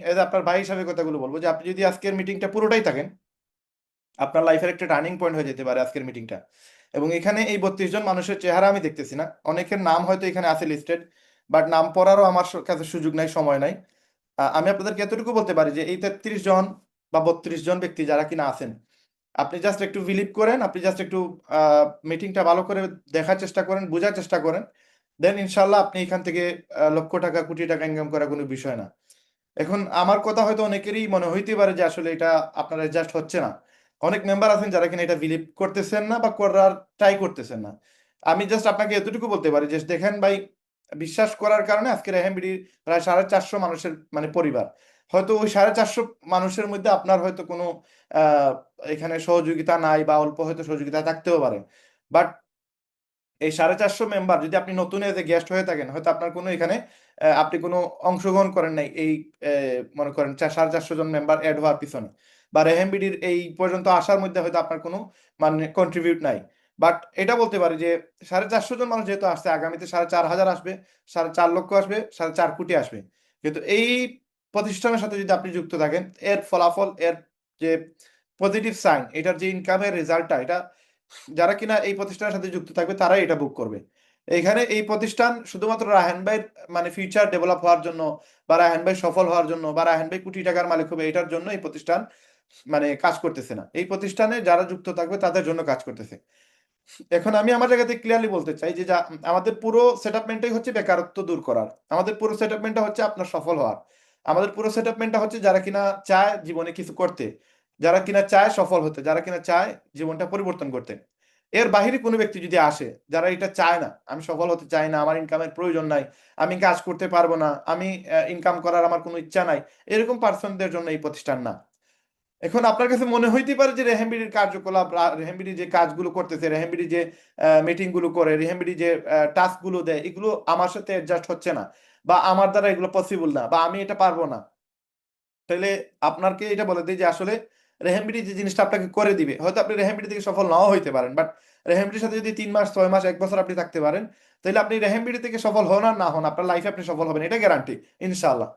Age আপনার ভাই হিসাবে কথাগুলো বলবো যে আপনি যদি আজকের মিটিংটা পুরোটাই থাকেন, আপনার লাইফের একটা টার্নিং পয়েন্ট হয়ে যেতে পারে আজকের মিটিংটা। এবং এখানে এই 32 জন মানুষের চেহারা আমি দেখতেছি না, অনেকের নাম হয়তো এখানে আছে লিস্টেড, বাট নাম পড়ারও আমার কাছে সুযোগ নাই, সময় নাই। আমি আপনাদেরকে এতটুকু বলতে পারি যে এই 33 জন বা 32 জন ব্যক্তি যারা কিনা আছেন, আপনি জাস্ট একটু বিলিভ করেন, আপনি জাস্ট একটু মিটিংটা ভালো করে দেখার চেষ্টা করেন, বোঝার চেষ্টা করেন, দেন ইনশাল্লাহ আপনি এখান থেকে লক্ষ টাকা কোটি টাকা ইনকাম করা কোনো বিষয় না। এখন আমার কথা হয়তো অনেকেরই মনে হইতে পারে যে আসলে এটা আপনার জাস্ট হচ্ছে না। অনেক মেম্বার আছেন যারা কিনা এটা বিলিভ করতেছেন না বা করার ট্রাই করতেছেন না। আমি জাস্ট আপনাকে এতটুকু বলতে পারি যে দেখেন ভাই, বিশ্বাস করার কারণে আজকে রেহেমবিডির প্রায় 450 মানুষের মানে পরিবার, হয়তো ওই 450 মানুষের মধ্যে আপনার হয়তো কোনো আহ এখানে সহযোগিতা নাই বা অল্প হয়তো সহযোগিতা থাকতেও পারে, বাট এই 450 মেম্বার যদি আপনি নতুন এজ এ গেস্ট হয়ে থাকেন, হয়তো আপনার কোনো এখানে আপনি কোনো অংশগ্রহণ করেন নাই এই মনে করেন 450 জন মেম্বার অ্যাড হওয়ার পিছনে, বা রেহেমবিডির এই পর্যন্ত আসার মধ্যে হয়তো আপনার কোনো মানে কন্ট্রিবিউট নাই। বাট এটা বলতে পারি যে 450 জন মানুষ যেহেতু আসছে, আগামীতে 4,500 আসবে, 4.5 লক্ষ আসবে, 4.5 কোটি আসবে। কিন্তু এই প্রতিষ্ঠানের সাথে যদি আপনি যুক্ত থাকেন, এর ফলাফল, এর যে পজিটিভ সাইন, এটার যে ইনকামের রেজাল্টটা, এটা যারা কিনা এই প্রতিষ্ঠানের সাথে যুক্ত থাকবে তারাই এটা বুক করবে। এইখানে এই প্রতিষ্ঠান শুধুমাত্র রায়হান ভাইয়ের মানে ফিউচার ডেভেলপ হওয়ার জন্য, বা রায়হান ভাই সফল হওয়ার জন্য, বা রায়হান ভাই কোটি টাকার মালিক হবে এটার জন্য এই প্রতিষ্ঠান মানে কাজ করতেছে না, এই প্রতিষ্ঠানে যারা যুক্ত থাকবে তাদের জন্য কাজ করতেছে। এখন আমি আমার জায়গাতে ক্লিয়ারলি বলতে চাই যে আমাদের পুরো সেটআপমেন্টটাই হচ্ছে বেকারত্ব দূর করার, আমাদের পুরো সেটআপমেন্টটা হচ্ছে আপনার সফল হওয়ার, আমাদের পুরো সেটআপমেন্টটা হচ্ছে যারা কিনা চায় জীবনে কিছু করতে, যারা কিনা চায় সফল হতে, যারা কিনা চায় জীবনটা পরিবর্তন করতে। এর বাহিরে কোনো ব্যক্তি যদি আসে যারা এটা চায় না, আমি সফল হতে চাই না, আমার ইনকামের প্রয়োজন নাই, আমি কাজ করতে পারবো না, আমি ইনকাম করার আমার কোনো ইচ্ছা নাই, এরকম পার্সনদের জন্য এই প্রতিষ্ঠান না। এখন আপনার কাছে মনে হইতে পারে যে রেহেমবিডির কার্যকলাপ, রেহেমবিডি যে কাজগুলো করতেছে, রেহেমবিডি যে মিটিং গুলো করে, রেহেমবিডি যে টাস্ক গুলো দেয়, এগুলো আমার সাথে অ্যাডজাস্ট হচ্ছে না, বা আমার দ্বারা এগুলো পসিবল না, বা আমি এটা পারবো না। তাহলে আপনাকে এটা বলে দিই যে আসলে রেহেমবিডি যে জিনিসটা আপনাকে করে দিবে, হয়তো আপনি রেহেমবিডি থেকে সফল নাও হইতে পারেন, বাট রেহেমবিডির সাথে যদি 3 মাস 6 মাস 1 বছর আপনি থাকতে পারেন, তাহলে আপনি রেহেমবিডি থেকে সফল হন আর না হন, আপনার লাইফে আপনি সফল হবেন, এটা গ্যারান্টি ইনশাআল্লাহ।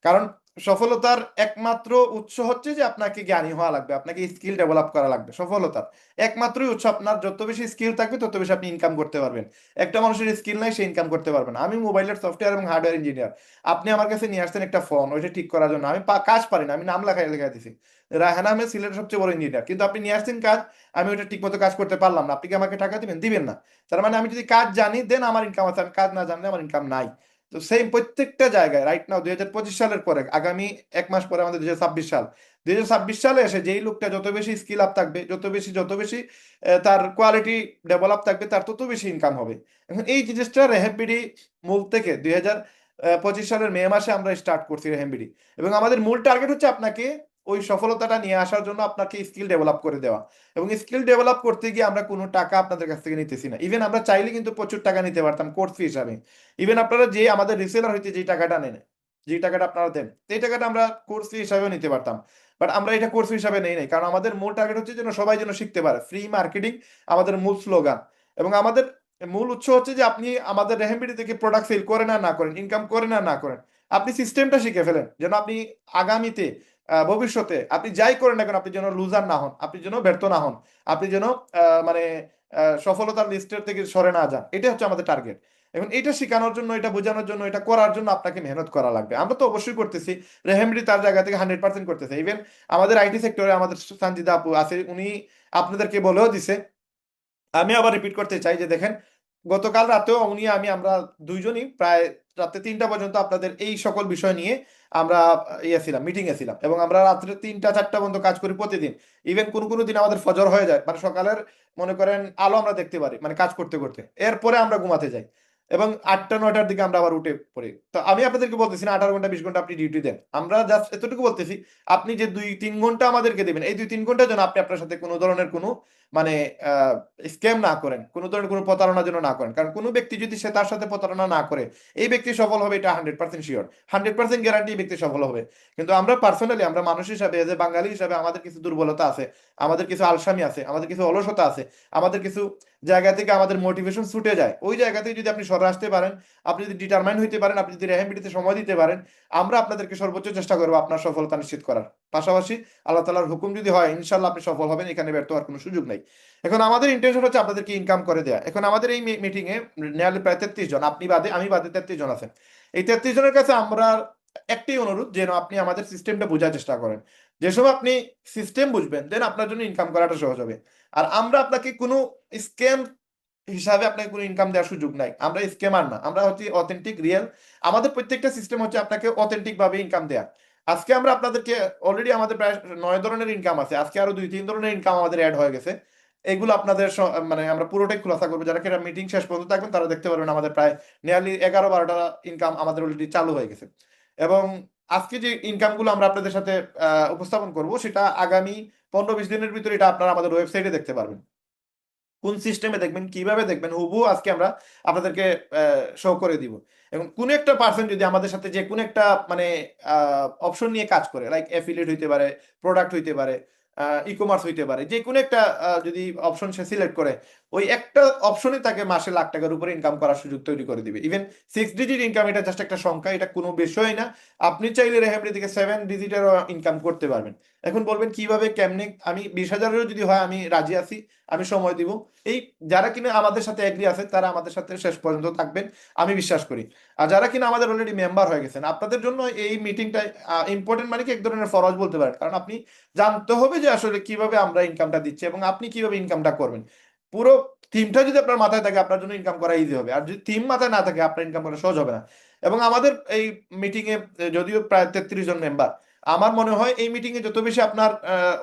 কারণ সফলতার একমাত্র উৎস হচ্ছে যে আপনাকে জ্ঞানী হওয়া লাগবে, আপনাকে স্কিল ডেভেলপ করা লাগবে। সফলতার একমাত্রই উৎস, আপনার যত বেশি স্কিল থাকবে তত বেশি আপনি ইনকাম করতে পারবেন। একটা মানুষের স্কিল নাই, সে ইনকাম করতে পারবে না। আমি মোবাইলের সফটওয়্যার এবং হার্ডওয়্যার ইঞ্জিনিয়ার, আপনি আমার কাছে নিয়ে আসছেন একটা ফোন, ওইটা ঠিক করার জন্য আমি কাজ পারি না, আমি নাম লেখাই লেখা দিছি রায়হান আহমেদ সিলেটের সবচেয়ে বড় ইঞ্জিনিয়ার, কিন্তু আপনি নিয়ে আসছেন কাজ, আমি ওইটা ঠিক মতো কাজ করতে পারলাম না, আপনি কি আমাকে টাকা দিবেন? দিবেন না। তার মানে আমি যদি কাজ জানি দেন আমার ইনকাম আছে, আমি কাজ না জানলে আমার ইনকাম নাই। তো সেম প্রত্যেকটা জায়গায় রাইট নাও 2025 সালের পরে, আগামী 1 মাস পরে আমাদের 2026 সাল, 2026 সালে এসে যেই লোকটা যত বেশি স্কিল আপ থাকবে, যত বেশি তার কোয়ালিটি ডেভেলপ থাকবে, তার তত বেশি ইনকাম হবে। এখন এই জিনিসটা রেহেমবিডি মূল থেকে 2025 সালের মে মাসে আমরা স্টার্ট করছি রেহেমবিডি, এবং আমাদের মূল টার্গেট হচ্ছে আপনাকে ওই সফলতাটা নিয়ে আসার জন্য আপনাকে স্কিল ডেভেলপ করে দেওয়া। এবং স্কিল ডেভেলপ করতে গিয়ে আমরা কোনো টাকা আপনাদের কাছ থেকে নিতেছি না, ইভেন আমরা চাইলে কিন্তু প্রচুর টাকা নিতে পারতাম কোর্স ফি হিসাবে। ইভেন আপনারা যে আমাদের রিসেলার হইতে যে টাকাটা নেন, যে টাকাটা আপনারা দেন, এই টাকাটা আমরা কোর্স ফি হিসাবেও নিতে পারতাম, বাট আমরা এটা কোর্স হিসাবে নেই নাই, কারণ আমাদের মূল টার্গেট হচ্ছে যেন সবাই যেন শিখতে পারে, ফ্রি মার্কেটিং আমাদের মূল স্লোগান। এবং আমাদের মূল উৎস হচ্ছে যে আপনি আমাদের রেহেমবিডি থেকে প্রোডাক্ট সেল করেন আর না করেন, ইনকাম করেন আর না করেন, আপনি সিস্টেমটা শিখে ফেলেন, যেন আপনি আগামীতে ভবিষ্যতে আপনি যাই করেন না কেন, আপনি যেন লুজার না হন, আপনি যেন ব্যর্থ না হন, আপনি যেন মানে সফলতার লিস্টের থেকে সরে না যান, এটা হচ্ছে আমাদের টার্গেট। এখন এটা শেখানোর জন্য, এটা বোঝানোর জন্য, এটা করার জন্য আপনাকে মেহনত করা লাগবে। আমরা তো অবশ্যই করতেছি, রেহেমডি তার জায়গা থেকে 100% করতেছে। ইভেন আমাদের আইটি সেক্টরে আমাদের সঞ্জিদা আপু আছে, উনি আপনাদেরকে বলেও দিছে। আমি আবার রিপিট করতে চাই যে দেখেন, গতকাল রাতেও উনি আমরা দুইজনই প্রায় রাতে 3টা পর্যন্ত আপনাদের এই সকল বিষয় নিয়ে আমরা ছিলাম, মিটিং এ ছিলাম, এবং আমরা রাত্রে 3টা 4টা পর্যন্ত কাজ করি প্রতিদিন। ইভেন কোন কোন দিন আমাদের ফজর হয়ে যায়, মানে সকালের মনে করেন আলো আমরা দেখতে পারি মানে কাজ করতে করতে, এরপরে আমরা ঘুমাতে যাই, এবং 8টা 9টার দিকে আমরা আবার উঠে পড়ি। তো আমি আপনাদেরকে বলতেছি না 18 ঘন্টা 20 ঘন্টা আপনি ডিউটি দেন, আমরা জাস্ট এতটুকু বলতেছি, আপনি যে 2-3 ঘন্টা আমাদেরকে দেবেন, এই 2-3 ঘন্টার জন্য আপনি আপনার সাথে কোনো ধরনের কোনো মানে স্ক্যাম না করেন, কোনো ধরনের কোনো প্রতারণা যেন না করেন। কারণ কোনো ব্যক্তি যদি সে তার সাথে প্রতারণা না করে, এই ব্যক্তি সফল হবে, এটা 100% শিওর, 100% গ্যারান্টি এই ব্যক্তি সফল হবে। কিন্তু আমরা পার্সোনালি, আমরা মানুষ হিসাবে, যে বাঙালি হিসাবে আমাদের কিছু দুর্বলতা আছে, আমাদের কিছু আলসামি আছে, আমাদের কিছু অলসতা আছে, আমাদের কিছু জায়গা থেকে আমাদের মোটিভেশন ছুটে যায়। ওই জায়গা থেকে যদি আপনি সরে আসতে পারেন, আপনি যদি ডিটারমাইন হইতে পারেন, আপনি যদি রেহেমিডিতে সময় দিতে পারেন, আমরা আপনাদেরকে সর্বোচ্চ চেষ্টা করবো আপনার সফলতা নিশ্চিত করার। পাশাপাশি আল্লাহ তাআলার হুকুম যদি হয়, ইনশাল্লাহ আপনি সফল হবেন, এখানে ব্যর্থ হওয়ার কোনো সুযোগ নাই। এখন আমাদের ইন্টেনশন হচ্ছে আপনাদেরকে ইনকাম করে দেয়া। এখন আমাদের এই মিটিং এ নিয়ারলি প্রায় 33 জন, আপনি বাদে আমি বাদে 33 জন আছেন। এই 33 জনের কাছে আমরা একটাই অনুরোধ, যেন আপনি আমাদের সিস্টেমটা বোঝার চেষ্টা করেন। যে সময় আপনি সিস্টেম বুঝবেন, দেন আপনার জন্য ইনকাম করাটা সহজ হবে। আর আমরা আপনাকে কোনো স্ক্যাম হিসাবে আপনাকে কোনো ইনকাম দেওয়ার সুযোগ নাই। আমরা স্ক্যামার না, আমরা হচ্ছে অথেন্টিক রিয়েল। আমাদের প্রত্যেকটা সিস্টেম হচ্ছে আপনাকে অথেন্টিক ভাবে ইনকাম দেয়া। আজকে আমরা আপনাদেরকে অলরেডি আমাদের প্রায় 9 ধরনের ইনকাম আছে, আজকে আরো 2-3 ধরনের ইনকাম আমাদের অ্যাড হয়ে গেছে। এগুলো আপনাদের মানে আমরা পুরোটাই খোলাসা করবো। যারা কিনা মিটিং শেষ পর্যন্ত থাকবেন তারা দেখতে পারবেন আমাদের প্রায় নিয়ারলি 11-12টা ইনকাম আমাদের অলরেডি চালু হয়ে গেছে। এবং আজকে যে ইনকাম গুলো আমরা আপনাদের সাথে উপস্থাপন করব, সেটা আগামী 15-20 দিনের ভিতরে এটা আপনারা আমাদের ওয়েবসাইটে দেখতে পারবেন। কোন সিস্টেমে দেখবেন, কিভাবে দেখবেন, হুবহু আজকে আমরা আপনাদেরকে শো করে দিব। এবং কোন একটা পার্সন যদি আমাদের সাথে যে কোন একটা মানে অপশন নিয়ে কাজ করে, লাইক অ্যাফিলিয়েট হইতে পারে, প্রোডাক্ট হইতে পারে, ই কমার্স হইতে পারে, যে কোনো একটা যদি অপশন সে সিলেক্ট করে, ওই একটা অপশনই তাকে মাসে লাখ টাকার উপরে ইনকাম করার সুযোগ তৈরি করে দিবে। ইভেন 6 ডিজিট ইনকাম, এটা জাস্ট একটা সংখ্যা, এটা কোনো বিষয় না। আপনি চাইলে রেহামরি থেকে 7 ডিজিটেরও ইনকাম করতে পারবেন। এখন বলবেন কিভাবে, কেমনে? আমি 20,000-এরও যদি হয় আমি রাজি আছি, আমি সময় দিব। এই যারা কিনা আমাদের সাথে এগ্রি আছে তারা আমাদের সাথে শেষ পর্যন্ত থাকবেন, আমি বিশ্বাস করি। আর যারা কিনা আমাদের অলরেডি মেম্বার হয়ে গেছেন, আপনাদের জন্য এই মিটিংটা ইম্পর্টেন্ট, মানে কি এক ধরনের ফরজ বলতে পারেন। কারণ আপনি জানতে হবে যে আসলে কিভাবে আমরা ইনকামটা দিচ্ছি এবং আপনি কিভাবে ইনকামটা করবেন। পুরো থিমটা যদি আপনার মাথায় থাকে, আপনার জন্য ইনকাম করা ইজি হবে। আর যদি থিম মাথায় না থাকে, আপনার ইনকাম করা সহজ হবে না। এবং আমাদের এই মিটিং এ যদিও প্রায় 33 জন মেম্বার, আমার মনে হয় এই মিটিং এ যত বেশি আপনার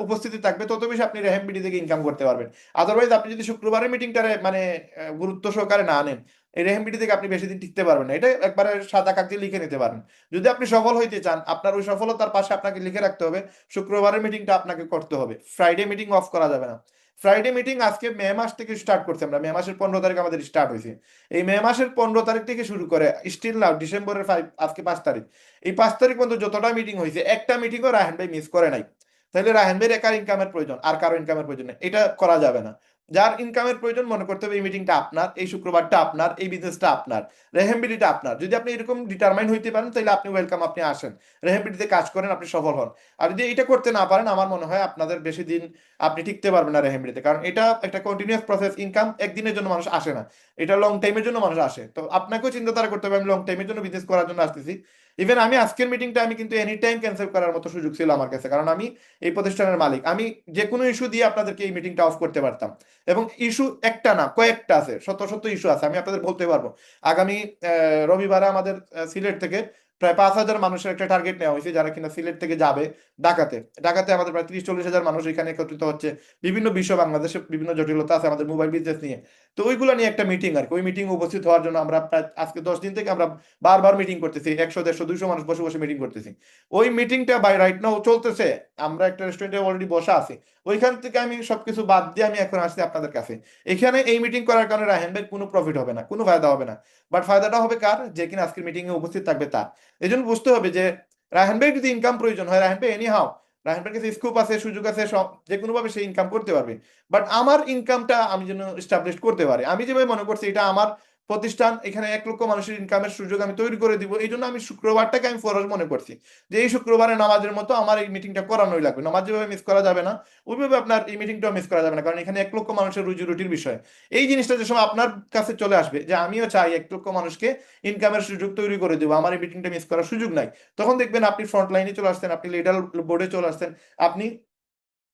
উপস্থিতি থাকবে, তত বেশি আপনি রেহেমবিডি থেকে ইনকাম করতে পারবেন। আদারওয়াইজ আপনি যদি শুক্রবারের মিটিংটারে মানে গুরুত্ব সহকারে না নেন, এই রেহেমবিডি থেকে আপনি বেশি দিন টিকতে পারবেন না। এটা একবারে সাদা কাগজে লিখে নিতে পারেন। যদি আপনি সফল হইতে চান, আপনার ওই সফলতার পাশে আপনাকে লিখে রাখতে হবে শুক্রবারের মিটিংটা আপনাকে করতে হবে, ফ্রাইডে মিটিং অফ করা যাবে না। ফ্রাইডে মিটিং আজকে মে মাস থেকে স্টার্ট করছি আমরা, মে মাসের 15 তারিখ আমাদের স্টার্ট হয়েছে। এই মে মাসের 15 তারিখ থেকে শুরু করে স্টিল নাও ডিসেম্বরের 5, আজকে 5 তারিখ, এই 5 তারিখ পর্যন্ত যতটা মিটিং হয়েছে, একটা মিটিংও রায়হান ভাই মিস করে নাই। তাহলে রায়হান ভাইয়ের একার ইনকামের প্রয়োজন, আর কারো ইনকামের প্রয়োজন নেই, এটা করা যাবে না। যার ইনকামের প্রয়োজন মনে করতে হবে এই মিটিংটা আপনার, এই শুক্রবারটা আপনার, এই বিজনেসটা আপনার, রেহেমবিডিটা আপনার। যদি আপনি এরকম ডিটারমাইন হইতে পারেন, তাহলে আপনি ওয়েলকাম, আপনি আসেন, রেহেমবিডিতে কাজ করেন, আপনি সফল হন। আর যদি এটা করতে না পারেন, আমার মনে হয় আপনাদের বেশি দিন আপনি টিকতে পারবেন না রেহেমবিডিতে। কারণ এটা একটা কন্টিনিউয়াস প্রসেস, ইনকাম একদিনের জন্য মানুষ আসে না, এটা লং টাইমের জন্য মানুষ আসে। তো আপনাকেও চিন্তাধারা করতে হবে, আমি লং টাইমের জন্য বিজনেস করার জন্য আসতেছি। ইভেন আমি আজকের মিটিংটা আমি কিন্তু এনি টাইম ক্যান্সেল করার মতো সুযোগ ছিল আমার কাছে, কারণ আমি এই প্রতিষ্ঠানের মালিক। আমি যে কোনো ইস্যু দিয়ে আপনাদেরকে এই মিটিংটা অফ করতে পারতাম। এবং ইস্যু একটা না, কয়েকটা আছে, শত শত ইস্যু আছে, আমি আপনাদের বলতে পারবো। আগামী রবিবারে আমাদের সিলেট থেকে প্রায় 5,000 মানুষের একটা টার্গেট নেওয়া হয়েছে, যারা কিনা সিলেট থেকে যাবে ঢাকাতে। ঢাকাতে আমাদের প্রায় 30-40 হাজার মানুষ এখানে একত্রিত হচ্ছে। বিভিন্ন বিষয়, বাংলাদেশে বিভিন্ন জটিলতা আছে আমাদের মোবাইল বিজনেস নিয়ে। তো ওইগুলো নিয়ে একটা মিটিং আর কি, ওই মিটিং উপস্থিত হওয়ার জন্য আমরা প্রায় আজকে 10 দিন থেকে আমরা বারবার মিটিং করতেছি, 100, 150, 200 মানুষ বসে বসে মিটিং করতেছি। ওই মিটিংটা বাই রাইট নাও চলতেছে, আমরা একটা রেস্টুরেন্টে অলরেডি বসা আছি। ওইখান থেকে আমি সবকিছু বাদ দিয়ে আমি এখন আসছি আপনাদের কাছে। এখানে এই মিটিং করার কারণে রাহেন ভাই কোনো প্রফিট হবে না, কোনো ফায়দা হবে না। বাট ফায়দাটা হবে কার? যে কিনা আজকের মিটিং এ উপস্থিত থাকবে তার। এই জন্য বুঝতে হবে যে রাহেন ভাই যদি ইনকাম প্রয়োজন হয়, রাহেন ভাই এনি হাও, রাহেন ভাইয়ের কাছে স্কোপ আছে, সুযোগ আছে, সব যে কোনো ভাবে সে ইনকাম করতে পারবে। বাট আমার ইনকামটা আমি যেন এস্টাবলিশ করতে পারি, আমি যেভাবে মনে করছি এটা আমার প্রতিষ্ঠান, এখানে 1 লক্ষ মানুষের ইনকামের সুযোগ আমি তৈরি করে দিব। এই জন্য আমি শুক্রবারটাকে আমি ফরজ মনে করছি, যে এই শুক্রবারে নামাজের মতো আমার এই মিটিংটা করানোই লাগবে। নামাজ যেভাবে মিস করা যাবে না, ওইভাবে আপনার এই মিটিংটাও মিস করা যাবে না, কারণ এখানে 1 লক্ষ মানুষের রুজি রুটির বিষয়। এই জিনিসটা যে সময় আপনার কাছে চলে আসবে যে আমিও চাই 1 লক্ষ মানুষকে ইনকামের সুযোগ তৈরি করে দেবো, আমার এই মিটিংটা মিস করার সুযোগ নাই, তখন দেখবেন আপনি ফ্রন্ট লাইনে চলে আসছেন, আপনি লিডার বোর্ডে চলে আসছেন, আপনি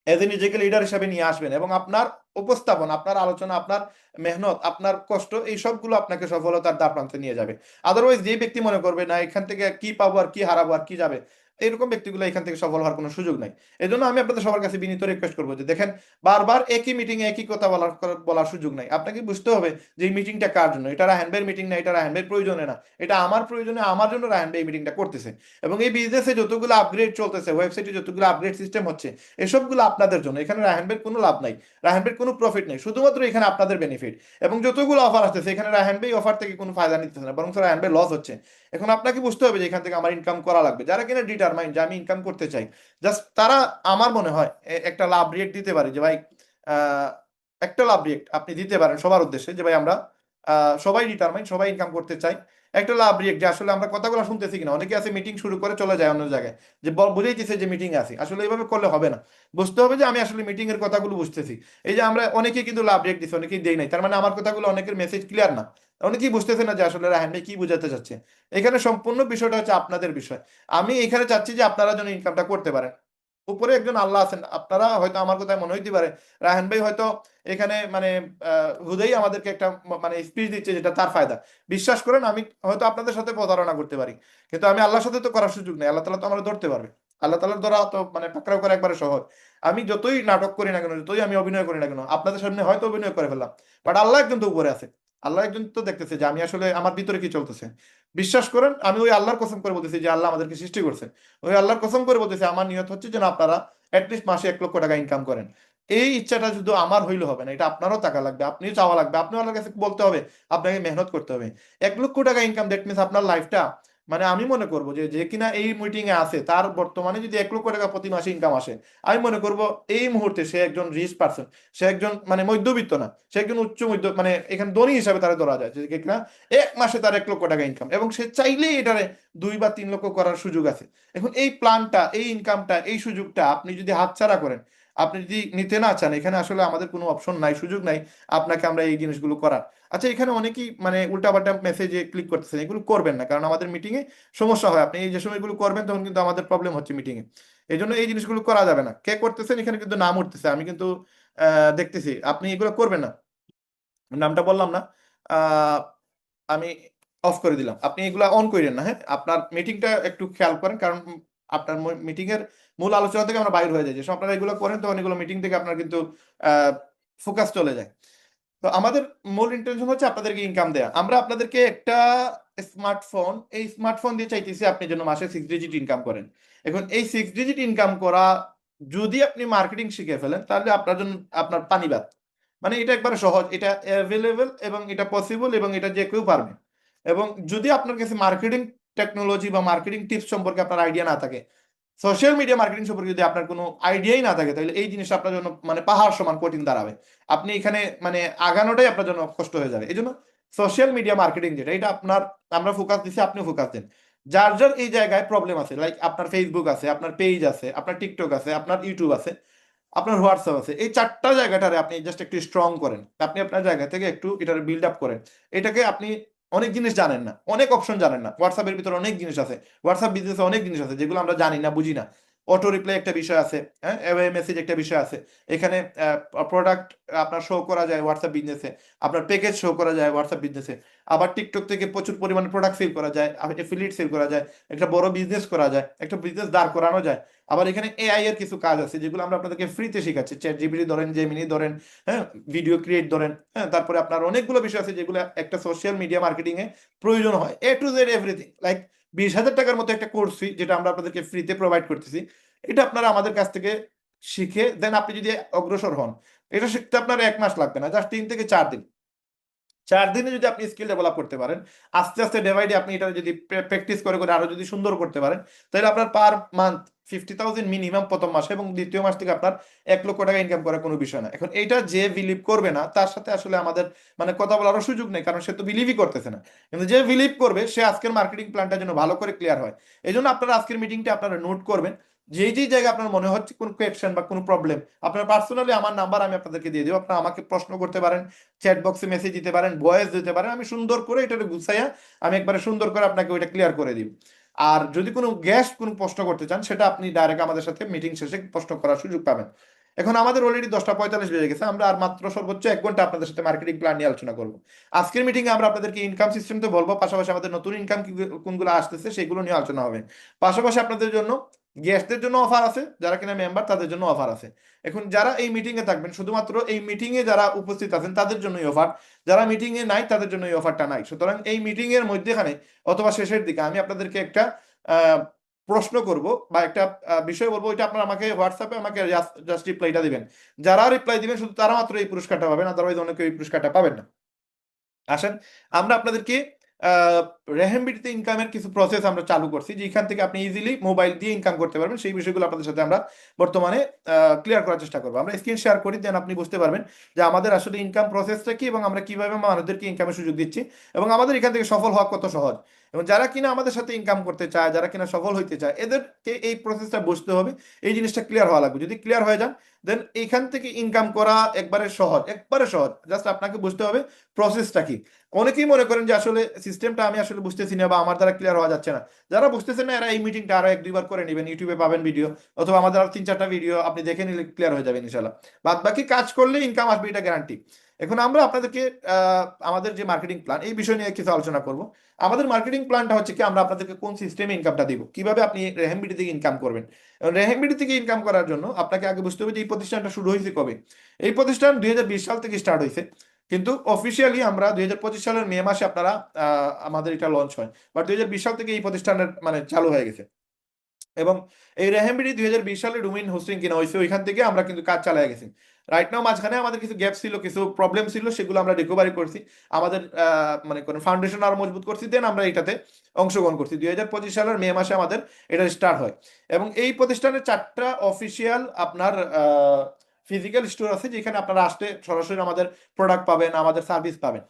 এজ এ নিজেকে লিডার হিসাবে নিয়ে আসবেন। এবং আপনার উপস্থাপন, আপনার আলোচনা, আপনার মেহনত, আপনার কষ্ট, এই সবগুলো আপনাকে সফলতার দ্বার প্রান্তে নিয়ে যাবে। আদারওয়াইজ যে ব্যক্তি মনে করবে না এখান থেকে কি পাবো আর কি হারাবো আর কি যাবে, এরকম ব্যক্তিগুলো এখান থেকে সফল হওয়ার কোনো সুযোগ নাই। এই জন্য আমি আপনাদের সবার কাছে বিনীত রিকোয়েস্ট করবো যে দেখেন, বারবার একই মিটিং এ একই কথা বলার সুযোগ নাই। আপনাকে বুঝতে হবে যে এই মিটিংটা কার জন্য। এটা রায়হান ভাইয়ের মিটিং না, এটা রায়হান ভাইয়ের প্রয়োজনে না, এটা আমার প্রয়োজনে, আমার জন্য রায়হান ভাই এই মিটিংটা করতেছে। এবং এই বিজনেসে যতগুলো আপগ্রেড চলতেছে, ওয়েবসাইটে যতগুলো আপগ্রেড সিস্টেম হচ্ছে, এসবগুলো আপনাদের জন্য। এখানে রায়হান ভাইয়ের কোনো লাভ নাই, রায়হান ভাইয়ের কোনো প্রফিট নেই, শুধুমাত্র এখানে আপনাদের বেনিফিট। এবং যতগুলো অফার আসতেছে এখানে রায়হান ভাই অফার থেকে কোনো ফায়দা নিতেছে না, বরং রায়হান ভাই লস হচ্ছে। এখন আপনাকে বুঝতে হবে যে এখান থেকে আমার ইনকাম করা লাগবে। যারা কিনা ডিটারমাইন্ড যে আমি ইনকাম করতে চাই, জাস্ট তারা আমার মনে হয় একটা লাভ রিয়েক্ট দিতে পারে যে ভাই, আহ, একটা লাভ রিয়েক্ট আপনি দিতে পারেন সবার উদ্দেশ্যে যে ভাই আমরা সবাই ডিটারমাইন্ড, সবাই ইনকাম করতে চাই। একটা লাভ রিয়েক্ট যে আসলে আমরা কথাগুলো শুনতেছি কিনা। অনেকে আছে মিটিং শুরু করে চলে যায় অন্য জায়গায়, যে বুঝাইতেছে যে মিটিং এ আছি, আসলে এইভাবে করলে হবে না। বুঝতে হবে যে আমি আসলে মিটিং এর কথাগুলো বুঝতেছি। এই যে আমরা অনেকেই কিন্তু লাভ রিয়েক্ট দিচ্ছি, অনেকেই দেই নাই, তার মানে আমার কথাগুলো অনেকের মেসেজ ক্লিয়ার না। অনেকেই বুঝতেছে না যে আসলে রাহান ভাই কি বুঝাতে চাচ্ছে। এখানে সম্পূর্ণ বিষয়টা হচ্ছে আপনাদের বিষয়। আমি এখানে চাচ্ছি যে আপনারা যেন ইনকামটা করতে পারেন। উপরে একজন আল্লাহ আছেন, আপনারা হয়তো, আমার কথা মনে হইতে পারে রায়হান ভাই হয়তো এখানে মানে হুদেই আমাদেরকে একটা মানে স্পিচ দিচ্ছে যেটা তার ফায়দা। বিশ্বাস করেন আমি হয়তো আপনাদের সাথে প্রতারণা করতে পারি, কিন্তু আমি আল্লাহর সাথে তো করার সুযোগ নেই। আল্লাহ তালা তো আমার ধরতে পারবে। আল্লাহ তালার ধরা তো মানে পাকড়াও করা একবারে সহজ। আমি যতই নাটক করি না কেন, যতই আমি অভিনয় করি না কেন, আপনাদের সামনে হয়তো অভিনয় করে ফেললাম, বাট আল্লাহ একজন তো উপরে আছে। আল্লাহ একজন তো দেখতেছে যে আমি আসলে আমার ভিতরে কি চলতেছে। বিশ্বাস করেন আমি ওই আল্লাহর কসম করে বলতেছি যে আল্লাহ আমাদেরকে সৃষ্টি করছেন, ওই আল্লাহর কসম করে বলতেছি আমার নিয়ত হচ্ছে যেন আপনারা অ্যাটলিস্ট মাসে 1 লক্ষ টাকা ইনকাম করেন। এই ইচ্ছাটা শুধু আমার হইলে হবে না, এটা আপনারও টাকা লাগবে, আপনিও চাওয়া লাগবে, আপনি আল্লাহর কাছে বলতে হবে, আপনাকে মেহনত করতে হবে। 1 লক্ষ টাকা ইনকাম, দ্যাট মিনস আপনার লাইফটা মানে আমি মনে করবো যে যে কিনা এই মিটিং এ আছে তার বর্তমানে যদি 1 লক্ষ টাকা প্রতি মাসে ইনকাম আসে, আমি মনে করব এই মুহূর্তে সে একজন রিচ পার্সন। সে একজন মানে মধ্যবিত্ত না, সে একজন উচ্চ মধ্য মানে এখানে ধনী হিসাবে তারা ধরা যায়, যে কিনা 1 মাসে তার 1 লক্ষ টাকা ইনকাম, এবং সে চাইলেই এটারে 2 বা 3 লক্ষ করার সুযোগ আছে। এখন এই প্ল্যানটা, এই ইনকামটা, এই সুযোগটা আপনি যদি হাতছাড়া করেন, আপনি যদি নিতে না চান, এখানে আসলে আমাদের কোনো অপশন নাই, সুযোগ নাই আপনাকে আমরা এই জিনিসগুলো করার। আচ্ছা, এখানে অনেকেই মানে উল্টাপাল্টা মেসেজে ক্লিক করতেছেন, এগুলো করবেন না, কারণ আমাদের মিটিং এ সমস্যা হয়। আপনি এই যে সময় এগুলো করবেন তখন কিন্তু আমাদের প্রবলেম হচ্ছে মিটিং এ। এই জন্য এই জিনিসগুলো করা যাবে না। কে করতেছেন এখানে কিন্তু নাম উঠতেছে, আমি কিন্তু দেখতেছি। আপনি এগুলো করবেন না, নামটা বললাম না। আহ, আমি অফ করে দিলাম, আপনি এগুলা অন করেন না। হ্যাঁ, আপনার মিটিংটা একটু খেয়াল করেন, কারণ আপনার মিটিং এর মূল আলোচনা থেকে আমরা বাইর হয়ে যাই। যেসব আপনারা এগুলো করেন তখন এগুলো মিটিং থেকে আপনার কিন্তু ফোকাস চলে যায়। তো আমাদের মূল ইন্টেনশন হচ্ছে আপনাদেরকে ইনকাম দেয়া। আমরা আপনাদেরকে একটা স্মার্টফোন, এই স্মার্টফোন দিয়ে চাইতেছি আপনি যেন মাসে 6 ডিজিট ইনকাম করেন। এখন এই 6 ডিজিট ইনকাম করা যদি আপনি মার্কেটিং শিখে ফেলেন, তাহলে আপনার জন্য আপনার পানিবাদ। মানে এটা একবারে সহজ, এটা অ্যাভেলেবেল এবং এটা পসিবল, এবং এটা যে কেউ পারবে। এবং যদি আপনার কাছে মার্কেটিং টেকনোলজি বা মার্কেটিং টিপস সম্পর্কে আপনার আইডিয়া না থাকে, সোশ্যাল মিডিয়া মার্কেটিং সম্পর্কে যদি আপনার কোনো আইডিয়াই না থাকে, তাহলে এই জিনিসটা আপনার জন্য মানে পাহাড় সমান কঠিন দাঁড়াবে। আপনি এখানে মানে আগানোটাই আপনার জন্য কষ্ট হয়ে যাবে। এই জন্য সোশ্যাল মিডিয়া মার্কেটিং যেটা, এটা আপনার, আমরা ফোকাস দিচ্ছি, আপনিও ফোকাস দেন। যার যার এই জায়গায় প্রবলেম আছে, লাইক আপনার ফেসবুক আছে, আপনার পেজ আছে, আপনার টিকটক আছে, আপনার ইউটিউব আছে, আপনার হোয়াটসঅ্যাপ আছে, এই 4টা জায়গাটারে আপনি জাস্ট একটু স্ট্রং করেন। আপনি আপনার জায়গা থেকে একটু এটার বিল্ড আপ করেন। এটাকে আপনি অনেক জিনিস জানেন না, অনেক অপশন জানেন না, হোয়াটসঅ্যাপের ভিতরে অনেক জিনিস আছে, হোয়াটসঅ্যাপ বিজনেসে অনেক জিনিস আছে যেগুলো আমরা জানি না, বুঝি না। অটো রিপ্লাই একটা বিষয় আছে, হ্যাঁ, মেসেজ একটা বিষয় আছে। এখানে প্রোডাক্ট আপনার শো করা যায় হোয়াটসঅ্যাপ বিজনেসে, আপনার প্যাকেজ শো করা যায় হোয়াটসঅ্যাপ বিজনেসে। আবার টিকটক থেকে প্রচুর পরিমাণে প্রোডাক্ট সেল করা যায়, এফিলিয়েট সেল করা যায়, একটা বড় বিজনেস করা যায়, একটা বিজনেস দাঁড় করানো যায়। আবার এখানে এআই এর কিছু কাজ আছে যেগুলো আমরা আপনাদেরকে ফ্রিতে শেখাচ্ছি, চ্যাট জিপিটি ধরেন, জেমিনি ধরেন, হ্যাঁ, ভিডিও ক্রিয়েট ধরেন, হ্যাঁ, তারপরে আপনার অনেকগুলো বিষয় আছে যেগুলো একটা সোশ্যাল মিডিয়া মার্কেটিং এ প্রয়োজন হয়, এ টু জেড এভরিথিং। লাইক 20,000 টাকার মতো একটা কোর্স ফি যেটা আমরা আপনাদেরকে ফ্রিতে প্রোভাইড করতেছি, এটা আপনারা আমাদের কাছ থেকে শিখে দেন আপনি যদি অগ্রসর হন, এটা শিখতে আপনার 1 মাস লাগবে না, জাস্ট 3 থেকে 4 দিন। 4 দিনে যদি আপনি স্কিল ডেভেলপ করতে পারেন, আস্তে আস্তে ডে বাই ডে আপনি এটা যদি প্র্যাকটিস করে করে আরো যদি সুন্দর করতে পারেন, তাহলে আপনার পার মান্থ 50,000 মিনিমাম প্রথম মাসে, এবং দ্বিতীয় মাস থেকে আপনার 1 লক্ষ টাকা ইনকাম করার কোনো বিষয় না। এখন এটা যে বিলিভ করবে না তার সাথে আসলে আমাদের মানে কথা বলারও সুযোগ নেই, কারণ সে তো বিলিভই করতেছে না। কিন্তু যে বিলিভ করবে সে আজকের মার্কেটিং প্ল্যানটা যেন ভালো করে ক্লিয়ার হয়। এই জন্য আপনারা আজকের মিটিংটা আপনারা নোট করবেন। যেই যেই জায়গায় আপনার মনে হচ্ছে কোনো কোয়েকশন বা কোনো প্রবলেম, আপনার পার্সোনালি আমার নাম্বার আমি আপনাদেরকে দিয়ে দেবো, আপনারা আমাকে প্রশ্ন করতে পারেন, চ্যাট বক্সে মেসেজ দিতে পারেন, ভয়েস দিতে পারেন, আমি সুন্দর করে এটা গুছাইয়া আমি একবারে সুন্দর করে আপনাকে ওইটা ক্লিয়ার করে দিব। আর যদি কোনো গেস্ট কোনো প্রশ্ন করতে চান, সেটা আপনি ডাইরেক্ট আমাদের সাথে মিটিং শেষে প্রশ্ন করার সুযোগ পাবেন। এখন আমাদের অলরেডি 10:45 বেজে গেছে, আমরা আর মাত্র সর্বোচ্চ 1 ঘন্টা আপনাদের সাথে মার্কেটিং প্ল্যান নিয়ে আলোচনা করবো। আজকের মিটিং এ আমরা আপনাদেরকে ইনকাম সিস্টেম তো বলবো, পাশাপাশি আমাদের নতুন ইনকাম কোনগুলো আসতেছে সেগুলো নিয়ে আলোচনা হবে। পাশাপাশি আপনাদের জন্য গেস্টদের জন্য অফার আছে, যারা কিনা মেম্বার তাদের জন্য অফার আছে। এখন যারা এই মিটিং এ থাকবেন, শুধুমাত্র এই মিটিং এ যারা উপস্থিত আছেন তাদের জন্যই অফার, যারা মিটিং এ নাই তাদের জন্য এই অফারটা নাই। সুতরাং এই মিটিং এর মধ্যেখানে অথবা শেষের দিকে আমি আপনাদেরকে একটা আহ, প্রশ্ন করব বা একটা বিষয় বলবো, ওইটা আপনারা আমাকে হোয়াটসঅ্যাপে আমাকে জাস্ট রিপ্লাইটা দিবেন। যারা রিপ্লাই দিবেন শুধু তারা মাত্র এই পুরস্কারটা পাবেন, আদারওয়াইজ অনেকে এই পুরস্কারটা পাবেন না। আসেন আমরা আপনাদেরকে রেহেমবিডিতে ইনকামের কিছু প্রসেস আমরা চালু করছি, যেখান থেকে আপনি ইজিলি মোবাইল দিয়ে ইনকাম করতে পারবেন। সেই বিষয়গুলো আপনাদের সাথে আমরা বর্তমানে ক্লিয়ার করার চেষ্টা করবো। আমরা স্ক্রিন শেয়ার করি, দেন আপনি বুঝতে পারবেন যে আমাদের আসলে ইনকাম প্রসেসটা কি এবং আমরা কিভাবে মানুষদেরকে ইনকামের সুযোগ দিচ্ছি এবং আমাদের এখান থেকে সফল হওয়া কত সহজ। এবং যারা কিনা আমাদের সাথে ইনকাম করতে চায়, যারা কিনা সফল হইতে চায়, এদেরকে এই প্রসেসটা বুঝতে হবে, এই জিনিসটা ক্লিয়ার হওয়া লাগবে। যদি ক্লিয়ার হয়ে যান দেন এইখান থেকে ইনকাম করা একবারে সহজ, একবারে সহজ। জাস্ট আপনাকে বুঝতে হবে প্রসেসটা কি। অনেকেই মনে করেন যে আসলে সিস্টেমটা আমি আসলে বুঝতেছি না বা আমার দ্বারা ক্লিয়ার হওয়া যাচ্ছে না। যারা বুঝতেছেন না এরা এই মিটিংটা আরো 1-2 বার করে নেবেন, ইউটিউবে পাবেন ভিডিও, অথবা আমাদের আরো 3-4টা ভিডিও আপনি দেখে নিলে ক্লিয়ার হয়ে যাবে ইনশাল্লাহ। বাদ বাকি কাজ করলে ইনকাম আসবে, এটা গ্যারান্টি। এখন আমরা আপনাদেরকে আমাদের যে মার্কেটিং প্ল্যান এই বিষয় নিয়ে কিছু আলোচনা করব। আমাদের মার্কেটিং প্ল্যানটা হচ্ছে কি, আমরা আপনাদেরকে কোন সিস্টেমে ইনকামটা দিব, কিভাবে আপনি রেহেমবিডি থেকে ইনকাম করবেন। রেহেমবিডি থেকে ইনকাম করার জন্য আপনাকে আগে বুঝতে হবে যে এই প্রতিষ্ঠানটা শুরু হয়েছে কবে। এই প্রতিষ্ঠান 2020 সাল থেকে স্টার্ট হয়েছে, কিন্তু অফিসিয়ালি আমরা 2025 সালের মে মাসে আপনারা আমাদের এটা লঞ্চ হয়, বাট 2020 সাল থেকে এই প্রতিষ্ঠানের মানে চালু হয়ে গেছে। এবং এই রেহেমবিডি 2020 সালে ডোমেইন হোস্টিং কিনা হয়েছে, ওইখান থেকে আমরা কিন্তু কাজ চালিয়ে গেছি। রাইট নাও মাঝখানে আমাদের কিছু গ্যাপ ছিল, কিছু প্রবলেম ছিল, সেগুলো আমরা রিকভারি করছি, আমাদের মানে কোন ফাউন্ডেশন আরো মজবুত করছি, দেন আমরা এটাতে অংশগ্রহণ করছি। 2025 সালের মে মাসে আমাদের এটা স্টার্ট হয়। এবং এই প্রতিষ্ঠানের 4টা অফিসিয়াল আপনার ফিজিক্যাল স্টোর আছে, যেখানে আপনারা আসতে সরাসরি আমাদের প্রোডাক্ট পাবেন, আমাদের সার্ভিস পাবেন।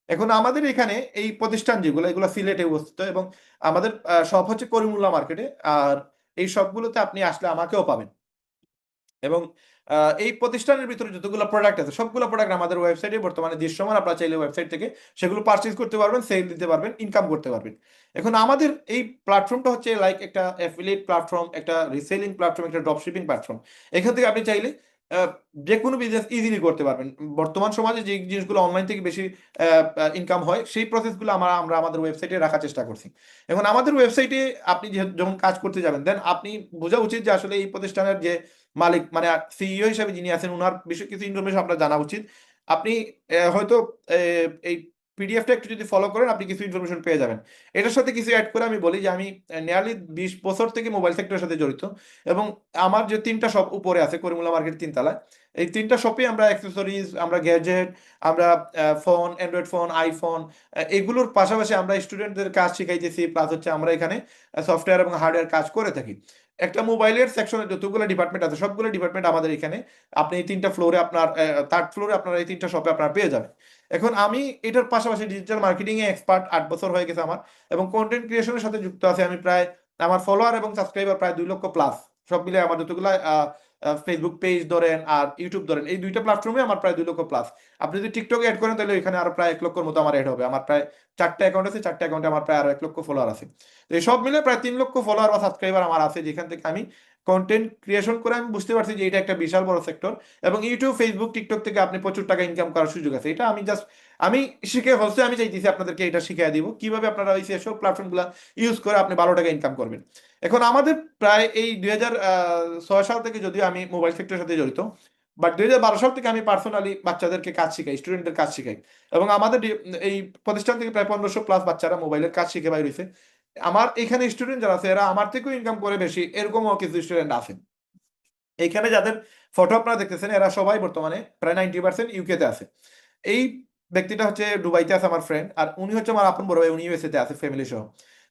এখন আমাদের এখানে এই প্রতিষ্ঠান যেগুলো, এগুলো সিলেটে অবস্থিত, এবং আমাদের সব হচ্ছে করিমুল্লাহ মার্কেটে। আর এই সবগুলোতে আপনি আসলে আমাকেও পাবেন। এবং এই প্রতিষ্ঠানের ভিতরে যতগুলো প্রোডাক্ট আছে সবগুলো প্রোডাক্ট আমাদের ওয়েবসাইটে বর্তমানে দৃশ্যমান। আপনারা চাইলে ওয়েবসাইট থেকে সেগুলো পারচেজ করতে পারবেন, সেল দিতে পারবেন, ইনকাম করতে পারবেন। এখন আমাদের এই প্ল্যাটফর্মটা হচ্ছে লাইক একটা অ্যাফিলিয়েট প্ল্যাটফর্ম, একটা রিসেলিং প্ল্যাটফর্ম, একটা ড্রপ শিপিং প্ল্যাটফর্ম। এখান থেকে আপনি চাইলে যে কোনো বিজনেস ইজিলি করতে পারবেন। বর্তমান সমাজে যে জিনিসগুলো অনলাইন থেকে বেশি ইনকাম হয়, সেই প্রসেসগুলো আমরা আমাদের ওয়েবসাইটে রাখার চেষ্টা করছি। এখন আমাদের ওয়েবসাইটে আপনি যখন কাজ করতে যাবেন, দেন আপনি বোঝা উচিত যে আসলে এই প্রতিষ্ঠানের যে মালিক মানে সিইও হিসেবে যিনি আছেন, ওনার বিষয়ে কিছু ইনফরমেশন আপনার জানা উচিত। আপনি হয়তো এই পিডিএফটা একটু যদি ফলো করেন আপনি কিছু ইনফরমেশন পেয়ে যাবেন। এটার সাথে কিছু অ্যাড করে আমি বলি যে আমি নিয়ারলি 20 বছর থেকে মোবাইল সেক্টরের সাথে জড়িত। এবং আমার যে 3টা শপ উপরে আছে করিমুল্লাহ মার্কেট 3 তলায়, এই 3টা শপে আমরা অ্যাক্সেসরিজ, আমরা গ্যাজেট, আমরা ফোন, অ্যান্ড্রয়েড ফোন, আইফোন, এগুলোর পাশাপাশি আমরা স্টুডেন্টদের কাজ শিখাইতেছি, প্লাস হচ্ছে আমরা এখানে সফটওয়্যার এবং হার্ডওয়্যার কাজ করে থাকি। একটা মোবাইলের সেকশনে যতগুলো ডিপার্টমেন্ট আছে সবগুলো ডিপার্টমেন্ট আমাদের এখানে। আপনি এই 3টা ফ্লোরে আপনার 3rd ফ্লোরে আপনার এই 3টা শপে আপনার পেয়ে যাবেন। এখন আমি এটার পাশাপাশি ডিজিটাল মার্কেটিং এ এক্সপার্ট, 8 বছর হয়ে গেছে আমার। এবং কন্টেন্ট ক্রিয়েশনের সাথে যুক্ত আছে আমি প্রায়, আমার ফলোয়ার এবং সাবস্ক্রাইবার প্রায় 2 লক্ষ প্লাস। সব মিলে আমার যতগুলো ফেসবুক পেজ ধরেন আর ইউটিউব ধরেন, এই 2টা প্ল্যাটফর্মে আমার প্রায় 2 লক্ষ প্লাস। আপনি যদি টিকটক অ্যাড করেন তাহলে এখানে আরো প্রায় 1 লক্ষর মতো আমার অ্যাড হবে। আমার প্রায় 4টা অ্যাকাউন্ট আছে, 4টা অ্যাকাউন্টে আমার প্রায় আরো 1 লক্ষ ফলোয়ার আছে। তো এই সব মিলে প্রায় 3 লক্ষ ফলোয়ার বা সাবস্ক্রাইবার আমার আছে, যেখান থেকে আমি কন্টেন্ট ক্রিয়েশন করে আমি বুঝতে পারছি যে এটা একটা বিশাল বড় সেক্টর। এবং ইউটিউব, ফেসবুক, টিকটক থেকে আপনি প্রচুর টাকা ইনকাম করার সুযোগ আছে। এটা আমি জাস্ট আমি শিখে হচ্ছে, আমি চাইতেছি আপনাদেরকে এটা শিখিয়ে দিব কিভাবে আপনারা ওই সেসব প্ল্যাটফর্মগুলো ইউজ করে আপনি ভালো টাকা ইনকাম করবেন। এখন আমাদের প্রায় এই 2006 সাল থেকে যদিও আমি মোবাইল সেক্টরের সাথে জড়িত, বাট 2012 সাল থেকে আমি পার্সোনালি বাচ্চাদেরকে কাজ শিখাই, স্টুডেন্টদের কাজ শিখাই। এবং আমাদের এই প্রতিষ্ঠান থেকে প্রায় 1500 প্লাস বাচ্চারা মোবাইলের কাজ শিখে বাইর হয়েছে। আমার এখানে স্টুডেন্ট যারা আছে এরা আমার থেকেও ইনকাম করে বেশি, এরকমও কিছু স্টুডেন্ট আছে। এইখানে যাদের ফটো আপনারা দেখতেছেন এরা সবাই বর্তমানে প্রায় 90% ইউকে তে আছে। এই ব্যক্তিটা হচ্ছে দুবাইতে আছে, আমার ফ্রেন্ড, আর উনি হচ্ছে আমার আপন বড় ভাই, উনি ইউএসএ তে আছে ফ্যামিলি সহ।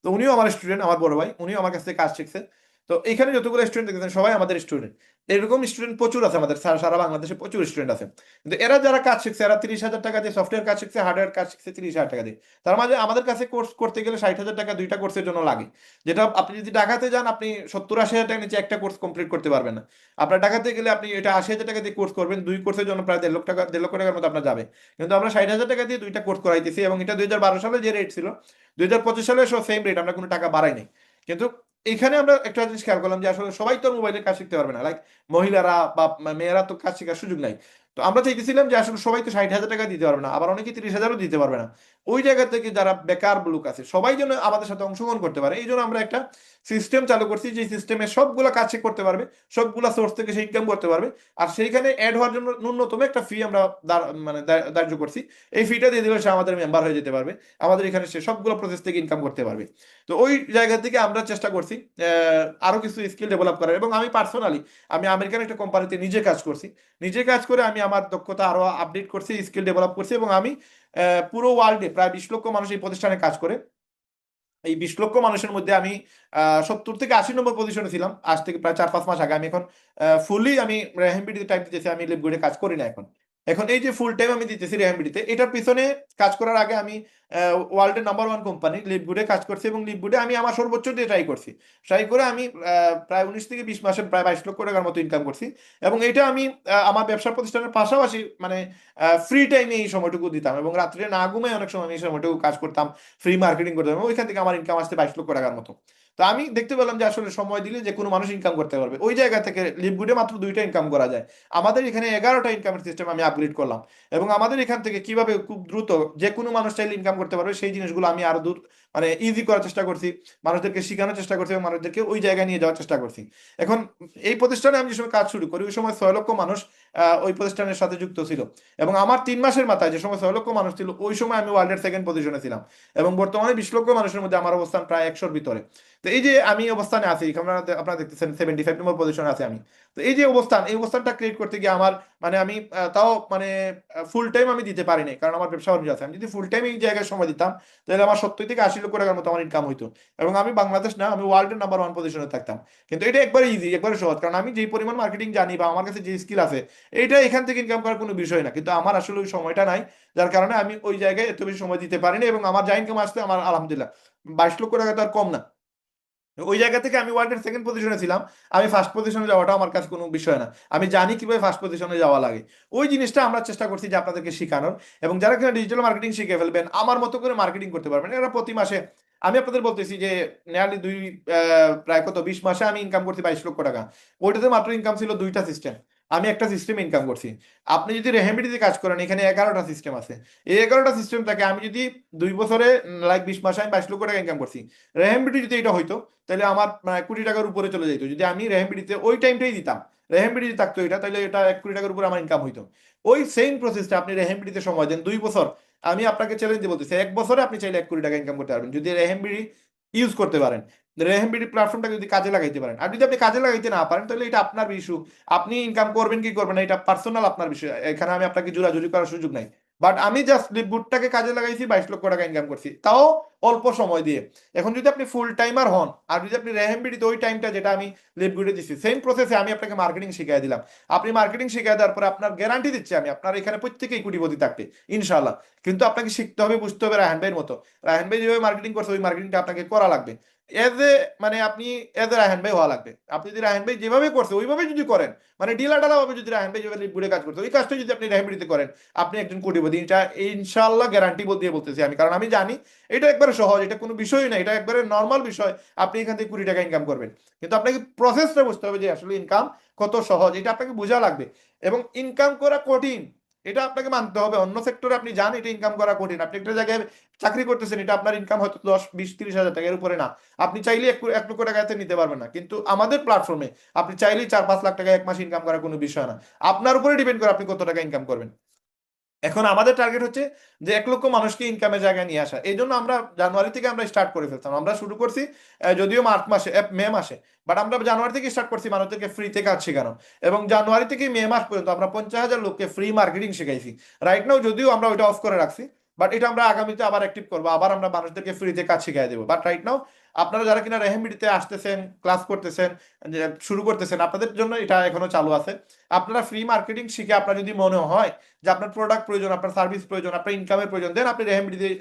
তো উনিও আমার স্টুডেন্ট, আমার বড় ভাই, উনিও আমার কাছ থেকে কাজ শিখছে। তো এখানে যতগুলো স্টুডেন্ট দেখতেছেন সবাই আমাদের স্টুডেন্ট। এরকম স্টুডেন্ট প্রচুর আছে আমাদের, সারা সারা বাংলাদেশে প্রচুর স্টুডেন্ট আছে। কিন্তু এরা যারা কাজ শিখছে এরা 30,000 টাকা দিয়ে সফটওয়্যার কাজ শিখছে, হার্ডওয়্যার কাজ শিখছে 30,000 টাকা দিয়ে। তার মাঝে আমাদের কাছে কোর্স করতে গেলে 60,000 টাকা 2টা কোর্সের জন্য লাগে। যেটা আপনি যদি ঢাকাতে যান আপনি 70-80,000 টাকা নিচে একটা কোর্স কমপ্লিট করতে পারবেন না। আপনার ঢাকাতে গেলে আপনি এটা 80,000 টাকা দিয়ে কোর্স করবেন, 2 কোর্সের জন্য প্রায় 1.5 লক্ষ টাকার মতো আপনার যাবে। কিন্তু আমরা 60,000 টাকা দিয়ে 2টা কোর্স করাইতেছি, এবং এটা 2012 সালে যে রেট ছিল 2025 সালে সেম রেট, আমরা কোনো টাকা বাড়াই নাই। কিন্তু এখানে আমরা একটা জিনিস খেয়াল করলাম যে আসলে সবাই তো মোবাইলের কাজ শিখতে পারবে না, লাইক মহিলারা বা মেয়েরা তো কাজ শেখার সুযোগ নাই। তো আমরা চাইতেছিলাম যে আসলে সবাই তো 60,000 টাকা দিতে পারবে না, আবার অনেকে 30,000ও দিতে পারবে না। ওই জায়গা থেকে যারা বেকার লোক আছে সবাই যেন আমাদের সাথে অংশগ্রহণ করতে পারে, এই জন্য আমরা একটা সিস্টেম চালু করছি, যে সিস্টেমে সবগুলা কাজ সে করতে পারবে, সবগুলা সোর্স থেকে সে ইনকাম করতে পারবে। আর সেইখানে অ্যাড হওয়ার জন্য ন্যূনতম একটা ফি আমরা ধার্য করছি। এই ফিটা দিয়ে দিলে সে আমাদের মেম্বার হয়ে যেতে পারবে, আমাদের এখানে সে সবগুলো প্রসেস থেকে ইনকাম করতে পারবে। তো ওই জায়গা থেকে আমরা চেষ্টা করছি আরো কিছু স্কিল ডেভেলপ করার। এবং আমি পার্সোনালি আমি আমেরিকান একটা কোম্পানিতে নিজে কাজ করছি, নিজে কাজ করে আমি আমার দক্ষতা আরো আপডেট করছি, স্কিল ডেভেলপ করছি। এবং আমি পুরো ওয়ার্ল্ডে প্রায় 20 লক্ষ মানুষ এই প্রতিষ্ঠানে কাজ করে। এই 20 লক্ষ মানুষের মধ্যে আমি 70 থেকে 80 নম্বর পজিশনে ছিলাম আজ থেকে প্রায় 4-5 মাস আগে। আমি এখন ফুলি আমি রেহেমবিডিতে টাইম দিতেছি, আমি লিপগুডে কাজ করি না এখন। এখন এই যে ফুল টাইম আমি দিতেছি রেহেমবিডিতে, এটার পিছনে কাজ করার আগে আমি ওয়ার্ল্ডের নাম্বার 1 কোম্পানি লিপগুডে কাজ করছি, এবং লিপগুডে আমি আমার সর্বোচ্চ দিয়ে ট্রাই করছি। ট্রাই করে আমি প্রায় 19 থেকে 20 মাসে প্রায় 22 লক্ষ টাকার মতো ইনকাম করছি। এবং এটা আমি আমার ব্যবসা প্রতিষ্ঠানের পাশাপাশি মানে ফ্রি টাইমে এই সময়টুকু দিতাম, এবং রাত্রে না ঘুমায় অনেক সময় আমি এই সময়টুকু কাজ করতাম, ফ্রি মার্কেটিং করতে হবে। ওইখান থেকে আমার ইনকাম আসতে 22 লক্ষ টাকার মতো। তো আমি দেখতে পেলাম যে আসলে সময় দিলে যে কোনো মানুষ ইনকাম করতে পারবে। ওই জায়গা থেকে লিভগুডে মাত্র 2টা ইনকাম করা যায়, আমাদের এখানে 11টা ইনকামের সিস্টেম আমি আপগ্রেড করলাম। এবং আমাদের এখান থেকে কিভাবে খুব দ্রুত যে কোনো মানুষ চাইলে ইনকাম করতে পারবে সেই জিনিসগুলো আমি আরো দূর মানে ইজি করার চেষ্টা করছি, মানুষদেরকে শেখানোর চেষ্টা করছি, এবং মানুষদেরকে ওই জায়গায় নিয়ে যাওয়ার চেষ্টা করছি। এখন এই প্রতিষ্ঠানে আমি যে সময় কাজ শুরু করি ওই সময় 6 লক্ষ মানুষ ওই প্রতিষ্ঠানের সাথে যুক্ত ছিল। এবং আমার 3 মাসের মাথায় যে সময় 6 লক্ষ মানুষ ছিল ওই সময় আমি ওয়ার্ল্ডের সেকেন্ড পজিশনে ছিলাম। এবং বর্তমানে 20 লক্ষ মানুষের মধ্যে আমার অবস্থান প্রায় 100-র ভিতরে। তো এই যে আমি অবস্থানে আছি, আপনারা আপনারা দেখতেছেন 75 নম্বর পজিশনে আছে আমি। তো এই যে অবস্থান, এই অবস্থানটা ক্রিয়েট করতে গিয়ে আমার মানে আমি তাও মানে ফুল টাইম আমি দিতে পারিনি, কারণ আমার ব্যবসা বাণিজ্য আছে। আমি যদি ফুল টাইম এই জায়গায় সময় দিতাম তাহলে আমার 70 থেকে 80 লক্ষ টাকার মতো আমার ইনকাম হইতো, এবং আমি বাংলাদেশ না আমি ওয়ার্ল্ডের নাম্বার 1 পজিশনে থাকতাম। কিন্তু এটা একবারে ইজি, একবারে সহজ, কারণ আমি যেই পরিমাণ মার্কেটিং জানি বা আমার কাছে যে স্কিল আছে এইটা এখান থেকে ইনকাম করার কোনো বিষয় না। কিন্তু আমার আসলে ওই সময়টা নাই, যার কারণে আমি ওই জায়গায় এত বেশি সময় দিতে পারিনি। এবং আমার যা ইনকাম আসতে আমার আলহামদুলিল্লাহ 22 লক্ষ টাকা তো আর কম না। ওই জায়গা থেকে আমি ওয়ার্ল্ডের সেকেন্ড পজিশনে ছিলাম, আমি ফার্স্ট পজিশনে যাওয়াটা আমার কাছে কোনো বিষয় না, আমি জানি কিভাবে ফার্স্ট পজিশনে যাওয়া লাগে। ওই জিনিসটা আমরা চেষ্টা করছি যে আপনাদেরকে শেখানোর। এবং যারা কিনা ডিজিটাল মার্কেটিং শিখে ফেলবেন আমার মতো করে মার্কেটিং করতে পারবেন, এরা প্রতি মাসে আমি আপনাদের বলতেছি যে নিয়ারলি প্রায় কত 20 মাসে আমি ইনকাম করছি 22 লক্ষ টাকা। ওইটাতে মাত্র ইনকাম ছিল 2টা সিস্টেম, আমি একটা সিস্টেম ইনকাম করছি। আপনি যদি রেহেমিডিতে কাজ করেন এখানে 11টা সিস্টেম আছে, এই 11টা সিস্টেম থাকে আমি যদি 2 বছরে লাইক 20 মাসে আমি 22 লক্ষ টাকা ইনকাম করছি। রেহেমিডি যদি এটা হইতো তাহলে আমার কোটি টাকার উপরে চলে যেত, যদি আমি রেহেমবিডিতে ওই টাইমটাই দিতাম। রেহেমবিডি থাকতো এটা, তাহলে এটা 1 কোটি টাকার উপরে আমার ইনকাম হইতো। ওই সেম প্রসেসটা আপনি রেহেমবিডিতে সময় দেন 2 বছর, আমি আপনাকে চ্যালেঞ্জ দিয়ে বলতেছি 1 বছরে আপনি চাইলে 1 কোটি টাকা ইনকাম করতে পারবেন যদি রেহেমবিডি ইউজ করতে পারেন, রেহেমবিডি প্ল্যাটফর্মটাকে যদি কাজে লাগাইতে পারেন। আর যদি আপনি কাজে লাগাইতে না পারেন তাহলে এটা আপনার ইস্যু, আপনি ইনকাম করবেন কি করবেন না এটা পার্সোনাল আপনার বিষয়, এখানে আমি আপনাকে জোরাজুরি করার সুযোগ নাই। বাট আমি জাস্ট লিপগুডটাকে কাজে লাগাইছি, 22 লক্ষ টাকা ইনকাম করছি, তাও অল্প সময় দিয়ে। এখন যদি আপনি ফুল টাইমার হন আর যদি আপনি রেহেমবিডিতে ওই টাইমটা যেটা আমি লিপগুডে দিচ্ছি সেম প্রসেসে আমি আপনাকে মার্কেটিং শিখিয়ে দিলাম, আপনি মার্কেটিং শিখিয়ে দেওয়ার পরে আপনার গ্যারান্টি দিচ্ছি আমি আপনার এখানে প্রত্যেকেই কোটিপতি থাকবে ইনশাল্লাহ। কিন্তু আপনাকে শিখতে হবে, বুঝতে হবে রায়হান ভাইয়ের মতো। রায়হান ভাই যেভাবে মার্কেটিং করছে ওই মার্কেটিংটা আপনাকে করা লাগবে। এজ এ মানে আপনি এজ এ রায়হান ভাই হওয়া লাগবে। আপনি যদি রায়হান ভাই যেভাবে করছে ওইভাবে যদি করেন, মানে ডিলা ডালা ভাবে যদি রায়হান ভাই যেভাবে লিপগুডে কাজ করছে ওই কাজটা যদি আপনি রেহেমবিডিতে করেন আপনি একজন কোটিপতি, এটা ইনশাল্লাহ গ্যারান্টি দিয়ে বলতেছি আমি, কারণ আমি জানি এটা একবারে সহজ, এটা কোনো বিষয়ই না, এটা একবারে নর্মাল বিষয়। আপনি এখান থেকে 20 টাকা ইনকাম করবেন, কিন্তু আপনাকে প্রসেসটা বুঝতে হবে যে আসলে ইনকাম কত সহজ, এটা আপনাকে বোঝা লাগবে। এবং ইনকাম করা কঠিন এটা আপনাকে মানতে হবে, অন্য সেক্টরে আপনি জান এটা ইনকাম করা কঠিন। আপনি একটা জায়গায় চাকরি করতেছেন, এটা আপনার ইনকাম হয়তো 10, 20, 30 হাজার টাকার উপরে না, আপনি চাইলে 1 লক্ষ টাকাতে নিতে পারবেন না। কিন্তু আমাদের প্ল্যাটফর্মে আপনি চাইলেই 4-5 লাখ টাকা 1 মাস ইনকাম করা কোনো বিষয় না, আপনার উপরে ডিপেন্ড করে আপনি কত টাকা ইনকাম করবেন। এখন আমাদের টার্গেট হচ্ছে যে 1 লক্ষ মানুষকে ইনকামের জায়গায় নিয়ে আসা। এই জন্য আমরা জানুয়ারি থেকে আমরা স্টার্ট করে ফেলতাম, আমরা শুরু করছি যদিও মার্চ মাসে মে মাসে, বাট আমরা জানুয়ারি থেকে স্টার্ট করছি মানুষদেরকে ফ্রিতে কাজ শেখানো। এবং জানুয়ারি থেকে মে মাস পর্যন্ত আমরা 50,000 লোককে ফ্রি মার্কেটিং শেখাইছি। রাইট নাও যদিও আমরা ওইটা অফ করে রাখছি, বাট এটা আমরা আগামীতে আবার অ্যাক্টিভ করবো, আবার আমরা মানুষদেরকে ফ্রিতে কাজ শিখিয়ে দেবো। বাট রাইট নাও আপনারা যারা কিনা রেহেমবিডিতে আসতেছেন, ক্লাস করতেছেন, শুরু করতেছেন, আপনাদের জন্য এটা এখনো চালু আছে। আপনারা ফ্রি মার্কেটিং শিখে আপনার যদি মনে হয় যে আপনার প্রোডাক্ট প্রয়োজন, আপনার সার্ভিস প্রয়োজন, আপনার ইনকামের প্রয়োজন, দেন আপনি রেহেমডি দিয়ে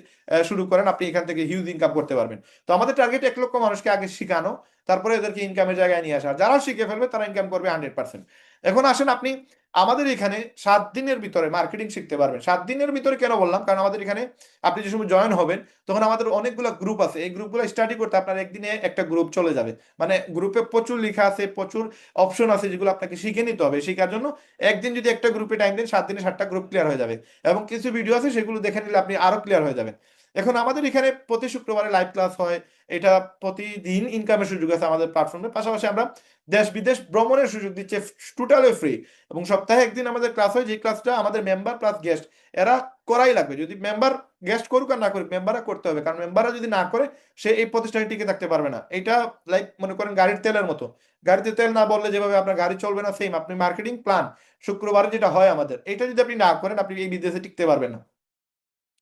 শুরু করেন, আপনি এখান থেকে হিউজ ইনকাম করতে পারবেন। তো আমাদের টার্গেট 1 লক্ষ মানুষকে আগে শেখানো, তারপরে এদেরকে ইনকামের জায়গায় নিয়ে আসা। যারা শিখে ফেলবে তারা ইনকাম করবে 100%। এখন আসেন আপনি আমাদের এখানে 7 দিনের ভিতরে মার্কেটিং শিখতে পারবেন। 7 দিনের ভিতরে কেন বললাম, কারণ আমাদের এখানে আপনি যে সময় জয়েন হবেন তখন আমাদের অনেকগুলো গ্রুপ আছে, এই গ্রুপগুলো স্টাডি করতে আপনার একদিনে একটা গ্রুপ চলে যাবে। মানে গ্রুপে প্রচুর লেখা আছে, প্রচুর অপশন আছে যেগুলো আপনাকে শিখে নিতে হবে। শেখার জন্য একদিন যদি একটা গ্রুপে টাইম দেন 7 দিনে 7টা গ্রুপ ক্লিয়ার হয়ে যাবে, এবং কিছু ভিডিও আছে সেগুলো দেখে নিলে আপনি আরো ক্লিয়ার হয়ে যাবেন। এখন আমাদের এখানে প্রতি শুক্রবারে লাইভ ক্লাস হয়, এটা প্রতিদিন ইনকামের সুযোগ আছে আমাদের প্ল্যাটফর্মে। পাশাপাশি আমরা দেশ বিদেশ ভ্রমণের সুযোগ দিচ্ছি, টোটালি ফ্রি। এবং সপ্তাহে একদিন আমাদের ক্লাস হয়, যে ক্লাসটা আমাদের মেম্বার প্লাস গেস্ট এরা করাই লাগবে। যদি মেম্বার গেস্ট করুক আর না করুক, মেম্বাররা করতে হবে, কারণ মেম্বাররা যদি না করে সে এই প্রতিষ্ঠানে টিকে থাকতে পারবে না। এটা লাইক মনে করেন গাড়ির তেলের মতো, গাড়িতে তেল না বললে যেভাবে আপনার গাড়ি চলবে না, সেম আপনি মার্কেটিং প্ল্যান শুক্রবারে যেটা হয় আমাদের, এটা যদি আপনি না করেন আপনি এই বিদেশে টিকতে পারবেন না।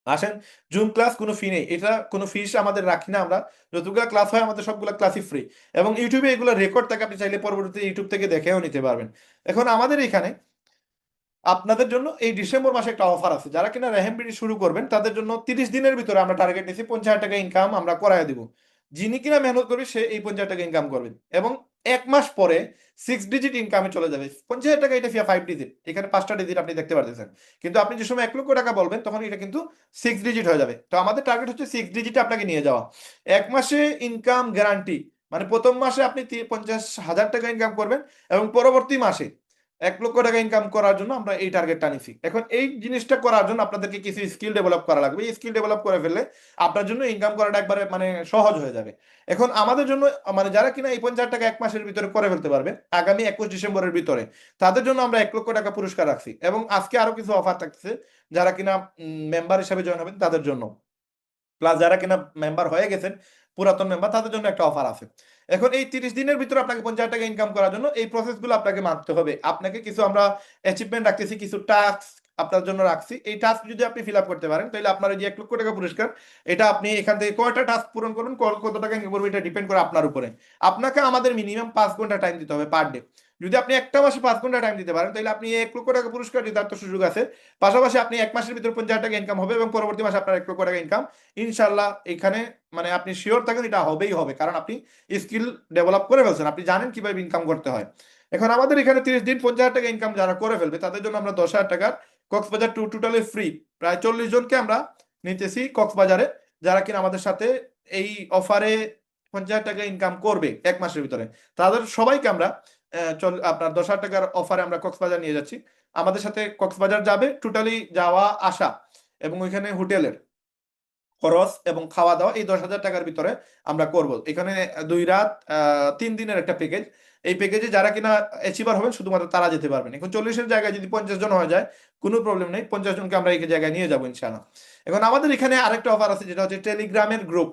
আসেন, জুম ক্লাস কোনো ফি নেই, এটা কোনো ফিস আমাদের রাখি না আমরা। যতগুলো ক্লাস হয় আমাদের সবগুলো ক্লাসই ফ্রি, এবং ইউটিউবে এগুলো রেকর্ড থাকে, আপনি চাইলে পরবর্তীতে ইউটিউব থেকে দেখেও নিতে পারবেন। এখন আমাদের এখানে আপনাদের জন্য এই ডিসেম্বর মাসে একটা অফার আছে, যারা কিনা রেহেমবিডি শুরু করবেন তাদের জন্য 30 দিনের ভিতরে আমরা টার্গেট নিয়েছি 50,000 টাকা ইনকাম আমরা করায় দিব। যিনি কিনা মেহনত করবে সে এই 50,000 টাকা ইনকাম করবেন, এবং 1 মাস পরে 6 ডিজিট ইনকামে চলে যাবে। 50,000 টাকা এটা ফিয়া 5 ডিজিট, এখানে 5টা ডিজিট আপনি দেখতে পারতেছেন। কিন্তু আপনি যে সময় 1 লক্ষ টাকা বলবেন তখন এটা কিন্তু 6 ডিজিট হয়ে যাবে। তো আমাদের টার্গেট হচ্ছে 6 ডিজিটে আপনাকে নিয়ে যাওয়া। 1 মাসে ইনকাম গ্যারান্টি, মানে প্রথম মাসে আপনি 50,000 টাকা ইনকাম করবেন, এবং পরবর্তী মাসে 1 লক্ষ টাকা ইনকাম করার জন্য আমরা এই টার্গেটটা নিছি। এখন এই জিনিসটা করার জন্য আপনাদেরকে কিছু স্কিল ডেভেলপ করা লাগবে। এই স্কিল ডেভেলপ করে ফেললে আপনার জন্য ইনকাম করাটা একবারে মানে সহজ হয়ে যাবে। এখন আমাদের জন্য মানে যারা কিনা এই 50,000 টাকা 1 মাসের ভিতরে করে ফেলতে পারবে আগামী 21 ডিসেম্বরের ভিতরে, তাদের জন্য আমরা 1 লক্ষ টাকা পুরস্কার রাখছি। এবং আজকে আরো কিছু অফার থাকছে যারা কিনা মেম্বার হিসেবে জয়েন হবেন তাদের জন্য, প্লাস যারা কিনা মেম্বার হয়ে গেছেন পুরাতন মেম্বার তাদের জন্য একটা অফার আছে। এখন এই 30 দিনের ভিতরে আপনাকে 50,000 টাকা ইনকাম করার জন্য এই প্রসেসগুলো আপনাকে মানতে হবে। আপনাকে কিছু আমরা অ্যাচিভমেন্ট রাখতেছি, কিছু টাস্ক আপনার জন্য রাখছি। এই টাস্ক যদি আপনি ফিল আপ করতে পারেন তাহলে আপনার এই যে 1 লক্ষ টাকা পুরস্কার, এটা আপনি এখান থেকে কয়টা টাস্ক পূরণ করবেন, কত টাকা ইনকাম করবেন, এটা ডিপেন্ড করে আপনার উপরে। আপনাকে আমাদের মিনিমাম 5 ঘন্টা টাইম দিতে হবে পার ডে। যদি আপনি একটা মাসে 5 ঘন্টা টাইম দিতে পারেন তাহলে আপনি 1 লক্ষ টাকা পুরস্কার জেতার তো সুযোগ আছে। পাশাপাশি আপনি 1 মাসের ভিতরে 50,000 টাকা ইনকাম হবে, এবং পরবর্তী মাসে আপনার 1 লক্ষ টাকা ইনকাম ইনশাল্লাহ এখানে মানে আপনি শিওর থাকেন এটা হবেই হবে, কারণ আপনি স্কিল ডেভেলপ করে ফেলছেন, আপনি জানেন কিভাবে ইনকাম করতে হয়। এখন আমাদের এখানে 30 দিন 50,000 টাকা ইনকাম যারা করে ফেলবে তাদের জন্য আমরা 10,000 টাকার কক্সবাজার টু টোটালি ফ্রি, প্রায় 40 জনকে আমরা নিতেছি কক্সবাজারে, যারা কিনা আমাদের সাথে এই অফারে 50,000 টাকা ইনকাম করবে 1 মাসের ভিতরে, তাদের সবাইকে আমরা আপনার 10,000 টাকার অফারে আমরা কক্সবাজার নিয়ে যাচ্ছি। আমাদের সাথে কক্সবাজার যাবে টোটালি যাওয়া আসা এবং ওইখানে হোটেলের খরচ এবং খাওয়া দাওয়া এই 10,000 টাকার ভিতরে আমরা করব। এখানে 2 রাত 3 দিনের একটা প্যাকেজ। এই প্যাকেজে যারা কিনা অ্যাচিভার হবেন শুধুমাত্র তারা যেতে পারবেন। এখন 40-এর জায়গায় যদি 50 জন হয়ে যায় কোনো প্রবলেম নেই, 50 জনকে আমরা এই জায়গায় নিয়ে যাবো ইনশাআল্লাহ। এখন আমাদের এখানে আরেকটা অফার আছে যেটা হচ্ছে টেলিগ্রামের গ্রুপ।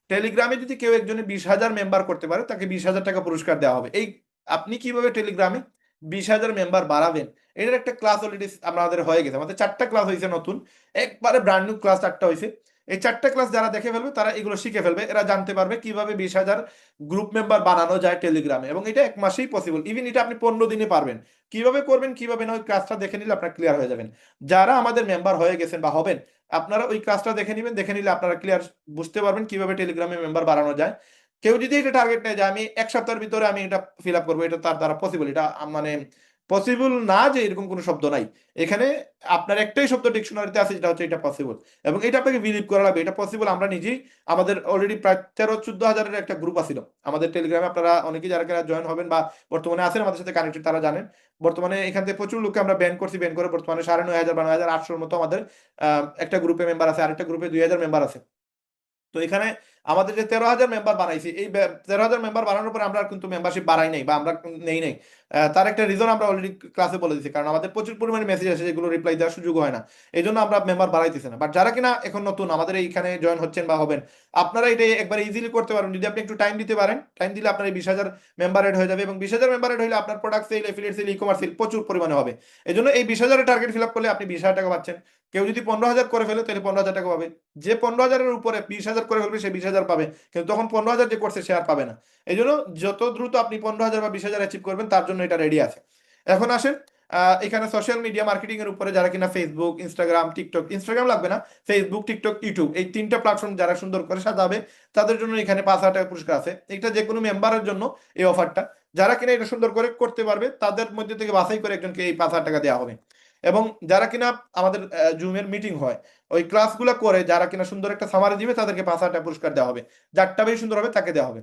টেলিগ্রামে যদি কেউ একজনে 20,000 মেম্বার করতে পারে তাকে 20,000 টাকা পুরস্কার দেওয়া হবে। এই আপনি কিভাবে টেলিগ্রামে 20,000 মেম্বার বাড়াবেন, এটার একটা ক্লাস অলরেডি আমাদের হয়ে গেছে। আমাদের 4টা ক্লাস হয়েছে নতুন, একবারে ব্র্যান্ড নিউ ক্লাস 4টা হয়েছে। এই 4টা ক্লাস যারা দেখে ফেলবে তারা এগুলো শিখে ফেলবে, এরা জানতে পারবে কিভাবে 20,000 গ্রুপ মেম্বার বানানো যায় টেলিগ্রামে, এবং এটা 1 মাসেই পসিবল। ইভেন এটা আপনি 15 দিনে পারবেন। কিভাবে করবেন কিভাবে না ওই ক্লাসটা দেখে নিলে আপনার ক্লিয়ার হয়ে যাবেন। যারা আমাদের মেম্বার হয়ে গেছেন বা হবেন, আপনারা ওই ক্লাসটা দেখে নেবেন, দেখে নিলে আপনারা ক্লিয়ার বুঝতে পারবেন কিভাবে টেলিগ্রামে মেম্বার বাড়ানো যায়। কেউ যদি এটা টার্গেট নেয় যে আমি 1 সপ্তাহের ভিতরে আমি এটা ফিল আপ করবো, এটা তার দ্বারা পসিবল, এটা মানে পসিবল না যে এরকম কোনো শব্দ নাই এখানে। আপনার একটাই শব্দ ডিকশনারিতে আছে যেটা হচ্ছে এটা পসিবল, এবং এটা আপনাকে বিলিভ করা লাগবে এটা পসিবল। আমরা নিজেই আমাদের অলরেডি প্রায় 13-14 হাজারের একটা গ্রুপ আছিল আমাদের টেলিগ্রামে। আপনারা অনেকেই যারা যারা জয়েন হবেন বা বর্তমানে আছেন আমাদের সাথে কানেক্টেড তারা জানেন। বর্তমানে এখান থেকে প্রচুর লোককে আমরা ব্যান করছি, ব্যান করে বর্তমানে 9,500 বা 9,800-র মতো আমাদের একটা গ্রুপে মেম্বার আছে, আরেকটা গ্রুপে 2,000 মেম্বার আছে। তো এখানে আমাদের যে 13,000 মেম্বার বানাইছি, এই 13,000 মেম্বার বানানোর পরে আমরা কিন্তু মেম্বারশিপ বাড়াই নাই বা আমরা নেই নাই। তার একটা রিজন আমরা অলরেডি ক্লাসে বলে দিচ্ছি, কারণ আমাদের প্রচুর পরিমাণে মেসেজ আসে যেগুলো রিপ্লাই দেওয়ার সুযোগ হয় না, এই জন্য আমরা মেম্বার বাড়াইতেছি না। বাট যারা কিনা এখন নতুন আমাদের এইখানে জয়েন হচ্ছেন বা হবেন, আপনারা এটা একবার ইজিলি করতে পারেন যদি আপনি একটু টাইম দিতে পারেন। টাইম দিলে আপনার এই 20,000 মেম্বার এড হয়ে যাবে, এবং 20,000 মেম্বার এড হলে আপনার product sale, affiliate sale, e commerce sale প্রচুর পরিমাণে হবে। এই জন্য এই 20,000 টার্গেট ফিল আপ করলে আপনি 20,000 টাকা পাচ্ছেন। কেউ যদি 15,000 করে ফেলে তাহলে 15,000 টাকা পাবে। যে 15,000-এর উপরে 20,000 করে ফেলবে সে 20,000 পাবে, কিন্তু তখন 15,000 যে করছে সে আর পাবে না। এই জন্য যত দ্রুত আপনি 15,000 বা 20,000 অ্যাচিভ করবেন তার জন্য এটা রেডি আছে। এখন আসেন এখানে সোশ্যাল মিডিয়া মার্কেটিং এর উপরে যারা কিনা ফেসবুক, ইনস্টাগ্রাম, টিকটক, ইনস্টাগ্রাম লাগবে না, ফেসবুক, টিকটক, ইউটিউব, এই 3টা প্ল্যাটফর্ম যারা সুন্দর করে সাজাবে তাদের জন্য এখানে 5,000 টাকা পুরস্কার আছে। এটা যে কোনো মেম্বারের জন্য এই অফারটা। যারা কিনা এটা সুন্দর করে করতে পারবে তাদের মধ্যে থেকে বাছাই করে একজনকে এই 5,000 টাকা দেওয়া হবে। এবং যারা কিনা আমাদের জুমের মিটিং হয় ওই ক্লাসগুলো করে যারা কিনা সুন্দর একটা সামারি দিবে তাদেরকে 5,000 টাকা পুরস্কার দেওয়া হবে। যারটা বেশি সুন্দর হবে তাকে দেওয়া হবে।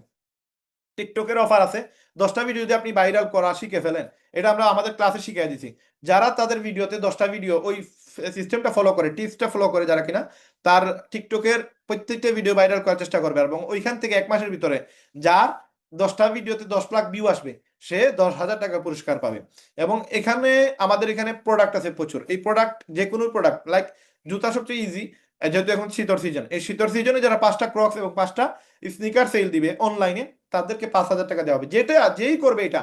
টিকটকের অফার আছে, 10টা ভিডিও যদি আপনি ভাইরাল করা শিখে ফেলেন, এটা আমরা আমাদের ক্লাসে শিখিয়ে দিছি। যারা তাদের ভিডিওতে 10টা ভিডিও ওই সিস্টেমটা ফলো করে, টিপসটা ফলো করে, যারা কিনা তার টিকটকের প্রত্যেকটা ভিডিও ভাইরাল করার চেষ্টা করবে এবং ওইখান থেকে 1 মাসের ভিতরে যার 10টা ভিডিওতে 10 লাখ ভিউ আসবে সে 10,000 টাকা পুরস্কার পাবে। এবং এখানে আমাদের এখানে প্রোডাক্ট আছে প্রচুর। এই প্রোডাক্ট যে কোনো প্রোডাক্ট, লাইক জুতা সবচেয়ে ইজি, যেহেতু এখন শীতর সিজন, এই শীতর সিজনে যারা 5টা ক্রক্স এবং 5টা স্নিকার সেল দিবে অনলাইনে তাদেরকে 5,000 টাকা দেওয়া হবে। যেটা যেই করবে এটা,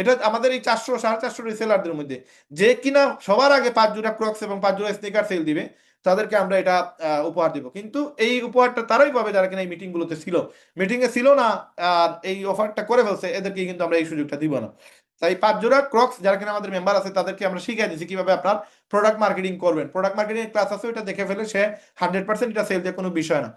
এটা আমাদের এই 400 450 রিসেলারদের মধ্যে যে কিনা সবার আগে 5 জোড়া ক্রক্স এবং 5 জোড়া স্নিকার সেল দিবে তাদেরকে আমরা এটা উপহার দিব। কিন্তু এই উপহারটা তারাই পাবে যারা কিনা এই মিটিং গুলোতে ছিল, মিটিং এ ছিল না আর এই অফারটা করে ফেলছে, এদেরকে কিন্তু আমরা এই সুযোগটা দিব না। তাই 5 জোড়া ক্রক্স যারা কিনা আমাদের মেম্বার আছে তাদেরকে আমরা শিখিয়ে দিচ্ছি কিভাবে আপনার প্রোডাক্ট মার্কেটিং করবেন। প্রোডাক্ট মার্কেটিং ক্লাস আছে, ওটা দেখে ফেলে সে 100% এটা সেল দিয়ে কোনো বিষয় না।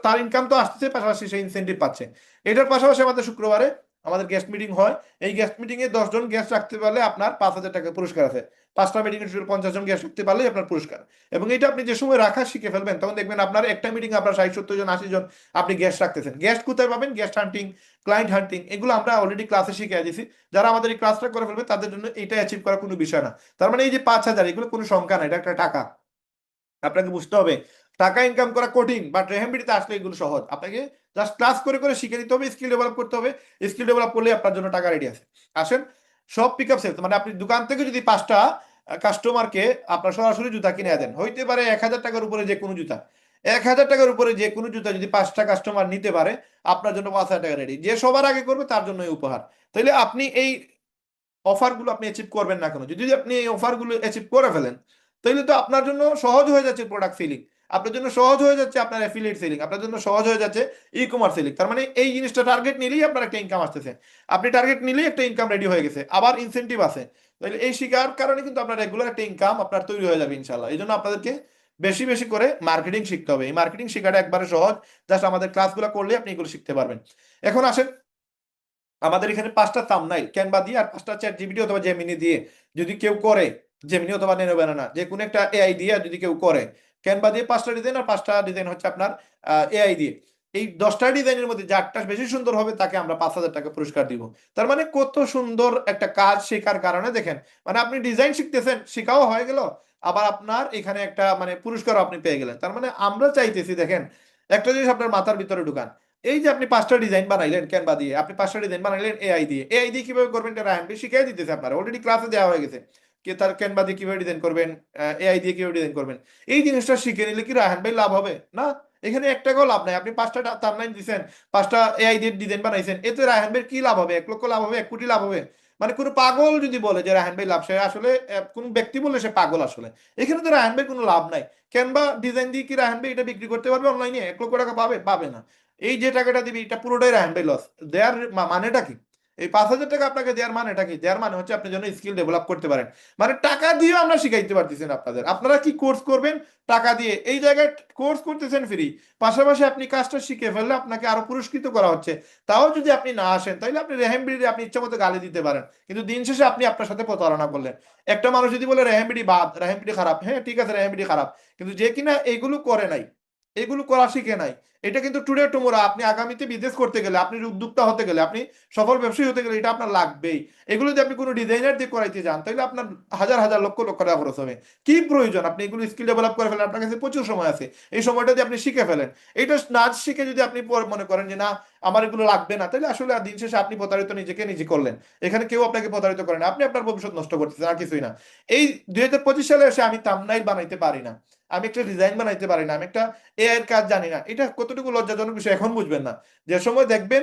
তার ইনকাম তো আসতেছে, পাশাপাশি সে ইনসেন্টিভ পাচ্ছে। এটার পাশাপাশি আমাদের শুক্রবারে আমাদের গেস্ট মিটিং হয়। এই গেস্ট মিটিং এ 10 জন গেস্ট রাখতে পারলে আপনার 5,000 টাকা পুরস্কার আছে। 5টা মিটিং এ 50 জন গেস্ট রাখতে পারলে আপনার পুরস্কার। এবং এটা আপনি যে সময় রাখা শিখে ফেলবেন তখন দেখবেন আপনার একটা মিটিং আপনার 60-70 জন 80 জন আপনি গেস্ট রাখতেছেন। গেস্ট কোথায় পাবেন? গেস্ট হান্টিং, ক্লায়েন্ট হান্টিং, এগুলো আমরা অলরেডি ক্লাসে শিখিয়ে দিয়েছি। যারা আমাদের এই ক্লাসটা করে ফেলবে তাদের জন্য এটা অ্যাচিভ করা কোনো বিষয় না। তার মানে এই যে 5,000 এগুলো কোনো সংখ্যা না, এটা একটা টাকা। আপনাকে বুঝতে হবে টাকা ইনকাম করা কঠিন, বাট রেহেমবিডিতে আসলে এগুলো সহজ। আপনাকে জাস্ট ক্লাস করে করে শিখে নিতে হবে, স্কিল ডেভেলপ করতে হবে। স্কিল ডেভেলপ করলে আপনার জন্য টাকা রেডি আছে। আসেন, সব পিক আপ সেলস, মানে আপনি দোকান থেকে যদি 5টা কাস্টমারকে আপনার সরাসরি জুতা কিনে দেন, হইতে পারে 1,000 টাকার উপরে যে কোনো জুতা, 1,000 টাকার উপরে যে কোনো জুতা যদি 5টা কাস্টমার নিতে পারে আপনার জন্য 5,000 টাকা রেডি। যে সবার আগে করবে তার জন্য উপহার। তাইলে আপনি এই অফারগুলো আপনি অ্যাচিভ করবেন না কেন? যদি আপনি এই অফারগুলো অ্যাচিভ করে ফেলেন তাহলে তো আপনার জন্য সহজ হয়ে যাচ্ছে প্রোডাক্ট সেলিং, আপনার জন্য সহজ হয়ে যাচ্ছে আপনার অ্যাফিলিয়েট সেলিং, আপনার জন্য সহজ হয়ে যাচ্ছে ই কমার্স সেলিং। তার মানে এই জিনিসটা টার্গেট নিলেই আপনার একটা ইনকাম আসতেছে, আপনি টার্গেট নিলেই একটা ইনকাম রেডি হয়ে গেছে, আবার ইনসেন্টিভ আছে। তাহলে এই শিকার কারণে কিন্তু আপনার রেগুলার একটা ইনকাম আপনার তৈরি হয়ে যাবে ইনশাল্লাহ। এই জন্য আপনাদেরকে বেশি বেশি করে মার্কেটিং শিখতে হবে। এই মার্কেটিং শেখাটা একবারে সহজ, জাস্ট আমাদের ক্লাসগুলো করলে আপনি এগুলো শিখতে পারবেন। এখন আসেন, আমাদের এখানে 5টা থাম্বনেইল ক্যানভা দিয়ে আর 5টা চ্যাট জিপিটি অথবা জেমিনি দিয়ে যদি কেউ করে, জেমিনি অথবা নেনো বানানা যে কোনো একটা এআই দিয়ে যদি কেউ করে, ক্যানভা দিয়ে 5টা ডিজাইন আর 5টা ডিজাইন হচ্ছে আপনার এআই দিয়ে, এই 10টা ডিজাইনের মধ্যে যারটা বেশি সুন্দর হবে তাকে আমরা 5,000 টাকা পুরস্কার দিব। তার মানে কত সুন্দর একটা কাজ শেখার কারণে দেখেন, মানে আপনি ডিজাইন শিখতেছেন, শেখাও হয়ে গেল, আবার আপনার এখানে একটা মানে পুরস্কারও আপনি পেয়ে গেলেন। তার মানে আমরা চাইতেছি দেখেন, একটা জিনিস আপনার মাথার ভিতরে ঢুকান, এই যে আপনি 5টা ডিজাইন বানাইলেন ক্যানভা দিয়ে, আপনি 5টা ডিজাইন বানাইলেন এআই দিয়ে, এআই দিয়ে কিভাবে করবেন এটা রায়হান ভাই শিখিয়ে দিতেছে, আপনার অলরেডি ক্লাসে দেওয়া হয়ে গেছে কি তার ক্যানভা দিয়ে কিভাবে ডিজাইন করবেন, এআই দিয়ে কিভাবে ডিজাইন করবেন। এই জিনিসটা শিখে নিলে কি রায়হান ভাই লাভ হবে না? এখানে এক টাকাও লাভ নাই। আপনি 5টা থাম্বনেইল দিচ্ছেন, 5টা এআই দিয়ে ডিজাইন বানাইছেন, এতে রায়হান ভাইয়ের কি লাভ হবে? 1 লক্ষ লাভ হবে, 1 কোটি লাভ হবে? মানে কোনো পাগল যদি বলে যে রায়হান ভাই লাভ, সে আসলে কোন ব্যক্তি বললে সে পাগল আসলে। এখানে তো রায়হান ভাই কোনো লাভ নাই। ক্যানভা ডিজাইন দিয়ে কি রায়হান ভাই এটা বিক্রি করতে পারবে অনলাইনে? 1 লক্ষ টাকা পাবে? পাবে না। এই যে টাকাটা দিবি এটা পুরোটাই রায়হান ভাই লস। দেয়ার মানেটা কি? এই 5,000 টাকা আপনাকে দেওয়ার মানেটা কি? দেওয়ার মানে হচ্ছে আপনি যেন স্কিল ডেভেলপ করতে পারেন। মানে টাকা দিয়ে আমরা শিখাইতে পারতেছেন আপনাদের, আপনারা কি কোর্স করবেন টাকা দিয়ে, এই জায়গায় কোর্স করতেছেন ফ্রি, পাশাপাশি আপনি কাজটা শিখে ফেললে আপনাকে আরো পুরস্কৃত করা হচ্ছে। তাও যদি আপনি না আসেন তাহলে আপনি রেহেমবিডি আপনি ইচ্ছা মতো গালি দিতে পারেন, কিন্তু দিন শেষে আপনি আপনার সাথে প্রতারণা করলেন। একটা মানুষ যদি বলে রেহেমবিডি বাদ, রেহেমবিডি খারাপ, হ্যাঁ ঠিক আছে রেহেমবিডি খারাপ, কিন্তু যে কিনা এগুলো করে নাই, এগুলো করা শিখে নাই, এটা কিন্তু টুডে টুমোরো আপনি আগামীতে বিজনেস করতে গেলে, আপনি উদ্যোক্তা হতে গেলে, আপনি সফল ব্যবসায়ী হতে গেলে এটা আপনার লাগবেই। এগুলো যদি আপনি কোনো ডিজাইনার দিয়ে করাইতে যান তাহলে আপনার হাজার হাজার লক্ষ লক্ষ টাকা খরচ হবে। কি প্রয়োজন? আপনি এগুলো স্কিল ডেভেলপ করে ফেলেন, আপনার কাছে প্রচুর সময় আছে, এই সময়টা দিয়ে আপনি শিখে ফেলেন। এটা নাচ শিখে যদি আপনি মনে করেন যে না আমার এগুলো লাগবে না, তাহলে আসলে দিন শেষে আপনি প্রতারিত নিজেকে নিজে করলেন। এখানে কেউ আপনাকে প্রতারিত করেন, আপনি আপনার ভবিষ্যৎ নষ্ট করতেছেন, আর কিছুই না। এই 2025 সালে এসে আমি থাম্বনেইল বানাইতে পারি না, আমি একটা ডিজাইন বানাইতে পারি না, আমি একটা এআই এর কাজ জানি না, এটা কতটুকু লজ্জাজনক বিষয় এখন বুঝবেন না। যে সময় দেখবেন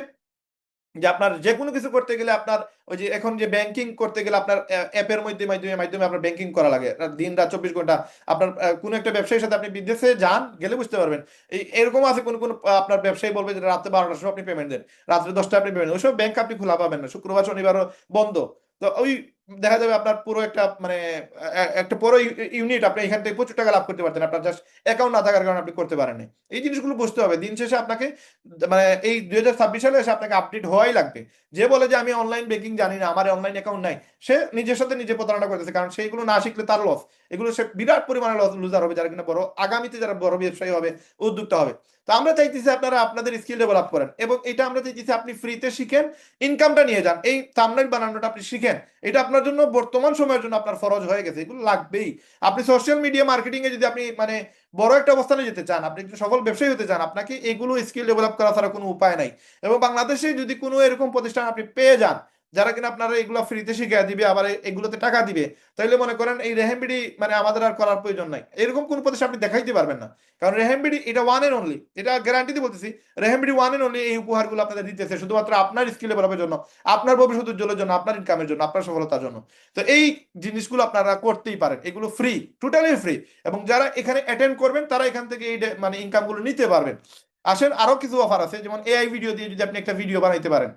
যে আপনার যে কোনো কিছু করতে গেলে আপনার ওই যে এখন যে ব্যাংকিং করতে গেলে আপনার অ্যাপের মাধ্যমে আপনার ব্যাংকিং করা লাগে, দিন রাত 24 ঘন্টা। আপনার কোনো একটা ব্যবসায়ীর সাথে আপনি বিদেশে যান, গেলে বুঝতে পারবেন এই এরকম আছে কোন কোন আপনার ব্যবসায়ী বলবে যে রাতে 12টার সময় আপনি পেমেন্ট দেন, রাত্রে 10টায় আপনি পেমেন্ট, ওইসব ব্যাংক আপনি খোলা পাবেন না, শুক্রবার শনিবারও বন্ধ। তো ওই দেখা যাবে আপনার পুরো একটা মানে একটা পুরো ইউনিট আপনি এখান থেকে প্রচুর টাকা লাভ করতে পারতেন, আপনার জাস্ট অ্যাকাউন্ট না থাকার কারণে আপনি করতে পারেননি। এই জিনিসগুলো বুঝতে হবে। দিন শেষে আপনাকে মানে এই 2026 সালে এসে আপনাকে আপডেট হওয়াই লাগবে। যে বলে যে আমি অনলাইন বেকিং জানি না, আমার অনলাইন অ্যাকাউন্ট নাই, সে নিজের সাথে নিজে প্রতারণা করতেছে, কারণ সেইগুলো না শিখলে তার লস। এগুলো সে বিরাট পরিমাণে লস লুজার হবে, যারা কিনা বড় আগামীতে যারা বড় ব্যবসায়ী হবে, উদ্যোক্তা হবে। তো আমরা চাইতেছি আপনারা আপনাদের স্কিল ডেভেলপ করেন, এবং এটা আমরা চাইতেছি আপনি ফ্রিতে শিখেন, ইনকামটা নিয়ে যান। এই থাম্বনেইল বানানোটা আপনি শিখেন, এটা আপনার জন্য বর্তমান সময়ের জন্য আপনার ফরজ হয়ে গেছে, এগুলো লাগবেই। আপনি সোশ্যাল মিডিয়া মার্কেটিং এ যদি আপনি মানে বড় একটা অবস্থানে যেতে চান, আপনি একটু সফল ব্যবসায়ী হতে চান, আপনাকে এগুলো স্কিল ডেভেলপ করা ছাড়া কোনো উপায় নাই। এবং বাংলাদেশে যদি কোনো এরকম প্রতিষ্ঠান আপনি পেয়ে যান যারা কিনা আপনারা এগুলো ফ্রিতে শিখিয়ে দিবে, আবার এগুলোতে টাকা দিবে, তাইলে মনে করেন এই রেহেমবিডি মানে আমাদের আর করার প্রয়োজন নাই। এরকম কোন প্রতিষ্ঠান আপনি দেখাইতে পারবেন না, কারণ রেহেমবিডি এটা ওয়ান এন্ড অনলি, এটা গ্যারান্টি দিয়ে বলতেছি, রেহেমবিডি ওয়ান এন্ড অনলি এই উপহারগুলো আপনাদের দিতেছে শুধুমাত্র আপনার স্কিল ডেভেলপের জন্য, আপনার ভবিষ্যৎ উজ্জ্বলের জন্য, আপনার ইনকামের জন্য, আপনার সফলতার জন্য। তো এই জিনিসগুলো আপনারা করতেই পারেন, এগুলো ফ্রি, টোটালি ফ্রি। এবং যারা এখানে অ্যাটেন্ড করবেন তারা এখান থেকে এই মানে ইনকামগুলো নিতে পারবেন। আসেন, আরো কিছু অফার আছে, যেমন এআই ভিডিও দিয়ে যদি আপনি একটা ভিডিও বানাইতে পারেন,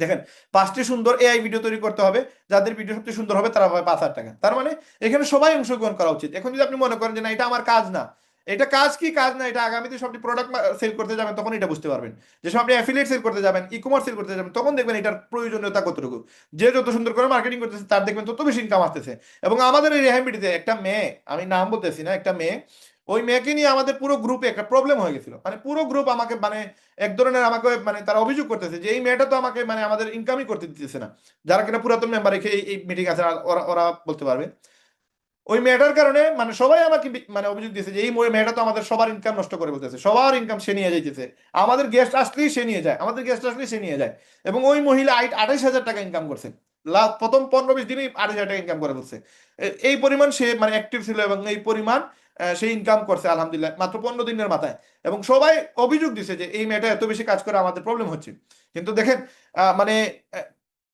দেখেন 5টি সুন্দর এআই ভিডিও তৈরি করতে হবে, যাদের ভিডিও সবচেয়ে সুন্দর হবে তারা পাবে 5,000 টাকা। তার মানে এখানে সবাই অংশগ্রহণ করা উচিত। এখন যদি আপনি মনে করেন যে না এটা আমার কাজ না, এটা কাজ কি কাজ না, এটা আগামীতে সবটি প্রোডাক্ট সেল করতে যাবেন তখন এটা বুঝতে পারবেন। যেসব আপনি অ্যাফিলিয়েট সেল করতে যাবেন, ই কমার্স সেল করতে যাবেন, তখন দেখবেন এটার প্রয়োজনীয়তা কতটুকু। যে যত সুন্দর করে মার্কেটিং করতেছে তার দেখবেন তত বেশি ইনকাম আসতেছে। এবং আমাদের এই রেহামবিডিতে একটা মেয়ে, আমি নাম বলতেছি না, একটা মেয়ে, ওই মেয়েকে নিয়ে আমাদের পুরো গ্রুপে একটা প্রবলেম হয়ে গেছিল। মানে পুরো গ্রুপ আমাকে মানে এক ধরনের আমাকে মানে তারা অভিযোগ করতেছে যে এই মেয়েটা তো আমাকে মানে আমাদের ইনকামই করতে দিতেছে না। যারা কিনা পুরাতন মেম্বার রেখে এই মিটিং আছে, ওরা ওরা বলতে পারবে। ওই মেয়েটার কারণে মানে সবাই আমাকে মানে অভিযোগ দিয়েছে যে এই মেয়েটা তো আমাদের সবার ইনকাম নষ্ট করে বলতেছে, সবার ইনকাম সে নিয়ে যাইতেছে, আমাদের গেস্ট আসলেই সে নিয়ে যায়, আমাদের গেস্ট আসলেই সে নিয়ে যায়। এবং ওই মহিলা 28,000 টাকা ইনকাম করছে, প্রথম 15-20 দিনই 28,000 টাকা ইনকাম করে বলছে। এই পরিমাণ সে মানে অ্যাক্টিভ ছিল, এবং এই পরিমাণ সে ইনকাম করছে আলহামদুলিল্লাহ মাত্র 15 দিনের মাথায়। এবং সবাই অভিযোগ দিছে যে এই মেয়েটা এত বেশি কাজ করে আমাদের প্রবলেম হচ্ছে। কিন্তু দেখেন মানে আহ,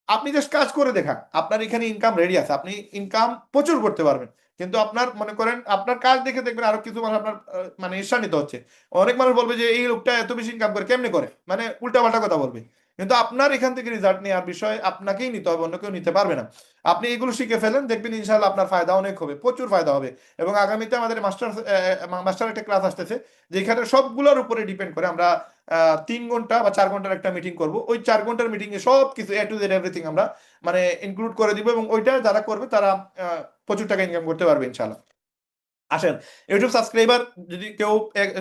আপনি জাস্ট কাজ করে দেখান, আপনার এখানে ইনকাম রেডি আছে, আপনি ইনকাম প্রচুর করতে পারবেন। কিন্তু আপনার মনে করেন আপনার কাজ দেখে দেখবেন আরো কিছু মানুষ আপনার মানে ঈর্ষান্বিত হচ্ছে। অনেক মানুষ বলবে যে এই লোকটা এত বেশি ইনকাম করে কেমনে করে, মানে উল্টাপাল্টা কথা বলবে। কিন্তু আপনার এখান থেকে রেজাল্ট নেওয়ার বিষয় আপনাকেই নিতে হবে, অন্য কেউ নিতে পারবে না। আপনি এগুলো শিখে ফেলেন, দেখবেন ইনশাআল্লাহ আপনার ফায়দা অনেক হবে, প্রচুর ফায়দা হবে। এবং আগামীতে আমাদের মাস্টার একটা ক্লাস আসতেছে, যেখানে সবগুলোর উপরে ডিপেন্ড করে আমরা 3 ঘন্টা বা 4 ঘন্টার একটা মিটিং করব। ওই 4 ঘন্টার মিটিং এ সব কিছু এ টু জেড এভরিথিং আমরা মানে ইনক্লুড করে দিব, এবং ওইটা যারা করবে তারা প্রচুর টাকা ইনকাম করতে পারবে ইনশাআল্লাহ। আসেন, ইউটিউব সাবস্ক্রাইবার যদি কেউ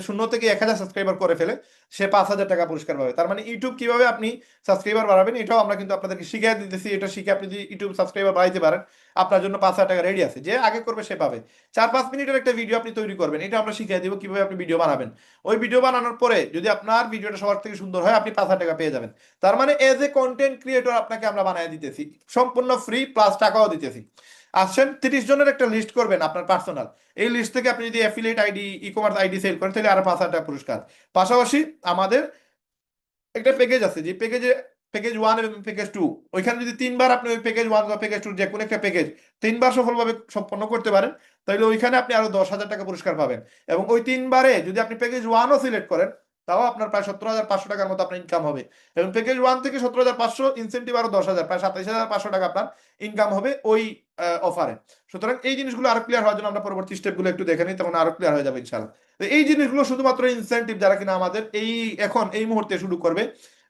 0 থেকে 1,000 সাবস্ক্রাইবার করে ফেলে, সে 5,000 টাকা পুরস্কার পাবে। তার মানে ইউটিউব কিভাবে আপনি সাবস্ক্রাইবার বাড়াবেন এটাও আমরা কিন্তু আপনাদেরকে শিখিয়ে দিতেছি। এটা শিখে আপনি যদি ইউটিউব সাবস্ক্রাইবার বাড়াইতে পারেন, আপনার জন্য 5,000 টাকা রেডি আছে, যে আগে করবে সে পাবে। 4-5 মিনিটের একটা ভিডিও আপনি তৈরি করবেন, এটা আমরা শিখিয়ে দিব কিভাবে আপনি ভিডিও বানাবেন। ওই ভিডিও বানানোর পরে যদি আপনার ভিডিওটা সবার থেকে সুন্দর হয়, আপনি 5,000 টাকা পেয়ে যাবেন। তার মানে এজ এ কন্টেন্ট ক্রিয়েটর আপনাকে আমরা বানিয়ে দিতেছি, সম্পূর্ণ ফ্রি প্লাস টাকাও দিতেছি। আসছেন 30 জনের একটা লিস্ট করবেন আপনার পার্সোনাল, এই লিস্ট থেকে আপনি যদি affiliate ID, e commerce ID sale করেন, তাহলে আরো 5,000 টাকা পুরস্কার। পাশাপাশি আমাদের একটা প্যাকেজ আছে, যে প্যাকেজে প্যাকেজ 1 এবং প্যাকেজ 2, ওইখানে যদি 3 বার আপনি ওই প্যাকেজ 1 বা প্যাকেজ 2 যে কোনো একটা প্যাকেজ 3 বার সফলভাবে সম্পন্ন করতে পারেন, তাহলে ওইখানে আপনি আরো 10,000 টাকা পুরস্কার পাবেন। এবং ওই 3 বারে যদি আপনি প্যাকেজ 1ও সিলেক্ট করেন, তাও আপনার প্রায় 17,500 টাকার মতো আপনার ইনকাম হবে। এবং প্যাকেজ 1 থেকে 17,500 ইনসেন্টিভ আরো 10,000, প্রায় 27,500 টাকা আপনার ইনকাম হবে ওই অফারে। সুতরাং এই জিনিসগুলো আরো ক্লিয়ার হওয়ার জন্য আমরা পরবর্তী স্টেপগুলো একটু দেখে নিই, তখন আরো ক্লিয়ার হয়ে যাবে ইনশাআল্লাহ। তো এই জিনিসগুলো শুধুমাত্র ইনসেন্টিভ, যারা কিনা আমাদের এই এখন এই মুহূর্তে শুরু করবে,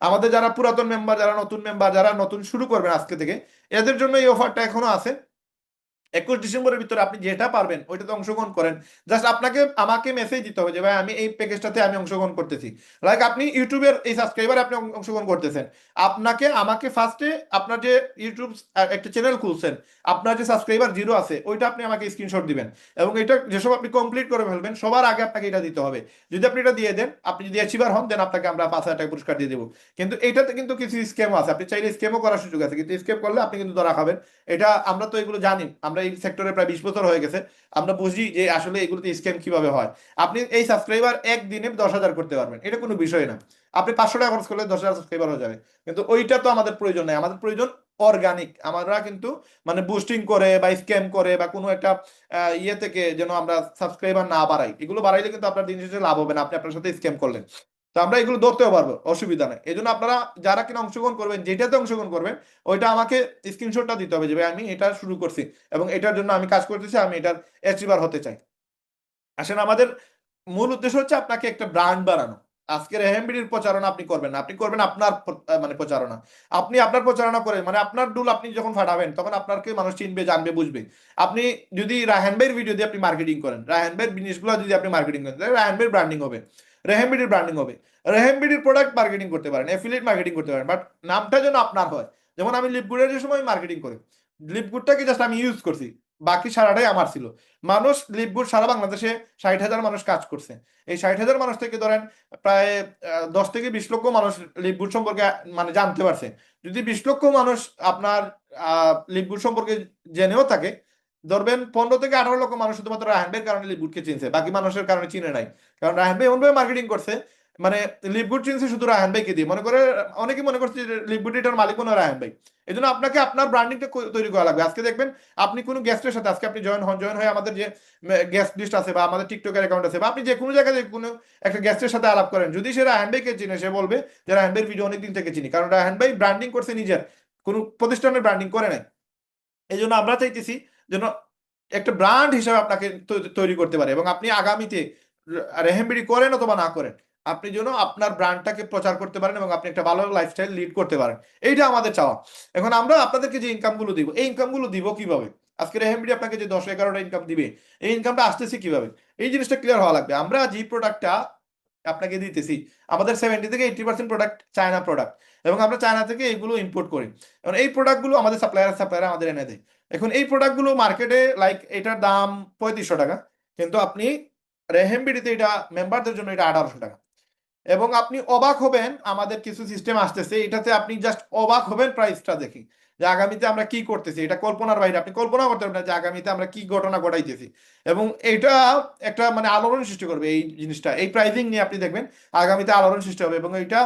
আমাদের যারা পুরাতন মেম্বার, যারা নতুন মেম্বার, যারা নতুন শুরু করবেন আজকে থেকে, এদের জন্য এই অফারটা এখনো আছে। 21 ডিসেম্বরের ভিতরে আপনি যেটা পারবেন ওইটাতে অংশগ্রহণ করেন। জাস্ট আপনাকে আমাকে মেসেজ দিতে হবে যে ভাই আমি এই প্যাকেজটাতে আমি অংশগ্রহণ করতেছি। লাইক আপনি ইউটিউবের এই সাবস্ক্রাইবারে আপনি অংশগ্রহণ করতেছেন, আপনাকে আমাকে ফার্স্টে আপনার যে ইউটিউব একটা চ্যানেল খুলছেন, আপনার যে সাবস্ক্রাইবার 0 আছে ওইটা আপনি আমাকে স্ক্রিনশট দিবেন। এবং এটা যেসব আপনি কমপ্লিট করে ফেলবেন সবার আগে আপনাকে এটা দিতে হবে। যদি আপনি এটা দিয়ে দেন, আপনি যদি অ্যাচিভার হন, দেন আপনাকে আমরা 5,000 টাকা পুরস্কার দিয়ে দেবো। কিন্তু এটাতে কিন্তু কিছু স্ক্যামও আছে, আপনি চাইলে স্ক্যামও করার সুযোগ আছে, কিন্তু স্ক্যাম করলে আপনি কিন্তু ধরা খাবেন। এটা আমরা তো এগুলো জানি, আমরা এই সেক্টরে প্রায় 20 বছর হয়ে গেছে, আমরা বুঝি যে আসলে এগুলোতে স্ক্যাম কিভাবে হয়। আপনি এই সাবস্ক্রাইবার একদিনে 10,000 করতে পারবেন, এটা কোনো বিষয় না। আপনি 500 টাকা খরচ করলে 10,000 সাবস্ক্রাইবার হয়ে যাবে। কিন্তু ওইটা তো আমাদের প্রয়োজন নাই, আমাদের প্রয়োজন অর্গানিক। আমরা কিন্তু মানে বুস্টিং করে বা স্ক্যাম করে বা কোনো একটা ইয়ে থেকে যেন আমরা সাবস্ক্রাইবার না বাড়াই, এগুলো বাড়াইলে কিন্তু আপনার দিন শেষে লাভ হবে না, আপনি আপনার সাথে স্ক্যাম করলেন। তো আমরা এগুলো ধরতেও পারবো, অসুবিধা নেই। এই জন্য আপনারা যারা কিনা অংশগ্রহণ করবেন, যেটাতে অংশগ্রহণ করবেন ওইটা আমাকে স্ক্রিনশটটা দিতে হবে যে ভাই আমি এটা শুরু করছি এবং এটার জন্য আমি কাজ করতেছি, আমি এটার অ্যাচিভার হতে চাই। আসলে আমাদের মূল উদ্দেশ্য হচ্ছে আপনাকে একটা ব্র্যান্ড বানানো। আজকের রেহেমবিডির প্রচারণা আপনি করবেন না, আপনি করবেন আপনার মানে প্রচারণা। আপনি আপনার প্রচারণা করে মানে আপনার ডুল আপনি যখন ফাটাবেন তখন আপনাকে মানুষ চিনবে, জানবে, বুঝবে। আপনি যদি রায়হান ভাইয়ের ভিডিও দিয়ে আপনি মার্কেটিং করেন, রায়হান ভাইয়ের জিনিসগুলো যদি আপনি মার্কেটিং করেন, তাহলে রায়হান ভাইয়ের ব্র্যান্ডিং হবে, রেহেমবিডির ব্র্যান্ডিং হবে। রেহেমবিডির প্রোডাক্ট মার্কেটিং করতে পারেন, অ্যাফিলিয়েট মার্কেটিং করতে পারেন, বাট নামটা যেন আপনার হয়। যেমন আমি লিপগুডের যে সময় মার্কেটিং করি, লিপগুডটাকে জাস্ট আমি ইউজ করছি, বাকি সারাটাই আমার ছিল। মানুষ লিপগুড সারা বাংলাদেশে 60,000 মানুষ কাজ করছে। এই 60,000 মানুষ থেকে ধরেন প্রায় 10 থেকে 20 লক্ষ মানুষ লিপগুড সম্পর্কে মানে জানতে পারছে। যদি 20 লক্ষ মানুষ আপনার লিপগুড সম্পর্কে জেনেও থাকে, ধরবেন 15 থেকে 18 লক্ষ মানুষ শুধুমাত্র রায়হান ভাইয়ের কারণে লিপগুডকে চিনছে, বাকি মানুষের কারণে চিনে নাই। কারণ রায়হান ভাই এমনভাবে মার্কেটিং করছে, মানে লিপগুড চিনছে শুধু রায়হান ভাইকে দিয়ে, মনে করে অনেকে মনে করছে যে লিপগুড এটার মালিক কোনো রায়হান ভাই। এই জন্য আপনাকে আপনার ব্র্যান্ডিংটা তৈরি করা লাগবে। আজকে দেখবেন আপনি কোনো গেস্টের সাথে, আজকে আপনি জয়েন হন, জয়েন হয়ে আমাদের যে গেস্ট লিস্ট আছে বা আমাদের টিকটকের অ্যাকাউন্ট আছে, বা আপনি যে কোনো জায়গায় কোনো একটা গেস্টের সাথে আলাপ করেন, যদি সে রায়হান ভাইকে চিনে, সে বলবে যে রায়হান ভাইয়ের ভিডিও অনেকদিন থেকে চিনি, কারণ রায়হান ভাই ব্র্যান্ডিং করছে, নিজের কোনো প্রতিষ্ঠানের ব্র্যান্ডিং করে নাই। এই জন্য আমরা চাইতেছি যেন একটা ব্র্যান্ড হিসেবে আপনাকে তৈরি করতে পারে, এবং আপনি আগামীতে রেহেমবিডি করেন অথবা না করেন, আপনি যেন আপনার ব্র্যান্ডটাকে প্রচার করতে পারেন এবং আপনি একটা ভালো লাইফস্টাইল লিড করতে পারেন। এইটা আমাদের চাওয়া। এখন আমরা আপনাদেরকে যে ইনকামগুলো দিব, এই ইনকামগুলো দিব কিভাবে? আজকে রেহেমবিডি আপনাকে যে 10-11টা ইনকাম দিবে, এই ইনকামটা আসতেছে কিভাবে, এই জিনিসটা ক্লিয়ার হওয়া লাগবে। আমরা যে প্রোডাক্টটা আপনাকে দিতেছি, আমাদের 70 থেকে 80% প্রোডাক্ট চায়না প্রোডাক্ট, এবং আমরা চায়না থেকে এগুলো ইম্পোর্ট করি। এবং এই প্রোডাক্টগুলো আমাদের সাপ্লায়ার আমাদের এনে দেয়। এখন এই প্রোডাক্টগুলো মার্কেটে লাইক এটার দাম 3500 টাকা, কিন্তু আপনি রেহেমবিডিতে এটা মেম্বারদের জন্য এটা 1800 টাকা। এবং আপনি অবাক হবেন, আমাদের কিছু সিস্টেম আসতেছে, এটাতে আপনি জাস্ট অবাক হবেন প্রাইসটা দেখি, যে আগামীতে আমরা কি করতেছি, এটা কল্পনার বাইরে, আপনি কল্পনা করতে পারবেন না যে আগামীতে আমরা কি ঘটনা ঘটাইতেছি। এবং এটা একটা মানে আলোড়ন সৃষ্টি করবে এই জিনিসটা, এই প্রাইজিং নিয়ে আপনি দেখবেন আগামীতে আলোড়ন সৃষ্টি হবে। এবং এটা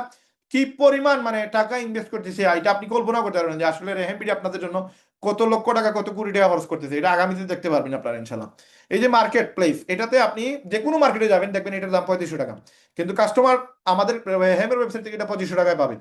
কি পরিমাণ মানে টাকা ইনভেস্ট করতেছে, এটা আপনি কল্পনা করতে পারবেন যে আসলে রেহেমবিডি আপনাদের জন্য কত লক্ষ টাকা, কত কোটি টাকা খরচ করতেছে, এটা আগামীতে দেখতে পারবেন আপনারা ইনশাল্লাহ। এই যে মার্কেট প্লেস, এটাতে আপনি যে কোনো মার্কেটে যাবেন দেখবেন এটার দাম 3500 টাকা, কিন্তু কাস্টমার আমাদের রেহেমের ওয়েবসাইট থেকে এটা 2500 টাকায় পাবে।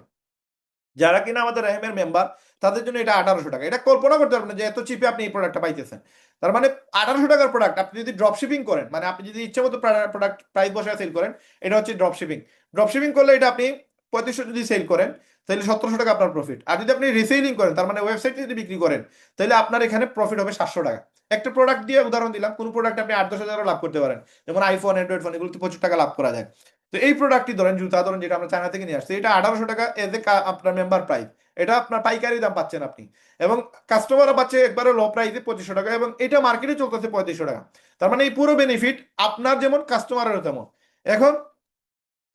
যারা কিনা আমাদের রেহেমের মেম্বার, তাদের জন্য এটা 1800 টাকা। এটা কল্পনা করতে পারবেন না যে এত চিপে আপনি এই প্রোডাক্টটা পাইতেছেন। তার মানে 1800 টাকার প্রোডাক্ট আপনি যদি ড্রপ শিপিং করেন, মানে আপনি যদি ইচ্ছে মতো প্রোডাক্ট প্রাইস বসায় সেল করেন, এটা হচ্ছে ড্রপ শিপিং। ড্রপ শিপিং করলে এটা আপনি 3500 যদি সেল করেন, তাহলে 1700 টাকা আপনার প্রফিট। আর যদি আপনি রিসেলিং করেন, তার মানে ওয়েবসাইটে যদি বিক্রি করেন, তাহলে আপনার এখানে প্রফিট হবে 700 টাকা। একটা প্রোডাক্ট দিয়ে উদাহরণ দিলাম, কোন প্রোডাক্ট আপনি 8-10 হাজারও লাভ করতে পারেন, যেমন আইফোন, অ্যান্ড্রয়েড ফোন, এগুলোতে প্রচুর টাকা লাভ করা যায়। তো এই প্রোডাক্টটি ধরেন, জুতা ধরেন, যেটা আমরা চায়না থেকে নিয়ে আসছি, এটা 1800 টাকা এজ এ আপনার মেম্বার প্রাইস। এটা আপনার পাইকারি দাম পাচ্ছেন আপনি, এবং কাস্টমাররা পাচ্ছে একবারে লো প্রাইসে 2500 টাকা, এবং এটা মার্কেটে চলতেছে 3500 টাকা। তার মানে এই পুরো বেনিফিট আপনার যেমন, কাস্টমারেরও তেমন। এখন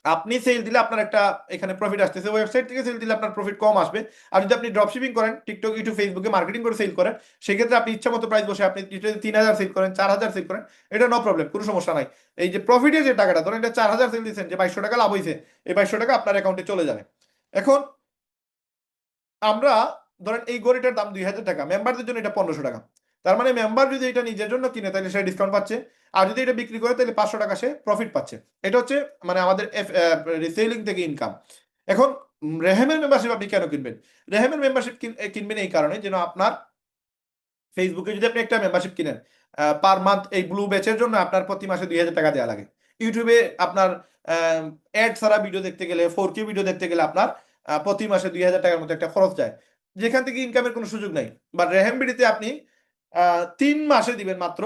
আপনি সেল দিলে আপনার একটা এখানে প্রফিট আসতেছে, ওয়েবসাইট থেকে সেল দিলে আপনার প্রফিট কম আসবে। আর যদি আপনি ড্রপ শিপিং করেন, টিকটক, ইউটিউব, ফেসবুকে মার্কেটিং করে সেল করেন, সেক্ষেত্রে আপনি ইচ্ছা মতো প্রাইস বসে আপনি 3000 সেল করেন, 4000 সেল করেন, এটা নো প্রবলেম, কোনো সমস্যা নাই। এই যে প্রফিটের যে টাকাটা, ধরেন এটা 4000 সেল দিচ্ছেন, যে 2200 টাকা লাভ হয়েছে, এই 2200 টাকা আপনার অ্যাকাউন্টে চলে যাবে। এখন আমরা ধরেন এই গড়িটার দাম 2000 টাকা, মেম্বারদের জন্য এটা 1500 টাকা। তার মানে মেম্বার যদি এটা নিজের জন্য কিনে, তাহলে সে ডিসকাউন্ট পাচ্ছে, আর যদি এটা বিক্রি করে তাহলে 500 টাকা সে প্রফিট পাচ্ছে। এটা হচ্ছে মানে আমাদের রিসেলিং থেকে ইনকাম। এখন রেহেমের মেম্বারশিপ আপনি কেন কিনবেন? রেহেমের মেম্বারশিপ কিনবেন এই কারণে যেন আপনার ফেসবুকে যদি আপনি একটা মেম্বারশিপ কিনেন, পার মান্থ এই ব্লু ব্যাচের জন্য আপনার প্রতি মাসে 2000 টাকা দেওয়া লাগে। ইউটিউবে আপনার অ্যাড ছাড়া ভিডিও দেখতে গেলে, 4K ভিডিও দেখতে গেলে আপনার প্রতি মাসে 2000 টাকার মতো একটা খরচ যায়, যেখান থেকে ইনকামের কোনো সুযোগ নাই। বা রেহেমবিডিতে আপনি 3 মাসে দিবেন মাত্র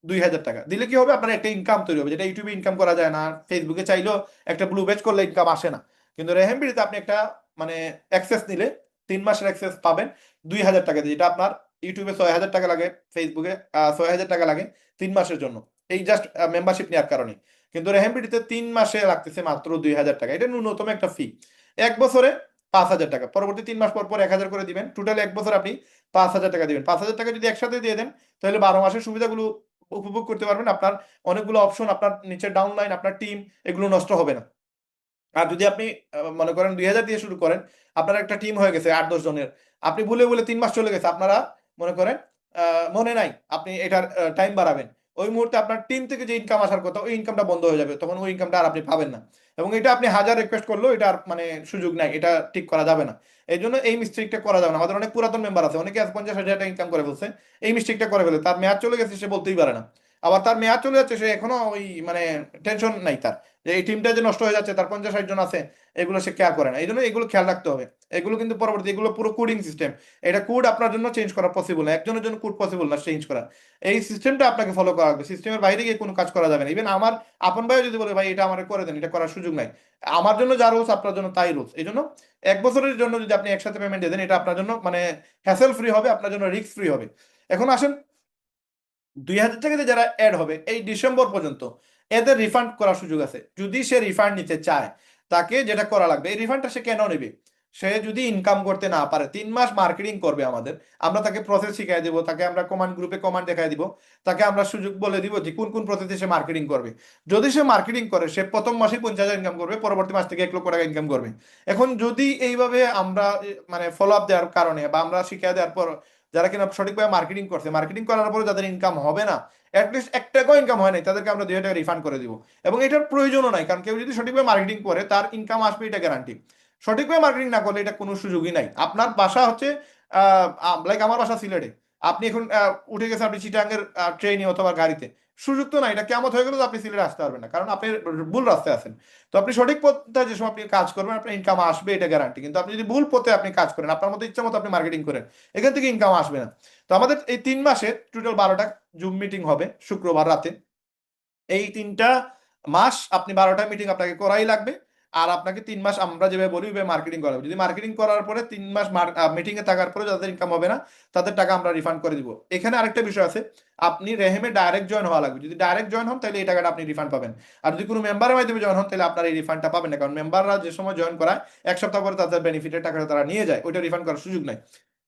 2000 টাকা, দিলে কি হবে, আপনার একটা ইনকাম তৈরি হবে, যেটা ইউটিউবে ইনকাম করা যায় না, ফেসবুকে চাইলেও একটা ব্লু ব্যাচ করলে ইনকাম আসে না। কিন্তু রেহেমবিডিতে আপনি একটা মানে অ্যাক্সেস নিলে 3 মাসের অ্যাক্সেস পাবেন 2000 টাকা দিয়ে, যেটা আপনার ইউটিউবে 6000 টাকা লাগে, ফেসবুকে 6000 টাকা লাগে 3 মাসের জন্য, এই জাস্ট মেম্বারশিপ নেওয়ার কারণে। কিন্তু রেহেমবিডিতে 3 মাসে লাগতেছে মাত্র 2000 টাকা, এটা ন্যূনতম একটা ফি। 1 বছরে 5000 টাকা, পরবর্তী 3 মাস পর পর 1000 করে দিবেন, টোটাল 1 বছর আপনি 5000 টাকা দিবেন। 5000 টাকা যদি একসাথে দিয়ে দেন, তাহলে 12 মাসের সুবিধাগুলো উপভোগ করতে পারবেন। আপনার অনেকগুলো অপশন, আপনার নিচে ডাউনলাইন, আপনার টিম, এগুলো নষ্ট হবে না। আর যদি আপনি মনে করেন 2000 দিয়ে শুরু করেন, আপনার একটা টিম হয়ে গেছে 8-10 জনের, আপনি ভুলে ভুলে 3 মাস চলে গেছে, আপনারা মনে করেন মনে নাই, আপনি এটার টাইম বাড়াবেন, ওই মুহূর্তে আপনার টিম থেকে যে ইনকাম আসার কথা ওই ইনকামটা বন্ধ হয়ে যাবে, তখন ওই ইনকামটা আর আপনি পাবেন না। এবং এটা আপনি হাজার রিকোয়েস্ট করলেও এটা আর মানে সুযোগ নাই, এটা ঠিক করা যাবে না। এই জন্য এই মিস্টেকটা করা যাবে না। আমাদের অনেক পুরাতন মেম্বার আছে, অনেকে আজ 50,000 টাকা ইনকাম করে ফেলছে, এই মিস্টেকটা করে ফেলে, তার মেয়াদ চলে গেছে সে বলতেই পারে না। আবার তার মেয়াদ চলে যাচ্ছে, সে এখনো ওই মানে টেনশন নাই তার, যে এই টিমটা যে নষ্ট হয়ে যাচ্ছে, তার 50-60 জন আছে, এগুলো সে কেয়ার করে না। এই জন্য এগুলো খেয়াল রাখতে হবে। এগুলো কিন্তু পরবর্তী, এগুলো পুরো কোডিং সিস্টেম, এটা কোড আপনার জন্য চেঞ্জ করা পসিবল না, একজনের জন্য কোড পসিবল না চেঞ্জ করা। এই সিস্টেমটা আপনাকে ফলো করা হবে, সিস্টেমের বাইরে গিয়ে কোনো কাজ করা যাবে না। ইভেন আমার আপন ভাই যদি বলে ভাই এটা আমার করে দেন, এটা করার সুযোগ নাই, আমার জন্য যা রুলস আপনার জন্য তাই রুলস। এই জন্য 1 বছরের জন্য যদি আপনি একসাথে পেমেন্ট দিয়ে দেন, এটা আপনার জন্য মানে হ্যাসেল ফ্রি হবে, আপনার জন্য রিস্ক ফ্রি হবে। এখন আসেন, 2,000 টাকাতে যারা অ্যাড হবে এই ডিসেম্বর পর্যন্ত, এদের রিফান্ড করার সুযোগ আছে। যদি সে রিফান্ড নিতে চায়, তাকে যেটা করা লাগবে, এই রিফান্ডটা সে কেন নেবে? সে যদি ইনকাম করতে না পারে, 3 মাস মার্কেটিং করবে আমাদের, আমরা তাকে প্রসেস শিখিয়ে দিব, তাকে আমরা কমান্ড গ্রুপে কমান্ড দেখাই দিব, তাকে আমরা সুযোগ বলে দিব যে কোন কোন প্রসেসে সে মার্কেটিং করবে। যদি সে মার্কেটিং করে, সে প্রথম মাসে 50,000 ইনকাম করবে, পরবর্তী মাস থেকে 1 লক্ষ টাকা ইনকাম করবে। এখন যদি এইভাবে আমরা মানে ফলো আপ দেওয়ার কারণে বা আমরা শিখিয়ে দেওয়ার পর, যারা কিনা সঠিকভাবে মার্কেটিং করছে, মার্কেটিং করার পরে যাদের ইনকাম হবে না, অ্যাটলিস্ট 1 টাকাও ইনকাম হয় নাই, তাদেরকে আমরা 2,000 টাকা রিফান্ড করে দিব। এবং এটার প্রয়োজনও নাই, কারণ কেউ যদি সঠিকভাবে মার্কেটিং করে তার ইনকাম আসবে, এটা গ্যারান্টি। সঠিকভাবে মার্কেটিং না করলে এটা কোনো সুযোগই নাই। আপনার বাসা হচ্ছে লাইক আমার বাসা সিলেটে, আপনি এখন উঠে গেছেন আপনি চিটাঙ্গের ট্রেনে অথবা গাড়িতে, সুযোগ তো নাই, এটা কেমন হয়ে গেল যে আপনি সিলেটে আসতে পারবেন না, কারণ আপনি ভুল রাস্তায় আছেন। তো আপনি সঠিক পথে যে সময় আপনি কাজ করবেন, আপনার ইনকাম আসবে, এটা গ্যারান্টি। কিন্তু আপনি যদি ভুল পথে আপনি কাজ করেন, আপনার মতো ইচ্ছা মতো আপনি মার্কেটিং করেন, এখান থেকে ইনকাম আসবে না। তো আমাদের এই 3 মাসে টোটাল 12টা জুম মিটিং হবে শুক্রবার রাতে। এই 3টা মাস আপনি 12টা মিটিং আপনাকে করাই লাগবে। আর আপনাকে 3 মাস আমরা যেভাবে বলি ওইভাবে মার্কেটিং করা হবে। যদি মার্কেটিং করার পরে 3 মাস মিটিং এ থাকার পরে যাদের ইনকাম হবে না, তাদের টাকা আমরা রিফান্ড করে দিব। এখানে আরেকটা বিষয় আছে, আপনি রেহেমে ডাইরেক্ট জয়েন হওয়া লাগবে। যদি ডাইরেক্ট জয়েন হন তাহলে এই টাকাটা আপনি রিফান্ড পাবেন। আর যদি কোনো মেম্বারের মাধ্যমে জয়েন হন, তাহলে আপনার এই রিফান্ডটা পাবেন না, কারণ মেম্বাররা যে সময় জয়েন করায় 1 সপ্তাহ পরে তাদের বেনিফিটের টাকাটা তারা নিয়ে যায়, ওইটা রিফান্ড করার সুযোগ নাই।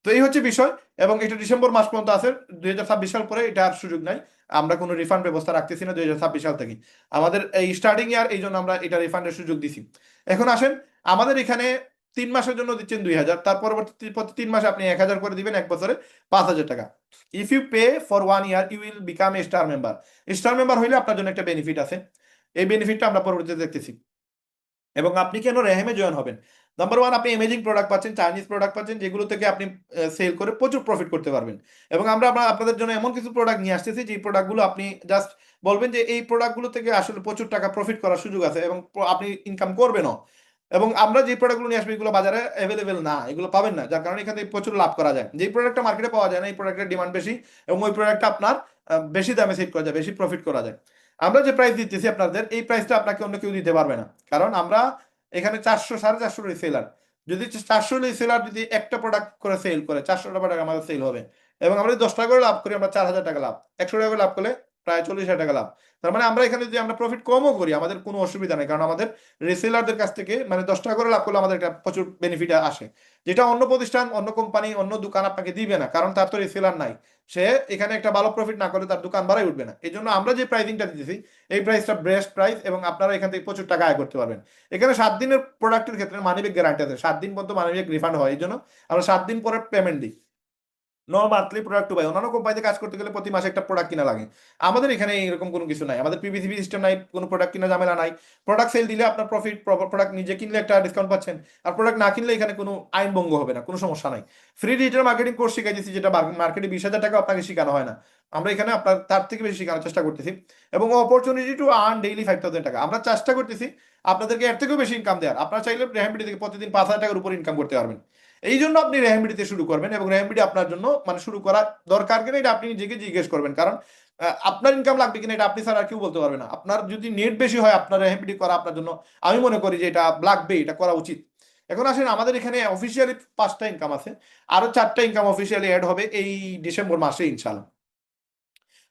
তো এই হচ্ছে বিষয়। এবং এটা ডিসেম্বর মাস পর্যন্ত আছে, 2026 সাল পরে এটা আর সুযোগ নাই। আমরা কোনো রিফান্ড ব্যবস্থা রাখতেছি না 2026 সাল থেকে। আমাদের এই স্টার্টিং ইয়ার, এই জন্য আমরা এটা রিফান্ডের সুযোগ দিছি। এখন আসেন, আমাদের এখানে 3 মাসের জন্য দিচ্ছেন 2,000, তার পরবর্তী প্রতি 3 মাসে আপনি 1,000 করে দিবেন, 1 বছরে 5,000 টাকা। If you pay for 1 year you will become a star member. Star member হইলে আপনার জন্য একটা বেনিফিট আছে, এই বেনিফিটটা আমরা পরবর্তীতে দেখতেছি। এবং আপনি কেন রেহেমে জয়েন হবেন? নাম্বার ওয়ান, আপনি এমেজিং প্রোডাক্ট পাচ্ছেন, চাইনিজ প্রোডাক্ট পাচ্ছেন, যেগুলো থেকে আপনি সেল করে প্রচুর প্রফিট করতে পারবেন। এবং আমরা আপনাদের জন্য এমন কিছু প্রোডাক্ট নিয়ে আসতেছি, যে প্রোডাক্টগুলো আপনি জাস্ট বলবেন যে এই প্রোডাক্টগুলো থেকে আসলে প্রচুর টাকা প্রফিট করার সুযোগ আছে, এবং আপনি ইনকাম করবেনও। এবং আমরা যে প্রোডাক্টগুলো নিয়ে আসবো, এগুলো বাজারে অ্যাভেলেবেল না, এগুলো পাবেন না, যার কারণে এখান থেকে প্রচুর লাভ করা যায়। যে প্রোডাক্টটা মার্কেটে পাওয়া যায় না, এই প্রোডাক্টের ডিমান্ড বেশি, এবং ওই প্রোডাক্টটা আপনার বেশি দামে সেল করা যায়, বেশি প্রফিট করা যায়। আমরা যে প্রাইস দিতেছি আপনাদের, এই প্রাইসটা আপনাকে অন্য কেউ দিতে পারবে না, কারণ আমরা এখানে 400 450 রিসেলার। যদি 400 রিসেলার যদি একটা প্রোডাক্ট করে সেল করে, 400 টাকা আমাদের সেল হবে। এবং আমরা যদি 10 টাকা করে লাভ করি, আমরা 4,000 টাকা লাভ, 100 টাকা করে লাভ করলে প্রায় 40,000 টাকা লাভ। তার মানে আমরা এখানে যদি আমরা প্রফিট কমও করি, আমাদের কোনো অসুবিধা নেই, কারণ আমাদের রিসেলারদের কাছ থেকে মানে 10 টাকা করে লাভ করলে আমাদের একটা প্রচুর বেনিফিট আসে, যেটা অন্য প্রতিষ্ঠান, অন্য কোম্পানি, অন্য দোকান আপনাকে দিবে না, কারণ তার তো রিসেলার নাই। সে এখানে একটা ভালো প্রফিট না করলে তার দোকান বাড়াই উঠবে না। এই জন্য আমরা যে প্রাইসিংটা দিতেছি, এই প্রাইসটা বেস্ট প্রাইস, এবং আপনারা এখান থেকে প্রচুর টাকা আয় করতে পারবেন। এখানে 7 দিনের প্রোডাক্টের ক্ষেত্রে মানিব্যাগ গ্যারান্টি আছে, 7 দিন পর্যন্ত মানিব্যাগ রিফান্ড হয়, এই জন্য আমরা 7 দিন পরে পেমেন্ট দিই। No monthly product to buy. অন্যান্য কোম্পানিতে কাজ করতে গেলে প্রতি মাসে একটা প্রোডাক্ট কিনা লাগে, আমাদের এখানে এরকম কোনো কিছু নাই। আমাদের পিপিসিবি সিস্টেম নাই, কোনো প্রোডাক্ট কিনা ঝামেলা নাই। প্রোডাক্ট সেল দিলে আপনার প্রফিট, প্রোডাক্ট নিজে কিনলে একটা ডিসকাউন্ট পাচ্ছেন, আর প্রোডাক্ট না কিনলে এখানে কোনো আইন ভঙ্গ হবে না, কোনো সমস্যা নাই। ফ্রি ডিজিটাল মার্কেটিং কোর্স শিখাই দিচ্ছি, যেটা মার্কেটে 20,000 টাকা আপনাকে শেখানো হয় না, আমরা এখানে আপনার তার থেকে বেশি শেখানোর চেষ্টা করতেছি। এবং অপরচুনিটি টু আর্ন ডেইলি 5,000 টাকা, আমরা চেষ্টা করতেছি আপনাদেরকে এর থেকেও বেশি ইনকাম দেওয়ার। আপনারা চাইলে রেহামবিডি থেকে প্রতিদিন 5,000 টাকার উপর ইনকাম করতে পারবেন। এই জন্য আপনি রেহামবিডিতে শুরু করবেন, এবং রেহামবিডি আপনার জন্য মানে শুরু করা দরকার কিনা এটা আপনি নিজেকে জিজ্ঞেস করবেন, কারণ আপনার ইনকাম লাগবে কিনা এটা আপনি ছাড়া আর কেউ বলতে পারবে না। আপনার যদি নেট বেশি হয়, আপনার রেহামবিডি করা আপনার জন্য, আমি মনে করি যে এটা লাগবে, এটা করা উচিত। এখন আসেন, আমাদের এখানে অফিসিয়ালি 5টা ইনকাম আছে, আরো 4টা ইনকাম অফিসিয়ালি অ্যাড হবে এই ডিসেম্বর মাসে ইনশাল্লাহ।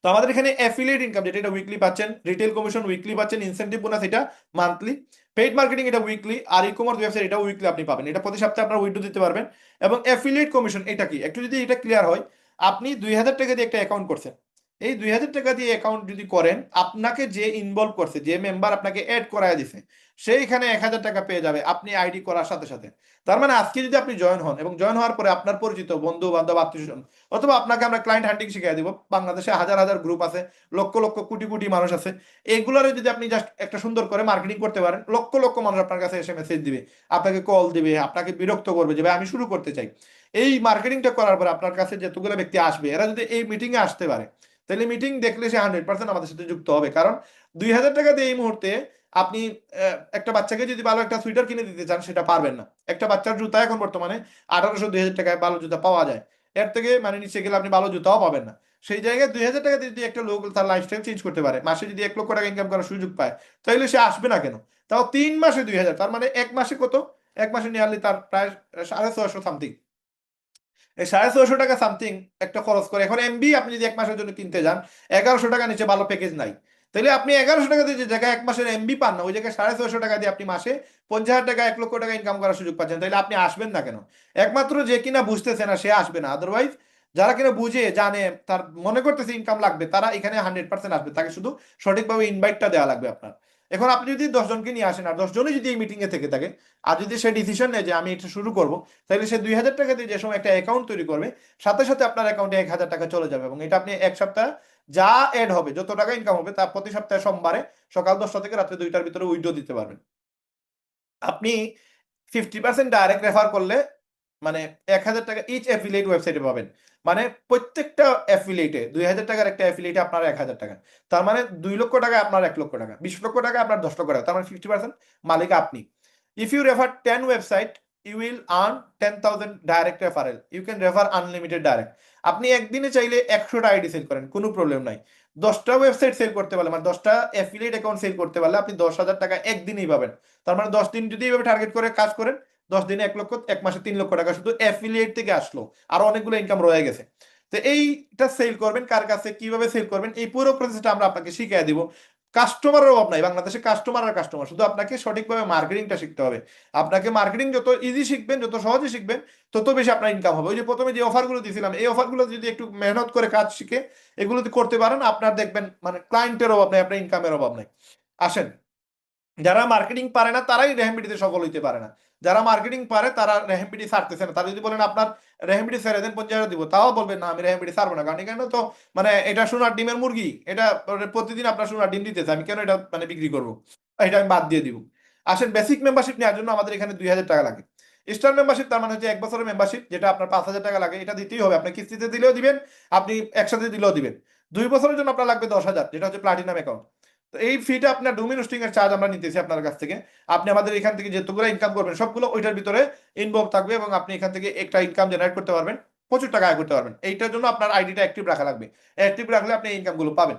তো আমাদের এখানে অ্যাফিলিয়েট ইনকাম, যেটা এটা উইকলি পাচ্ছেন, রিটেল কমিশন উইকলি পাচ্ছেন, ইনসেন্টিভ বোনাস এটা মান্থলি, পেইড মার্কেটিং এটা উইকলি, আর ই কমার্স ওয়েবসাইট এটা উইকলি আপনি পাবেন, এটা প্রতি সপ্তাহে আপনারা উইথড্র দিতে পারবেন। এবং অ্যাফিলিয়েট কমিশন এটা কি, একটু যদি এটা ক্লিয়ার হয়, আপনি 2,000 টাকা দিয়ে একটা অ্যাকাউন্ট করছেন, এই 2000 টাকা দিয়ে অ্যাকাউন্ট যদি করেন, আপনাকে যে ইনভলভ করছে, যে মেম্বার আপনাকে অ্যাড করায় দিছে, সেইখানে 1000 টাকা পেয়ে যাবে আপনি আইডি করার সাথে সাথে। তার মানে আজকে যদি আপনি জয়েন হন এবং জয়েন হওয়ার পরে আপনার পরিচিত বন্ধু বান্ধব আত্মীয়স্বজন, অথবা আপনাকে আমরা ক্লায়েন্ট হান্টিং শিখিয়ে দিব, বাংলাদেশে হাজার হাজার গ্রুপ আছে, লক্ষ লক্ষ কোটি কোটি মানুষ আছে, এগুলারে যদি আপনি জাস্ট একটা সুন্দর করে মার্কেটিং করতে পারেন, লক্ষ লক্ষ মানুষ আপনার কাছে এসে মেসেজ দিবে, আপনাকে কল দিবে, আপনাকে বিরক্ত করবে যে ভাই আমি শুরু করতে চাই। এই মার্কেটিংটা করার পরে আপনার কাছে যতগুলো ব্যক্তি আসবে, এরা যদি এই মিটিং এ আসতে পারে, তাহলে মিটিং দেখলে সে 100% আমাদের সাথে যুক্ত হবে। কারণ 2000 টাকা দিয়ে এই মুহূর্তে আপনি একটা বাচ্চাকে যদি ভালো একটা সুইটার কিনে দিতে চান, সেটা পারবেন না। একটা বাচ্চার জুতা এখন বর্তমানে 1800-2000 টাকায় ভালো জুতা পাওয়া যায়, এর থেকে মানে নিচে গেলে আপনি ভালো জুতাও পাবেন না। সেই জায়গায় 2000 টাকা দিয়ে যদি একটা লোক তার লাইফস্টাইল চেঞ্জ করতে পারে, মাসে যদি 1 লক্ষ টাকা ইনকাম করার সুযোগ পায়, তাহলে সে আসবে না কেন? তাও 3 মাসে 2000, তার মানে এক মাসে কত? এক মাসে নিয়ারলি তার প্রায় 650 সামথিং, এই 650 টাকা সামথিং একটা খরচ করে। এখন এমবি আপনি যদি এক মাসের জন্য কিনতে যান, 1100 টাকা নিচে ভালো প্যাকেজ নাই। তাহলে আপনি 1100 টাকা দিয়ে যে জায়গায় এক মাসের এমবি পান না, ওই জায়গায় 650 টাকা দিয়ে আপনি মাসে 50,000 টাকা 1 লক্ষ টাকা ইনকাম করার সুযোগ পাচ্ছেন। তাহলে আপনি আসবেন না কেন? একমাত্র যে কিনা বুঝতেছে না সে আসবে না, আদারওয়াইজ যারা কিনা বুঝে জানে, তার মনে করতেছে ইনকাম লাগবে, তারা এখানে 100% আসবে। তাকে শুধু সঠিকভাবে ইনভাইটটা দেওয়া লাগবে আপনার। এখন আপনি যদি 10 জনকে নিয়ে আসেন, আর 10 জনই যদি এই মিটিং এ থেকে থাকে, আর যদি সে ডিসিশন নেয় যে আমি এটা শুরু করব, তাহলে সে 2000 টাকা দিয়ে যে সময় একটা অ্যাকাউন্ট তৈরি করবে, সাথে সাথে আপনার অ্যাকাউন্টে 1000 টাকা চলে যাবে, এবং এটা আপনি এক সপ্তাহ যা এড হবে, যত টাকা ইনকাম হবে, তা প্রতি সপ্তাহে সোমবারে সকাল 10টা থেকে রাত্রে 2টার ভিতরে উইথড্র দিতে পারবেন। আপনি 50% ডাইরেক্ট রেফার করলে মানে 1000 টাকা ইচ অ্যাফিলিয়েট ওয়েবসাইটে পাবেন। মানে প্রত্যেকটা অ্যাফিলিয়েটে 2000 টাকার একটা অ্যাফিলিয়েটে আপনার 1000 টাকা। তার মানে 2 লক্ষ টাকা আপনার 1 লক্ষ টাকা, 20 লক্ষ টাকা আপনার 10 লক্ষ টাকা, তার মানে 50% মালিক আপনি। If you refer 10 website, you will earn 10,000 direct referral. You can refer unlimited direct. আপনি একদিনে চাইলে 100টা আইডি সেল করেন, কোনো প্রবলেম নাই। 10টা ওয়েবসাইট সেল করতে পারলে, মানে 10টা অ্যাফিলিয়েট অ্যাকাউন্ট সেল করতে পারলে আপনি 10,000 টাকা একদিনেই পাবেন। তার মানে 10 দিন যদি এইভাবে টার্গেট করে কাজ করেন, 10 দিনে 1 লক্ষ, এক মাসে 3 লক্ষ টাকা শুধু অ্যাফিলিয়েট থেকে আসলো। আর অনেকগুলো ইনকাম রয়ে গেছে। তো এইটা সেল করবেন কার কাছে, কিভাবে সেল করবেন, এই পুরো প্রসেসটা আমরা আপনাকে শিখিয়ে দিব। কাস্টমারের অভাব নাই বাংলাদেশে, কাস্টমার আর কাস্টমার, শুধু আপনাকে সঠিকভাবে মার্কেটিংটা শিখতে হবে। আপনাকে মার্কেটিং যত ইজি শিখবেন, যত সহজে শিখবেন, তত বেশি আপনার ইনকাম হবে। ওই যে প্রথমে যে অফারগুলো দিয়েছিলাম, এই অফারগুলো যদি একটু মেহনত করে কাজ শিখে এগুলো যদি করতে পারেন, আপনার দেখবেন মানে ক্লায়েন্টের অভাব নাই, আপনার ইনকামের অভাব নাই। আসেন, যারা মার্কেটিং পারে না তারাই রেহেমবিডিতে সফল হইতে পারে না। যারা মার্কেটিং পারে তারা রেহেমবিডি ছাড়তেছে না। তারা যদি বলেন আপনার রেহেমবিডি ছেড়ে দেন, 50,000 দিব, তাও বলবেন না আমি রেহেমবিডি ছাড়বো না। কারণ এখানে তো মানে এটা সোনার ডিমের মুরগি, এটা প্রতিদিন আপনার সোনার ডিম দিতেছে, আমি কেন এটা মানে বিক্রি করবো, এটা আমি বাদ দিয়ে দিব। আসেন, বেসিক মেম্বারশিপ নেওয়ার জন্য আমাদের এখানে 2000 টাকা লাগে। স্টার মেম্বারশিপ তার মানে হচ্ছে 1 বছরের মেম্বারশিপ, যেটা আপনার 5,000 টাকা লাগে, এটা দিতেই হবে। আপনি কিস্তিতে দিলেও দিবেন, আপনি একসাথে দিলেও দিবেন। 2 বছরের জন্য আপনার লাগবে 10,000, যেটা হচ্ছে প্লাটিনাম অ্যাকাউন্ট। তো এই ফিটা আপনার ডোমেইন হোস্টিং এর চার্জ আমরা নিতেছি আপনার কাছ থেকে। আপনি আমাদের এখান থেকে যেগুলো ইনকাম করবেন সবগুলো ওইটার ভিতরে ইনভলভ থাকবে, এবং আপনি এখান থেকে একটা ইনকাম জেনারেট করতে পারবেন, প্রচুর টাকা আয় করতে পারবেন। এইটার জন্য আপনার আইডিটা অ্যাক্টিভ রাখা লাগবে। অ্যাক্টিভ রাখলে আপনি ইনকামগুলো পাবেন।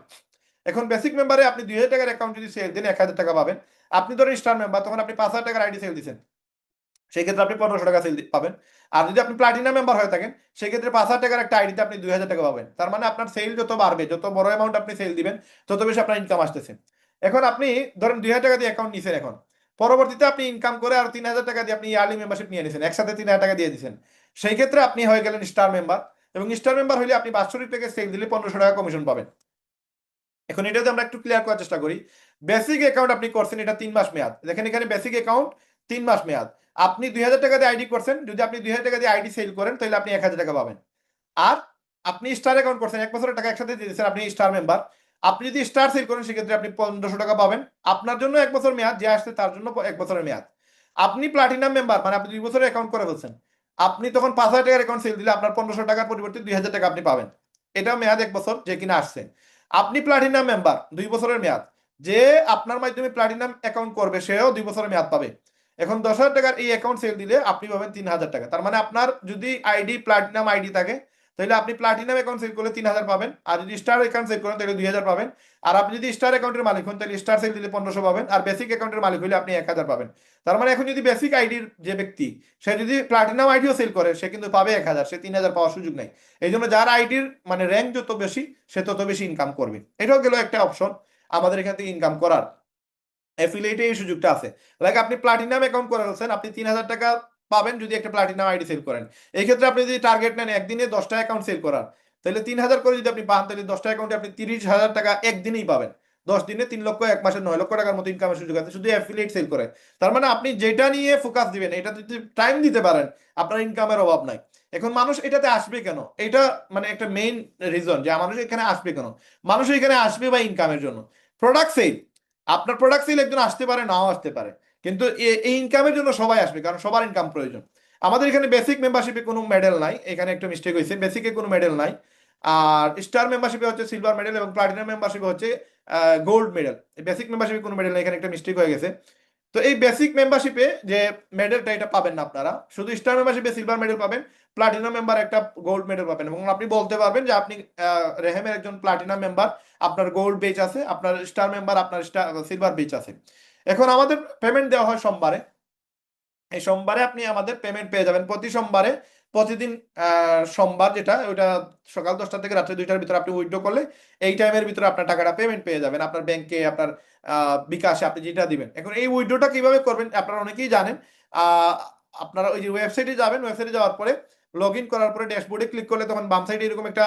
এখন বেসিক মেম্বারে আপনি 2000 টাকার অ্যাকাউন্ট যদি সেল দেন, 1000 টাকা পাবেন। আপনি ধরেন স্টার মেম্বার, তখন আপনি 5,000 টাকার আইডি সেল দিচ্ছেন, সেই ক্ষেত্রে আপনি 1500 টাকা সেল পাবেন। আর যদি আপনি প্লাটিনাম মেম্বার হয়ে থাকেন, সেক্ষেত্রে 5,000 টাকার একটা আইডিতে আপনি 2000 টাকা পাবেন। তার মানে আপনার সেল যত বাড়বে, যত বড় অ্যামাউন্ট আপনি সেল দিবেন, তত বেশি আপনার ইনকাম আসতেছে। এখন আপনি ধরেন 2000 টাকা দিয়ে অ্যাকাউন্ট নিছেন, এখন পরবর্তীতে আপনি ইনকাম করে আর 3,000 টাকা দিয়ে আপনি ইয়ারলি মেম্বারশিপ নিয়ে নিয়েছেন, একসাথে 3,000 টাকা দিয়ে দিচ্ছেন। সেই ক্ষেত্রে আপনি হয়ে গেলেন স্টার মেম্বার, এবং স্টার মেম্বার হলে আপনি বাৎসরিক প্যাকেজ সেল দিলে 1500 টাকা কমিশন পাবেন। এখন এটা যদি আমরা একটু ক্লিয়ার করার চেষ্টা করি, বেসিক অ্যাকাউন্ট আপনি করছেন, এটা 3 মাস মেয়াদ। দেখেন এখানে বেসিক অ্যাকাউন্ট 3 মাস মেয়াদ। আপনি 2000 টাকা দিয়ে আইডি করছেন, যদি আপনি 2000 টাকা দিয়ে আইডি সেল করেন, তাহলে আপনি 1000 টাকা পাবেন। আর আপনি স্টার অ্যাকাউন্ট করছেন, 1 বছরের টাকা একসাথে দিয়ে দিচ্ছেন, আপনি স্টার মেম্বার। আপনি যদি স্টার সেল করেন, সেক্ষেত্রে আপনি 1500 টাকা পাবেন। আপনার জন্য 1 বছর মেয়াদ, যে আসছে তার জন্য 1 বছরের মেয়াদ। আপনি প্লাটিনাম মেম্বার, মানে আপনি 2 বছরের অ্যাকাউন্ট করে ফেলছেন, আপনি তখন 5,000 টাকার অ্যাকাউন্ট সেল দিলে আপনার 1500 টাকার পরিবর্তে 2000 টাকা আপনি পাবেন। এটা মেয়াদ 1 বছর, যে কিনা আসছে। আপনি প্লাটিনাম মেম্বার, 2 বছরের মেয়াদ, যে আপনার মাধ্যমে প্লাটিনাম অ্যাকাউন্ট করবে সেও 2 বছরের মেয়াদ পাবে। এখন 10,000 টাকার এই অ্যাকাউন্ট সেল দিলে আপনি পাবেন 3,000 টাকা। তার মানে আপনার যদি আইডি প্লাটিনাম আইডি থাকে, তাহলে আপনি প্লাটিনাম অ্যাকাউন্ট সেল করলে 3,000 পাবেন। আর যদি স্টার অ্যাকাউন্ট সেল করেন, তাহলে 2,000 পাবেন। আর আপনি যদি স্টার অ্যাকাউন্টের মালিক হন, তাহলে স্টার সেল দিলে 1500 পাবেন। আর বেসিক অ্যাকাউন্টের মালিক হলে আপনি 1,000 পাবেন। তার মানে এখন যদি বেসিক আইডির যে ব্যক্তি, সে যদি প্লাটিনাম আইডিও সেল করে, সে কিন্তু পাবে 1,000, সে 3,000 পাওয়ার সুযোগ নেই। এই জন্য যার আইডির মানে র্যাঙ্ক যত বেশি, সে তত বেশি ইনকাম করবে। এটাও গেল একটা অপশন আমাদের এখান থেকে ইনকাম করার। অ্যাফিলিয়েটে এই সুযোগটা আছে। লাইক আপনি প্লাটিনাম অ্যাকাউন্ট করে ফেলছেন, আপনি 3,000 টাকা পাবেন যদি একটা প্লাটিনাম আইডি সেল করেন। এই ক্ষেত্রে আপনি যদি টার্গেট নেন একদিনে 10টা অ্যাকাউন্ট সেল করার, তাহলে 3,000 করে যদি আপনি পান, তাহলে 10টা অ্যাকাউন্টে আপনি 30,000 টাকা একদিনেই পাবেন। 10 দিনে 3 লক্ষ, 1 মাসে 9 লক্ষ টাকার মতো ইনকামের সুযোগ আছে শুধু অ্যাফিলিয়েট সেল করে। তার মানে আপনি যেটা নিয়ে ফোকাস দিবেন, এটা যদি টাইম দিতে পারেন, আপনার ইনকামের অভাব নাই। এখন মানুষ এটাতে আসবে কেন, এটা মানে একটা মেইন রিজন যে মানুষ এখানে আসবে কেন। মানুষ এখানে আসবে বা ইনকামের জন্য। প্রোডাক্ট সেল, আপনার প্রোডাক্ট সেল একজন আসতে পারে, নাও আসতে পারে, কিন্তু এই ইনকামের জন্য সবাই আসবে, কারণ সবার ইনকাম প্রয়োজন। আমাদের এখানে বেসিক মেম্বারশিপে কোনো মেডেল নাই, এখানে একটা মিস্টেক হয়েছে, বেসিকে কোনো মেডেল নাই। আর স্টার মেম্বারশিপে হচ্ছে সিলভার মেডেল, এবং প্লাটিনাম মেম্বারশিপে হচ্ছে গোল্ড মেডেল। বেসিক মেম্বারশিপে কোনো মেডেল নেই, এখানে একটা মিস্টেক হয়ে গেছে। তো এই বেসিক মেম্বারশিপে যে মেডেলটা, এটা পাবেন না আপনারা, শুধু স্টার মেম্বারশিপে সিলভার মেডেল পাবেন, প্লাটিনাম মেম্বার একটা গোল্ড মেডেল পাবেন, এবং আপনি বলতে পারবেন যে আপনি রেহেমের একজন প্লাটিনাম মেম্বার, আপনার গোল্ড বেচ আছে, আপনার স্টার মেম্বার, আপনার সিলভার বেচ আছে। এখন আমাদের পেমেন্ট দেওয়া হয় সোমবারে। এই সোমবারে আপনি আমাদের পেমেন্ট পেয়ে যাবেন প্রতি সোমবারে। প্রতিদিন সোমবার যেটা, ওইটা সকাল 10টা থেকে রাত্রে 2টার ভিতরে আপনি উইথড্র করলে এই টাইমের ভিতরে আপনার টাকাটা পেমেন্ট পেয়ে যাবেন আপনার ব্যাংকে, আপনার বিকাশে আপনি যেটা দিবেন। এখন এই উইথড্রটা কিভাবে করবেন আপনারা অনেকেই জানেন। আহ, আপনারা ওই যে ওয়েবসাইটে যাবেন, ওয়েবসাইটে যাওয়ার পরে লগ ইন করার পরে ড্যাশবোর্ডে ক্লিক করলে তখন বাম সাইডে এরকম একটা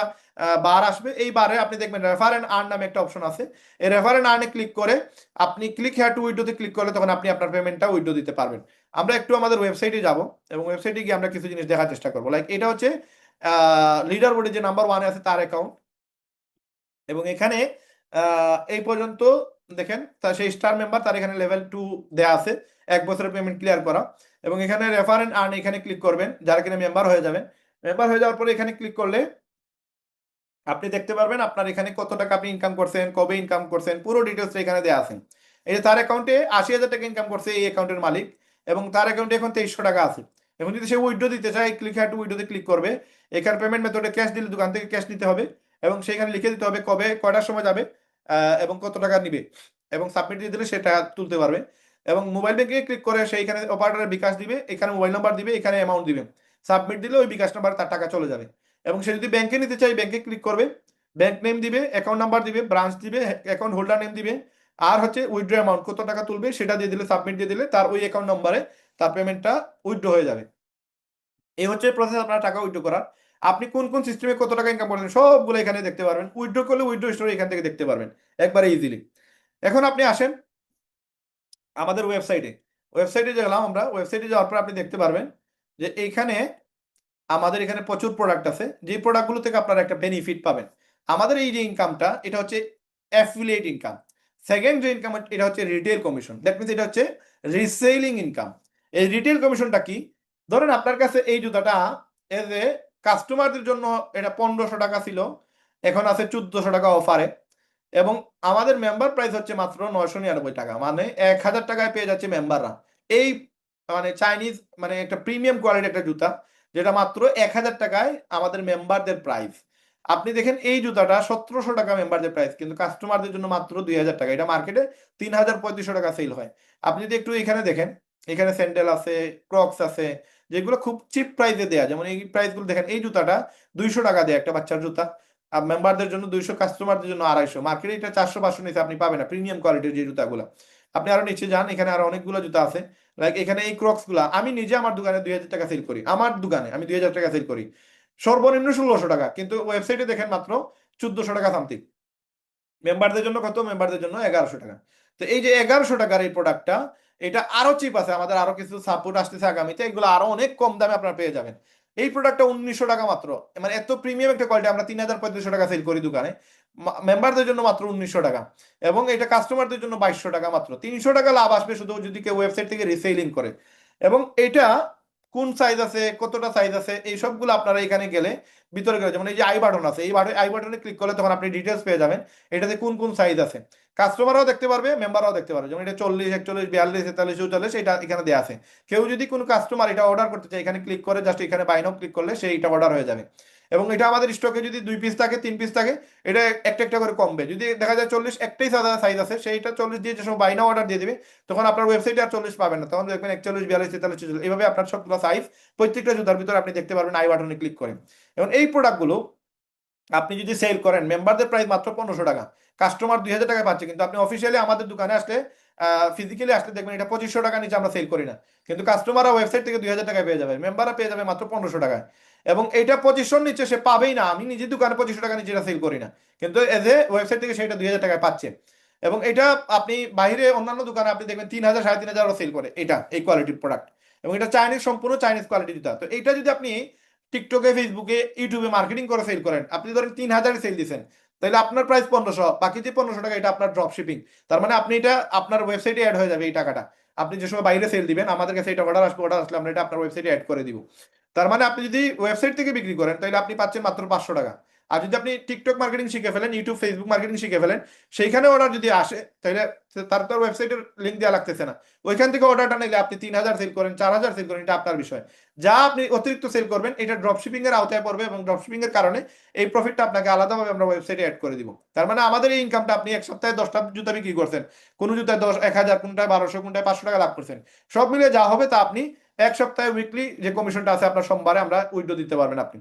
বার আসবে। এই বারে আপনি দেখবেন রেফার এন্ড আর্ন নামে একটা অপশন আছে। এই রেফার এন্ড আর্নে ক্লিক করে আপনি ক্লিক হেয়ার টু উইথড্রতে ক্লিক করলে তখন আপনি আপনার পেমেন্টটা উইথড্র দিতে পারবেন। আমরা একটু আমাদের ওয়েবসাইটে যাব, এবং ওয়েবসাইটে গিয়ে আমরা কিছু জিনিস দেখার চেষ্টা করবো। লাইক এটা হচ্ছে লিডার বোর্ডে যে নাম্বার 1-এ আছে তার অ্যাকাউন্ট, এবং এখানে এই পর্যন্ত দেখেন সেই স্টার মেম্বার, তার এখানে লেভেল 2 দেয়া আছে, 1 বছরের পেমেন্ট ক্লিয়ার করা। এবং এখানে রেফার এন্ড আর্ন এখানে ক্লিক করবেন, যারা কিনা মেম্বার হয়ে যাবেন। মেম্বার হয়ে যাওয়ার পরে এখানে ক্লিক করলে আপনি দেখতে পারবেন আপনার এখানে কত টাকা আপনি ইনকাম করছেন, কবে ইনকাম করছেন, পুরো ডিটেলস এখানে দেওয়া আছে। এই যে তার অ্যাকাউন্টে 80,000 টাকা ইনকাম করছে এই অ্যাকাউন্টের মালিক, এবং তার অ্যাকাউন্টে এখন 2300 টাকা আছে। এখন যদি সে উইথড্র দিতে চায়, ক্লিক হ্যাঁ টু উইথড্রতে ক্লিক করবে। এখানে পেমেন্ট মেথডে ক্যাশ দিলে দোকান থেকে ক্যাশ নিতে হবে, এবং সেখানে লিখে দিতে হবে কবে কয়টার সময় যাবে, এবং কত টাকা নিবে, এবং সাবমিট দিয়ে দিলে সেটা তুলতে পারবে। এবং মোবাইল ব্যাংকে ক্লিক করে সেইখানে অপারেটরের বিকাশ দিবে, এখানে মোবাইল নাম্বার দিবে, এখানে অ্যামাউন্ট দিবে, সাবমিট দিলে ওই বিকাশ নাম্বার তার টাকা চলে যাবে। এবং সে যদি ব্যাংকে নিতে চায়, ব্যাংকে ক্লিক করবে, ব্যাংক নেম দিবে, অ্যাকাউন্ট নাম্বার দিবে, ব্রাঞ্চ দিবে, অ্যাকাউন্ট হোল্ডার নেম দিবে, আর হচ্ছে উইথড্র অ্যামাউন্ট কত টাকা তুলবে সেটা দিয়ে দিলে, সাবমিট দিয়ে দিলে তার ওই অ্যাকাউন্ট নম্বরে তার পেমেন্টটা উইথড্র হয়ে যাবে। এই হচ্ছে প্রসেস আপনার টাকা উইথড্র করার। আপনি কোন কোন সিস্টেমে কত টাকা ইনকাম করছেন সবগুলো এখানে দেখতে পারবেন। উইথড্র করলে উইথড্র স্টোরি এখান থেকে দেখতে পারবেন একবারে ইজিলি। এখন আপনি আসেন আমাদের ওয়েবসাইটে। ওয়েবসাইটে গেলাম আমরা, ওয়েবসাইটে যাওয়ার পর আপনি দেখতে পারবেন যে এইখানে আমাদের এখানে প্রচুর প্রোডাক্ট আছে, যে প্রোডাক্টগুলো থেকে আপনারা একটা বেনিফিট পাবেন। আমাদের এই যে ইনকামটা, এটা হচ্ছে অ্যাফিলিয়েট ইনকাম। সেকেন্ড যে ইনকাম, এটা হচ্ছে রিটেল কমিশন, দ্যাট মিনস এটা হচ্ছে রিসেলিং ইনকাম। এই রিটেল কমিশনটা কি? ধরেন আপনার কাছে এই জুতাটা এজ এ কাস্টমারদের জন্য এটা 1500 টাকা ছিল, এখন আছে 1400 টাকা অফারে, এবং আমাদের মেম্বার প্রাইস হচ্ছে মাত্র 999 টাকা, মানে 1000 টাকায় পেয়ে যাচ্ছে মেম্বাররা এই মানে চাইনিজ মানে একটা প্রিমিয়াম কোয়ালিটি একটা জুতা, যেটা মাত্র 1000 টাকায় আমাদের মেম্বারদের প্রাইস। আপনি দেখেন এই জুতাটা 1700 টাকা মেম্বারদের প্রাইস, কিন্তু কাস্টমারদের জন্য মাত্র 2000 টাকা, এটা মার্কেটে 3500 টাকা সেল হয়। আপনি যদি একটু এখানে দেখেন, এখানে স্যান্ডেল আছে, ক্রক্স আছে, যেগুলো খুব চিপ প্রাইসে দেয়া, যেমন এই প্রাইসগুলো দেখেন, এই জুতাটা 200 টাকা দেয় একটা বাচ্চার জুতা, মেম্বারদের জন্য 200, কাস্টমারদের জন্য 250। মার্কেটে এটা 400-500 নিচে আপনি পাবেন না প্রিমিয়াম কোয়ালিটির যে জুতাগুলো। আপনি আরো নিচে যান, এখানে আরো অনেকগুলো জুতা আছে। লাইক এখানে এই ক্রক্স গুলা আমি নিজে আমার দোকানে 2000 টাকা সেল করি, আমার দোকানে আমি 2000 টাকা সেল করি, সর্বনিম্ন 1600 টাকা, কিন্তু ওয়েবসাইটে দেখেন মাত্র 1400 টাকা সামথিং। মেম্বারদের জন্য কত? মেম্বারদের জন্য 1100 টাকা। তো এই যে 1100 টাকার এই প্রোডাক্টটা, এটা আরো চিপ আছে, আমাদের আরো কিছু সাপোর্ট আসতেছে আগামীতে, এগুলো আরো অনেক কম দামে আপনারা পেয়ে যাবেন। এই প্রোডাক্টটা 1900 টাকা মাত্র, মানে এত প্রিমিয়াম একটা কোয়ালিটি, আমরা 3500 টাকা সেল করি দোকানে, মেম্বারদের জন্য মাত্র 1900 টাকা, এবং এটা কাস্টমারদের জন্য 2200 টাকা মাত্র। 300 টাকা লাভ আসবে শুধু যদি কেউ ওয়েবসাইট থেকে রিসেলিং করে। এবং এটা কোন সাইজ আছে, কতটা সাইজ আছে, এই সবগুলো আপনারা এখানে গেলে ভিতরে গেলে, যেমন এই যে আই বাটন আছে, এই আই বাটনে ক্লিক করলে তখন আপনি ডিটেলস পেয়ে যাবেন এটাতে কোন কোন সাইজ আছে। কাস্টমাররাও দেখতে পারবে, মেম্বাররাও দেখতে পারবে, যেমন এটা 40, 41, 42, 43, 44 এটা এখানে দেওয়া আছে। কেউ যদি কোনো কাস্টমার এটা অর্ডার করতে চায়, এখানে ক্লিক করে জাস্ট এখানে বাই নাও ক্লিক করলে সেইটা অর্ডার হয়ে যাবে। এবং এটা আমাদের স্টকে যদি 2 পিস থাকে, 3 পিস থাকে, এটা একটা একটা করে কমবে। যদি দেখা যায় 40 একটাই সাদা সাইজ আছে, সেইটা 40 দিয়ে যে সময় বাই নাও অর্ডার দিয়ে দিবে, তখন আপনার ওয়েবসাইটে আর 40 পাবেন না, তখন দেখবেন 41, 42, 43, 44, এইভাবে আপনার সবগুলো সাইজ প্রত্যেকটা জুতার ভিতরে আপনি দেখতে পারবেন আই বাটনে ক্লিক করে। এবং এই প্রোডাক্টগুলো আপনি যদি সেল করেন, মেম্বারদের প্রাইস মাত্র 1500 টাকা, কাস্টমার 2000 টাকায় পাচ্ছে, কিন্তু আপনি অফিসিয়ালি আমাদের দোকানে আসলে, ফিজিক্যালি আসলে দেখবেন এটা 2500 টাকা নিচে আমরা সেল করি না, কিন্তু কাস্টমাররা ওয়েবসাইট থেকে 2000 টাকায় পেয়ে যাবে, মেম্বাররা পেয়ে যাবে মাত্র 1500 টাকায়। এবং এটা 2500 নিচে সে পাবেই না, আমি নিজে দোকানে 2500 টাকা নিচে এটা সেল করি না, কিন্তু এজ এ ওয়েবসাইট থেকে সেটা 2000 টাকায় পাচ্ছে। এবং এটা আপনি বাইরে অন্যান্য দোকানে আপনি দেখবেন 3000 3500 সেল করে এটা, এই কোয়ালিটির প্রোডাক্ট। এবং এটা চাইনিজ, সম্পূর্ণ চাইনিজ কোয়ালিটি দিতে হয়। তো এটা যদি আপনি টিকটকে, ফেসবুকে, ইউটিউবে মার্কেটিং করে সেল করেন, আপনি ধরেন 3000 সেল দিচ্ছেন, তাহলে আপনার প্রাইস 1500, বাকি যে 1500 টাকা এটা আপনার ড্রপ শিপিং। তার মানে আপনি এটা আপনার ওয়েবসাইটে অ্যাড হয়ে যাবে এই টাকাটা। আপনি যে সময় বাইরে সেল দিবেন, আমাদের কাছে এটা অর্ডার আসবে, অর্ডার আসলে আমরা এটা আপনার ওয়েবসাইটে অ্যাড করে দিব। তার মানে আপনি যদি ওয়েবসাইট থেকে বিক্রি করেন তাহলে আপনি পাচ্ছেন মাত্র 500 টাকা। আর যদি আপনি টিকটক মার্কেটিং শিখে ফেলেন, ইউটিউব ফেসবুক মার্কেটিং শিখে ফেলেন, সেইখানে অর্ডার যদি আসে, তাহলে তার তো ওয়েবসাইটের লিঙ্ক দেওয়া লাগতেছে না, ওইখান থেকে অর্ডারটা নিলে আপনি 3000 সেল করেন, 4000 সেল করেন, এটা আপনার বিষয়। যা আপনি অতিরিক্ত সেল করবেন এটা ড্রপ শিপিং এর আওতায় পড়বে, এবং ড্রপ শিপিং এর কারণে এই প্রফিটটা আপনাকে আলাদাভাবে আমরা ওয়েবসাইটে অ্যাড করে দিব। তার মানে আমাদের এই ইনকামটা, আপনি এক সপ্তাহে 10টা জুতা বিক্রি করছেন, কোন জুতায় 1000, কোনটায় 1200, কোনটায় 500 টাকা লাভ করছেন, সব মিলিয়ে যা হবে তা আপনি এক সপ্তাহে উইকলি যে কমিশনটা আছে আপনার সোমবারে আমরা উইথড্র দিতে পারবেন আপনি।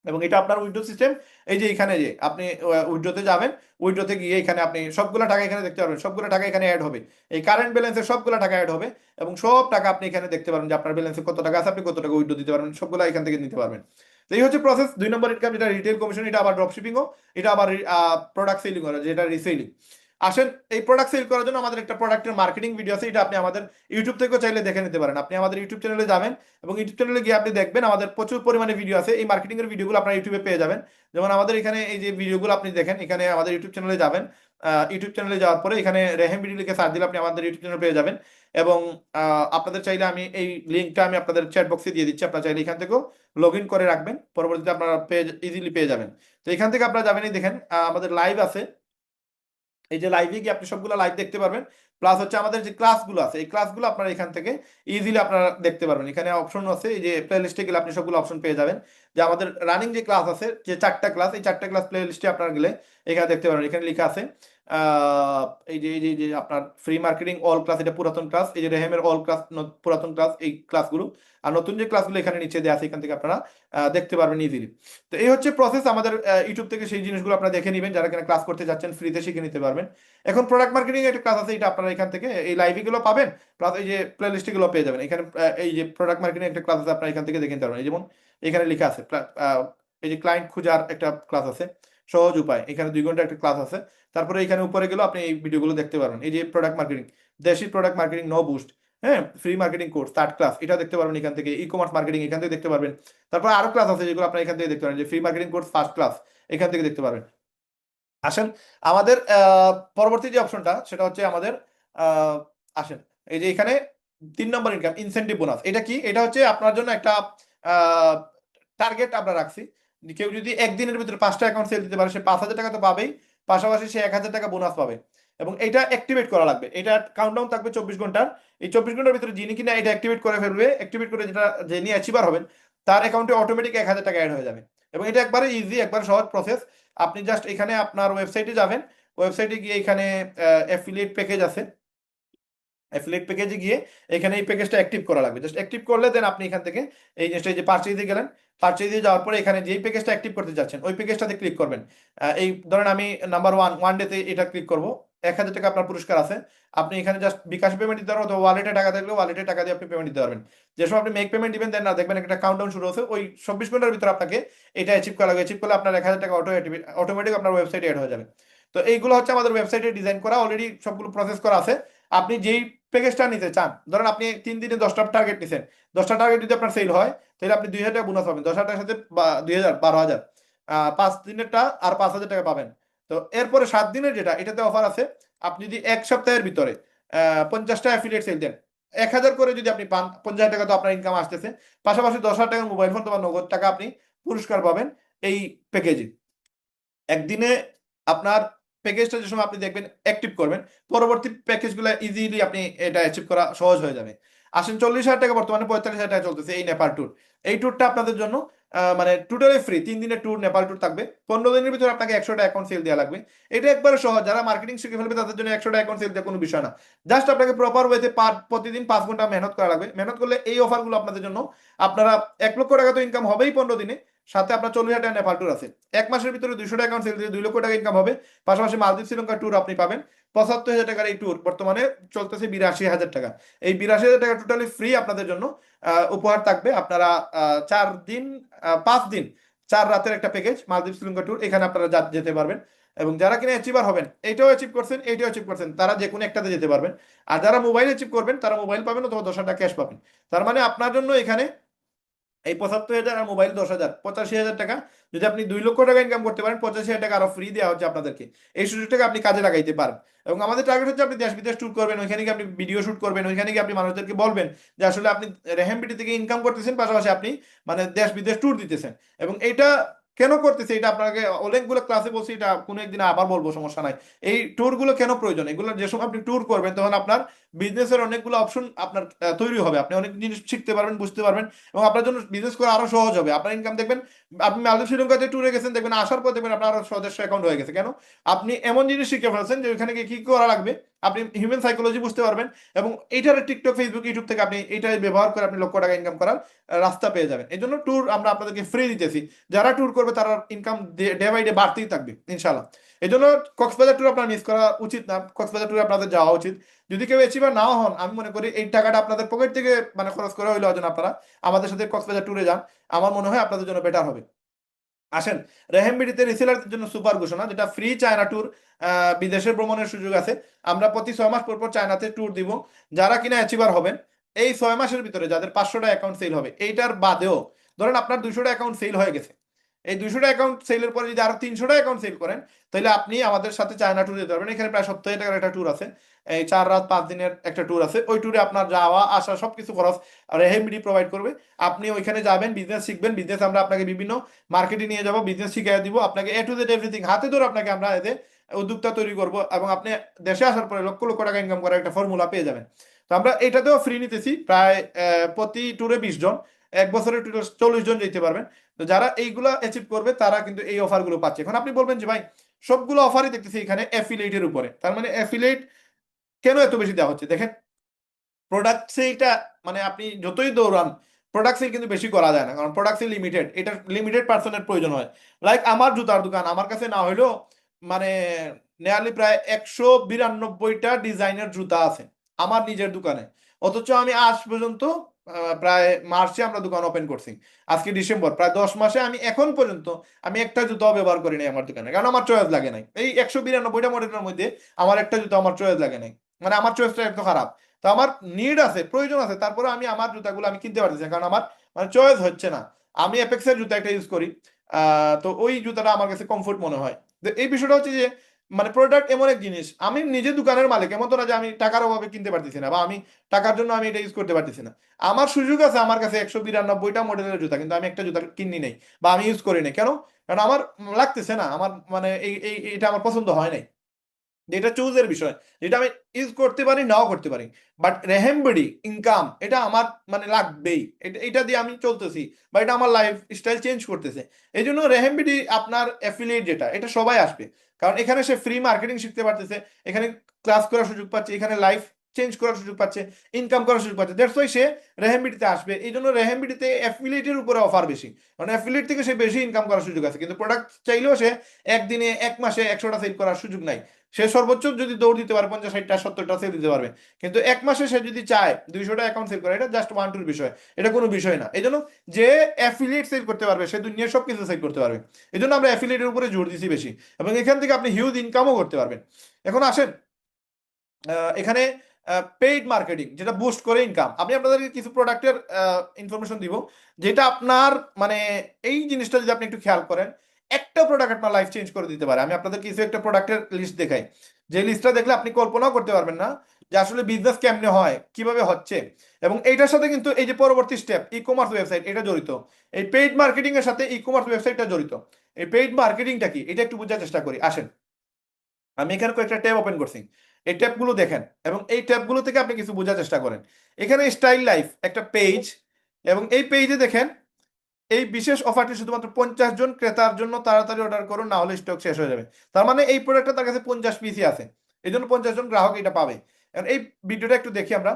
এবং এটা আপনার উইথড্র সিস্টেম, এই যে এখানে যে আপনি উইথড্রতে যাবেন, উইথড্রতে গিয়ে এখানে আপনি সবগুলো টাকা এখানে দেখতে পারবেন, সবগুলো টাকা এখানে অ্যাড হবে, এই কারেন্ট ব্যালেন্সে সবগুলো টাকা অ্যাড হবে, এবং সব টাকা আপনি এখানে দেখতে পারবেন যে আপনার ব্যালেন্সে কত টাকা আছে, আপনি কত টাকা উইথড্র দিতে পারবেন, সবগুলো এখান থেকে নিতে পারবেন। তো এই হচ্ছে প্রসেস। 2 নম্বর ইনকাম, যেটা রিটেল কমিশন, এটা আবার ড্রপ শিপিংও, এটা আবার প্রোডাক্ট সেলিং করা, যেটা রিসেলিং। আসেন, এই প্রোডাক্ট সেল করার জন্য আমাদের একটা প্রোডাক্টের মার্কেটিং ভিডিও আছে, এটা আপনি আমাদের ইউটিউব থেকেও চাইলে দেখে নিতে পারেন। আপনি আমাদের ইউটিউব চ্যানেলে যাবেন, এবং ইউটিউব চ্যানেলে গিয়ে আপনি দেখবেন আমাদের প্রচুর পরিমাণে ভিডিও আছে, এই মার্কেটিং এর ভিডিওগুলো আপনার ইউটিউবে পেয়ে যাবেন। যেমন আমাদের এখানে এই যে ভিডিওগুলো আপনি দেখেন, এখানে আমাদের ইউটিউব চ্যানেলে যাবেন, ইউটিউব চ্যানেলে যাওয়ার পরে এখানে রেহেম ভিডিও লিখে সার্চ দিলে আপনি আমাদের ইউটিউব চ্যানেল পেয়ে যাবেন। এবং আপনাদের চাইলে আমি এই লিঙ্কটা আমি আপনাদের চ্যাট বক্সে দিয়ে দিচ্ছি, আপনারা চাইলে এখান থেকেও লগ ইন করে রাখবেন, পরবর্তীতে আপনারা পেজ ইজিলি পেয়ে যাবেন। তো এখান থেকে আপনারা যাবেন, এই দেখেন আমাদের লাইভ আছে, এই যে লাইভে গিয়ে আপনি সবগুলো লাইভ দেখতে পারবেন। প্লাস হচ্ছে আমাদের যে ক্লাসগুলো আছে, এই ক্লাসগুলো আপনারা এখান থেকে ইজিলি আপনারা দেখতে পারবেন। এখানে অপশন আছে, এই যে প্লে লিস্টে গেলে আপনি সবগুলো অপশন পেয়ে যাবেন, যে আমাদের রানিং যে ক্লাস আছে, যে 4টা ক্লাস, এই 4টা ক্লাস প্লে লিস্টে আপনারা গেলে এখানে দেখতে পারবেন। এখানে লেখা আছে এই যে আপনার ফ্রি মার্কেটিং অল ক্লাস, এটা পুরাতন ক্লাস, এই যে রেহেমের অল ক্লাস পুরাতন ক্লাস, এই ক্লাসগুলো। আর নতুন যে ক্লাসগুলো এখানে নিচে দেওয়া আছে, এখান থেকে আপনারা দেখতে পারবেন ইজিলি। তো এই হচ্ছে প্রসেস আমাদের। ইউটিউব থেকে সেই জিনিসগুলো আপনারা দেখে নেবেন, যারা এখানে ক্লাস করতে যাচ্ছেন ফ্রিতে শিখে নিতে পারবেন। এখন প্রোডাক্ট মার্কেটিং একটা ক্লাস আছে, এটা আপনারা এখান থেকে এই লাইভ গুলো পাবেন, প্লাস এই যে প্লে লিস্ট গুলো পেয়ে যাবেন। এখানে এই যে প্রোডাক্ট মার্কেটিং একটা ক্লাস আছে, আপনারা এখান থেকে দেখে নিতে পারবেন। এই যেমন এখানে লেখা আছে এই যে ক্লায়েন্ট খোঁজার একটা ক্লাস আছে, সহজ উপায়, এখানে 2 ঘন্টা একটা ক্লাস আছে। তারপরে এখানে উপরে গেলেও আপনি এই ভিডিওগুলো দেখতে পারবেন। এই যে প্রোডাক্ট মার্কেটিং, দেশি প্রোডাক্ট মার্কেটিং নো বুস্ট, হ্যাঁ, free marketing course 3rd class, এটা দেখতে পারবেন এখান থেকে। ই কমার্স মার্কেটিং এখান থেকে দেখতে পারবেন। তারপর আরো ক্লাস আছে যেগুলো আপনারা এখান থেকে দেখতে পারেন, যে free marketing course 1st class, এখান থেকে দেখতে পারবেন। আসেন, আমাদের পরবর্তী যে অপশনটা সেটা হচ্ছে আমাদের আহ, আসেন, এই যে এখানে 3 নম্বর ইনকাম, ইনসেন্টিভ বোনাস। এটা কি? এটা হচ্ছে আপনার জন্য একটা টার্গেট আমরা রাখছি। কেউ যদি একদিনের ভিতরে 5টা অ্যাকাউন্ট সেল দিতে পারে, সে 5000 টাকা তো পাবেই, পাশাপাশি সে 1000 টাকা বোনাস পাবে। এবং এটা অ্যাক্টিভেট করা লাগবে, এটা কাউন্টডাউন থাকবে 24 ঘন্টার। এই 24 ঘন্টার ভিতরে যিনি কিনা এটা অ্যাক্টিভেট করে ফেলবে, অ্যাক্টিভেট করে যেটা যিনি অ্যাচিভার হবেন, তার অ্যাকাউন্টে অটোমেটিক 1000 টাকা অ্যাড হয়ে যাবে। এবং এটা একবারে ইজি, একবার সহজ প্রসেস। আপনি জাস্ট এখানে আপনার ওয়েবসাইটে যাবেন, ওয়েবসাইটে গিয়ে এখানে অ্যাফিলিয়েট প্যাকেজ আছে, অ্যাফিলিয়েট প্যাকেজে গিয়ে এখানে এই প্যাকেজটা অ্যাক্টিভ করা লাগবে। জাস্ট অ্যাক্টিভ করলে দেন আপনি এখান থেকে এই জিনিসটা, এই যে পারচেজে গেলেন, পারচেজে যাওয়ার পরে এখানে যেই প্যাকেজটা অ্যাক্টিভ করতে যাচ্ছেন ওই প্যাকেজটাতে ক্লিক করবেন। এই ধরেন আমি নাম্বার ওয়ান ডেতে এটা ক্লিক করব, 1000 টাকা আপনার পুরস্কার আছে। আপনি এখানে জাস্ট বিকাশ পেমেন্ট দিতে পারবেন, অথবা ওয়ালেটে টাকা থাকলে ওয়ালেটে টাকা দিয়ে আপনি পেমেন্ট দিতে পারবেন। যে সময় আপনি মেক পেমেন্ট দিবেন, দেন না দেখবেন একটা কাউন্টডাউন শুরু হচ্ছে, ওই 24 ঘন্টার ভিতরে আপনাকে এটা অ্যাচিভ করা লাগবে। অ্যাচিভ করলে আপনার 1000 টাকা অটোমেটিক আপনার ওয়েবসাইটে অ্যাড হয়ে যাবে। তো এইগুলো হচ্ছে আমাদের ওয়েবসাইটে ডিজাইন করা, অলরেডি সবগুলো প্রসেস করা আছে। আপনি যেই প্যাকেজটা নিতে চান, ধরেন আপনি 3 দিনে 10টা টার্গেট নিছেন, 10টা টার্গেট যদি আপনার সেল হয়, তাহলে আপনি 2000 টাকা বোনাস পাবেন, 10,000 টাকার সাথে 2000, 12,000, 5 দিনেরটা আর 5000 টাকা পাবেন। তো এরপরে 7 দিনের যেটা, এটাতে অফার আছে। আপনি যদি এক সপ্তাহের ভিতরে 50টা অ্যাফিলিয়েট সেল দেন, 1000 করে যদি আপনি পান, 50,000 টাকা তো আপনার ইনকাম আসতেছে, পাশাপাশি 10,000 টাকার মোবাইল ফোন বা নগদ টাকা আপনি পুরস্কার পাবেন এই প্যাকেজে। একদিনে আপনার প্যাকেজটা যে সময় আপনি দেখবেন অ্যাক্টিভ করবেন, পরবর্তী প্যাকেজগুলো ইজিলি আপনি এটা অ্যাচিভ করা সহজ হয়ে যাবে। আসেন, 40,000 টাকা, বর্তমানে 45,000 টাকা চলতেছে এই নেপাল ট্যুর। এই ট্যুরটা আপনাদের জন্য মানে টোটালি ফ্রি, 3 দিনের ট্যুর, নেপাল ট্যুর থাকবে। 15 দিনের ভিতরে আপনাকে 100টা অ্যাকাউন্ট সেল দেওয়া লাগবে। এটা একবারে সহজ, যারা মার্কেটিং শিখে ফেলবে তাদের জন্য 100টা অ্যাকাউন্ট সেল দেওয়া কোনো বিষয় না। জাস্ট আপনাকে প্রপার ওয়েতে প্রতিদিন 5 ঘন্টা মেহনত করা লাগবে। মেহনত করলে এই অফারগুলো আপনাদের জন্য, আপনারা 1 লক্ষ টাকা তো ইনকাম হবেই 15 দিনে, সাথে আপনার 40,000 টাকা নেপাল ট্যুর আছে। এক মাসের ভিতরে 200 টাকা অ্যাকাউন্ট সেল দিয়ে 2 লক্ষ টাকা ইনকাম হবে। পাশাপাশি মালদ্বীপ শ্রীলঙ্কা ট্যুর আপনি পাবেন। 75,000 টাকার এই ট্যুর বর্তমানে চলতেছে 82,000 টাকা। এই 82,000 টাকা টোটালি ফ্রি আপনাদের জন্য উপহার থাকবে। আপনারা 4 দিন 5 দিন 4 রাতের একটা প্যাকেজ মালদ্বীপ শ্রীলঙ্কা ট্যুর, এখানে আপনারা যেতে পারবেন। এবং যারা কিনা অ্যাচিভার হবেন, এইটাও অ্যাচিভ করছেন এইটাও অ্যাচিভ করছেন, তারা যে কোনো একটাতে যেতে পারবেন। আর যারা মোবাইল অ্যাচিভ করবেন তারা মোবাইল পাবেন অথবা 10,000 টাকা ক্যাশ পাবেন। তার মানে আপনার জন্য এখানে এই 75,000 আর মোবাইল 10,000, 85,000 টাকা। যদি আপনি 2 লক্ষ টাকা ইনকাম করতে পারেন, 85,000 টাকা আরো ফ্রি দেওয়া হচ্ছে আপনাদেরকে। এই সুযোগটাকে আপনি কাজে লাগাইতে পারেন। এবং আমাদের টার্গেট হচ্ছে আপনি দেশ বিদেশ ট্যুর করবেন, ওইখানে গিয়ে আপনি ভিডিও শুট করবেন, ওইখানে গিয়ে আপনি মানুষদেরকে বলবেন যে আসলে আপনি রেহেমবিডি থেকে ইনকাম করতেছেন, পাশাপাশি আপনি মানে দেশ বিদেশ ট্যুর দিতেছেন। এবং এইটা কেন করতেছে এটা আপনাকে অনেকগুলো ক্লাসে বলছি, এটা কোনো একদিন আবার বলবো, সমস্যা নাই। এই ট্যুরগুলো কেন প্রয়োজন, এগুলো যে সময় আপনি ট্যুর করবেন তখন আপনার বিজনেসের অনেকগুলো অপশন আপনার তৈরি হবে, আপনি অনেক জিনিস শিখতে পারবেন, বুঝতে পারবেন, এবং আপনার জন্য বিজনেস করা আরো সহজ হবে। আপনার ইনকাম দেখবেন, আপনি মালদ্বীপ শ্রীলঙ্কাতে ট্যুরে গেছেন, দেখবেন আসার পর দেখবেন আপনার আরো সদস্য অ্যাকাউন্ট হয়ে গেছে। কেন? আপনি এমন জিনিস শিখে ফেলছেন যে ওইখানে গিয়ে কি করা লাগবে, আপনি হিউম্যান সাইকোলজি বুঝতে পারবেন। এবং এইটার টিকটক, ফেসবুক, ইউটিউব থেকে আপনি এইটাই ব্যবহার করে আপনি লক্ষ টাকা ইনকাম করার রাস্তা পেয়ে যাবেন। এই জন্য ট্যুর আমরা আপনাদেরকে ফ্রি দিতেছি। যারা ট্যুর করবে তারা ইনকাম ডে বাই ডে বাড়তেই থাকবে ইনশাল্লাহ। এই জন্য কক্সবাজার ট্যুর আপনার মিস করা উচিত না, কক্সবাজার ট্যুরে আপনাদের যাওয়া উচিত। যদি কেউ অ্যাচিভার নাও হন, আমি মনে করি এই টাকাটা আপনাদের পকেট থেকে মানে খরচ করে হইলেও যেন আপনারা আমাদের সাথে কক্সবাজার ট্যুরে যান, আমার মনে হয় আপনাদের জন্য বেটার হবে। আসেন, রেহেমবিডিতে রিসেলারদের জন্য সুপার ঘোষণা, যেটা ফ্রি চায়না ট্যুর, বিদেশে ভ্রমণের সুযোগ আছে। আমরা প্রতি 6 মাস পর পর চায়নাতে ট্যুর দিব। যারা কিনা অ্যাচিভার হবেন এই 6 মাসের ভিতরে, যাদের 500টা অ্যাকাউন্ট সেল হবে, এইটার বাদেও ধরেন আপনার 200টা অ্যাকাউন্ট সেল হয়ে গেছে, এই 200টা অ্যাকাউন্ট সেলের পরে যদি আরো 300টা অ্যাকাউন্ট সেল করেন, তাহলে আপনি আমাদের সাথে চায়না ট্যুর যেতে পারবেন। এখানে প্রায় 70,000 টাকার একটা ট্যুর আছে, এই 4 রাত 5 দিনের একটা ট্যুর আছে। ওই ট্যুরে আপনার যাওয়া আসা সবকিছু খরচ রেহেমবিডি প্রোভাইড করবে। আপনি ওইখানে যাবেন, বিজনেস শিখবেন, বিজনেস আমরা আপনাকে বিভিন্ন মার্কেটে নিয়ে যাবো, বিজনেস শিখিয়ে দিব আপনাকে, এ টু জেড এভরিথিং হাতে ধরে আপনাকে আমরা এতে উদ্যোক্তা তৈরি করব। এবং আপনি দেশে আসার পরে লক্ষ লক্ষ টাকা ইনকাম করার একটা ফর্মুলা পেয়ে যাবেন। তো আমরা এটাতেও ফ্রি নিতেছি প্রায় প্রতি ট্যুরে 20 জন, 1 বছরের ট্যুরে 40 জন যেতে পারবেন। তো যারা এইগুলো অ্যাচিভ করবে তারা কিন্তু এই অফারগুলো পাচ্ছে। এখন আপনি বলবেন যে ভাই সবগুলো অফারই দেখতেছি এখানে অ্যাফিলিয়েটের উপরে, তার মানে অ্যাফিলিয়েট কেন এত বেশি দেওয়া হচ্ছে? দেখেন, প্রোডাক্ট সেলটা মানে আপনি যতই দৌড়ান, প্রোডাক্ট সেল কিন্তু বেশি করা যায় না, কারণ প্রোডাক্ট সেল লিমিটেড, এটা লিমিটেড পার্সনের প্রয়োজন হয়। লাইক আমার জুতার দোকান, আমার কাছে না হইলেও মানে নিয়ারলি প্রায় 192টা ডিজাইনের জুতা আছে আমার নিজের দোকানে। অথচ আমি আজ পর্যন্ত প্রায় মার্চে আমরা দোকান ওপেন করছি, আজকে ডিসেম্বর, প্রায় 10 মাসে আমি এখন পর্যন্ত আমি একটা জুতাও ব্যবহার করি নাই আমার দোকানে, কারণ আমার চয়েস লাগে নাই। এই 192টা মডেলের মধ্যে আমার একটা জুতা আমার চয়েস লাগে নাই, মানে আমার চয়েসটা একটু খারাপ। তো আমার নিড আছে, প্রয়োজন আছে, তারপরে আমি আমার জুতাগুলো আমি কিনতে পারতেছি না, কারণ আমার মানে চয়েস হচ্ছে না। আমি অ্যাপেক্সের জুতা একটা ইউজ করি, তো ওই জুতাটা আমার কাছে কমফোর্ট মনে হয়। তো এই বিষয়টা হচ্ছে যে মানে প্রোডাক্ট এমন এক জিনিস, আমি নিজে দোকানের মালিক, এমন তো না যে আমি টাকার অভাবে কিনতে পারতেছি না, বা আমি টাকার জন্য আমি এটা ইউজ করতে পারতেছি না। আমার সুযোগ আছে, আমার কাছে 192টা মডেলের জুতা, কিন্তু আমি একটা জুতা কিনি নাই বা আমি ইউজ করি নাই। কেন? কারণ আমার লাগতেছে না, আমার মানে এটা আমার পছন্দ হয় নাই। যেটা চুজের বিষয়, যেটা আমি ইউজ করতে পারি নাও করতে পারি, বাট রেহেমবিডি ইনকাম এটা আমার মানে লাগবেই, এটা দিয়ে আমি চলতেছি, বা এটা আমার লাইফ স্টাইল চেঞ্জ করতেছে। এই জন্য রেহেমবিডি আপনার অ্যাফিলিয়েট যেটা, এটা সবাই আসবে, কারণ এখানে সে ফ্রি মার্কেটিং শিখতে পারতেছে, এখানে ক্লাস করার সুযোগ পাচ্ছে, এখানে লাইফ চেঞ্জ করার সুযোগ পাচ্ছে, ইনকাম করার সুযোগ পাচ্ছে। দ্যাটস ওয়াই সে রেহেমবিডিতে আসবে। এই জন্য রেহেমবিডিতে অ্যাফিলিয়েটের উপরে অফার বেশি, কারণ অ্যাফিলিয়েট থেকে সে বেশি ইনকাম করার সুযোগ আছে। কিন্তু প্রোডাক্ট চাইলেও সে একদিনে 1 মাসে 100টা সেল করার সুযোগ নাই। সে সর্বোচ্চ যদি দৌড় দিতে পারে 50, 60টা, 70টা সেল দিতে পারবে। কিন্তু 1 মাসে সে যদি চায় 200টা অ্যাকাউন্ট সেল করে, এটা জাস্ট 1-2 বিষয়, এটা কোনো বিষয় না। এই জন্য যে অ্যাফিলিয়েট সেল করতে পারবে সে দুনিয়ার সব কিছু সেল করতে পারবে। এই জন্য আমরা অ্যাফিলিয়েটের উপরে জোর দিচ্ছি বেশি, এবং এখান থেকে আপনি হিউজ ইনকামও করতে পারবেন। এখন আসেন, এখানে পেইড মার্কেটিং যেটা বুস্ট করে ইনকাম, আমি আপনাদেরকে কিছু প্রোডাক্টের ইনফরমেশন দিব, যেটা আপনার মানে এই জিনিসটা যদি আপনি একটু খেয়াল করেন, একটা প্রোডাক্ট আপনার লাইফ চেঞ্জ করে দিতে পারে। আমি আপনাদের কিছু একটা প্রোডাক্টের লিস্ট দেখাই, যে লিস্টটা দেখলে আপনি কল্পনাও করতে পারবেন না যে আসলে বিজনেস কেমনে হয়, কিভাবে হচ্ছে। এবং এইটার সাথে কিন্তু এই যে পরবর্তী স্টেপ ই কমার্স ওয়েবসাইট, এটা জড়িত। এই পেইড মার্কেটিং এর সাথে ই কমার্স ওয়েবসাইটটা জড়িত। এই পেইড মার্কেটিংটা কি এটা একটু বোঝার চেষ্টা করি। আসেন, আমি এখানে কয়েকটা ট্যাব ওপেন করছি, এই ট্যাবগুলো দেখেন, এবং এই ট্যাবগুলো থেকে আপনি কিছু বোঝার চেষ্টা করেন। এখানে স্টাইল লাইফ একটা পেজ, এবং এই পেজে দেখেন এই বিশেষ অফারটি শুধুমাত্র 50 জন ক্রেতার জন্য, তাড়াতাড়ি অর্ডার করুন না হলে স্টক শেষ হয়ে যাবে। তার মানে এই প্রোডাক্টটা তার কাছে 50 পিসই আছে, এই জন্য 50 জন গ্রাহক এটা পাবে। এখন এই ভিডিওটা একটু দেখি আমরা।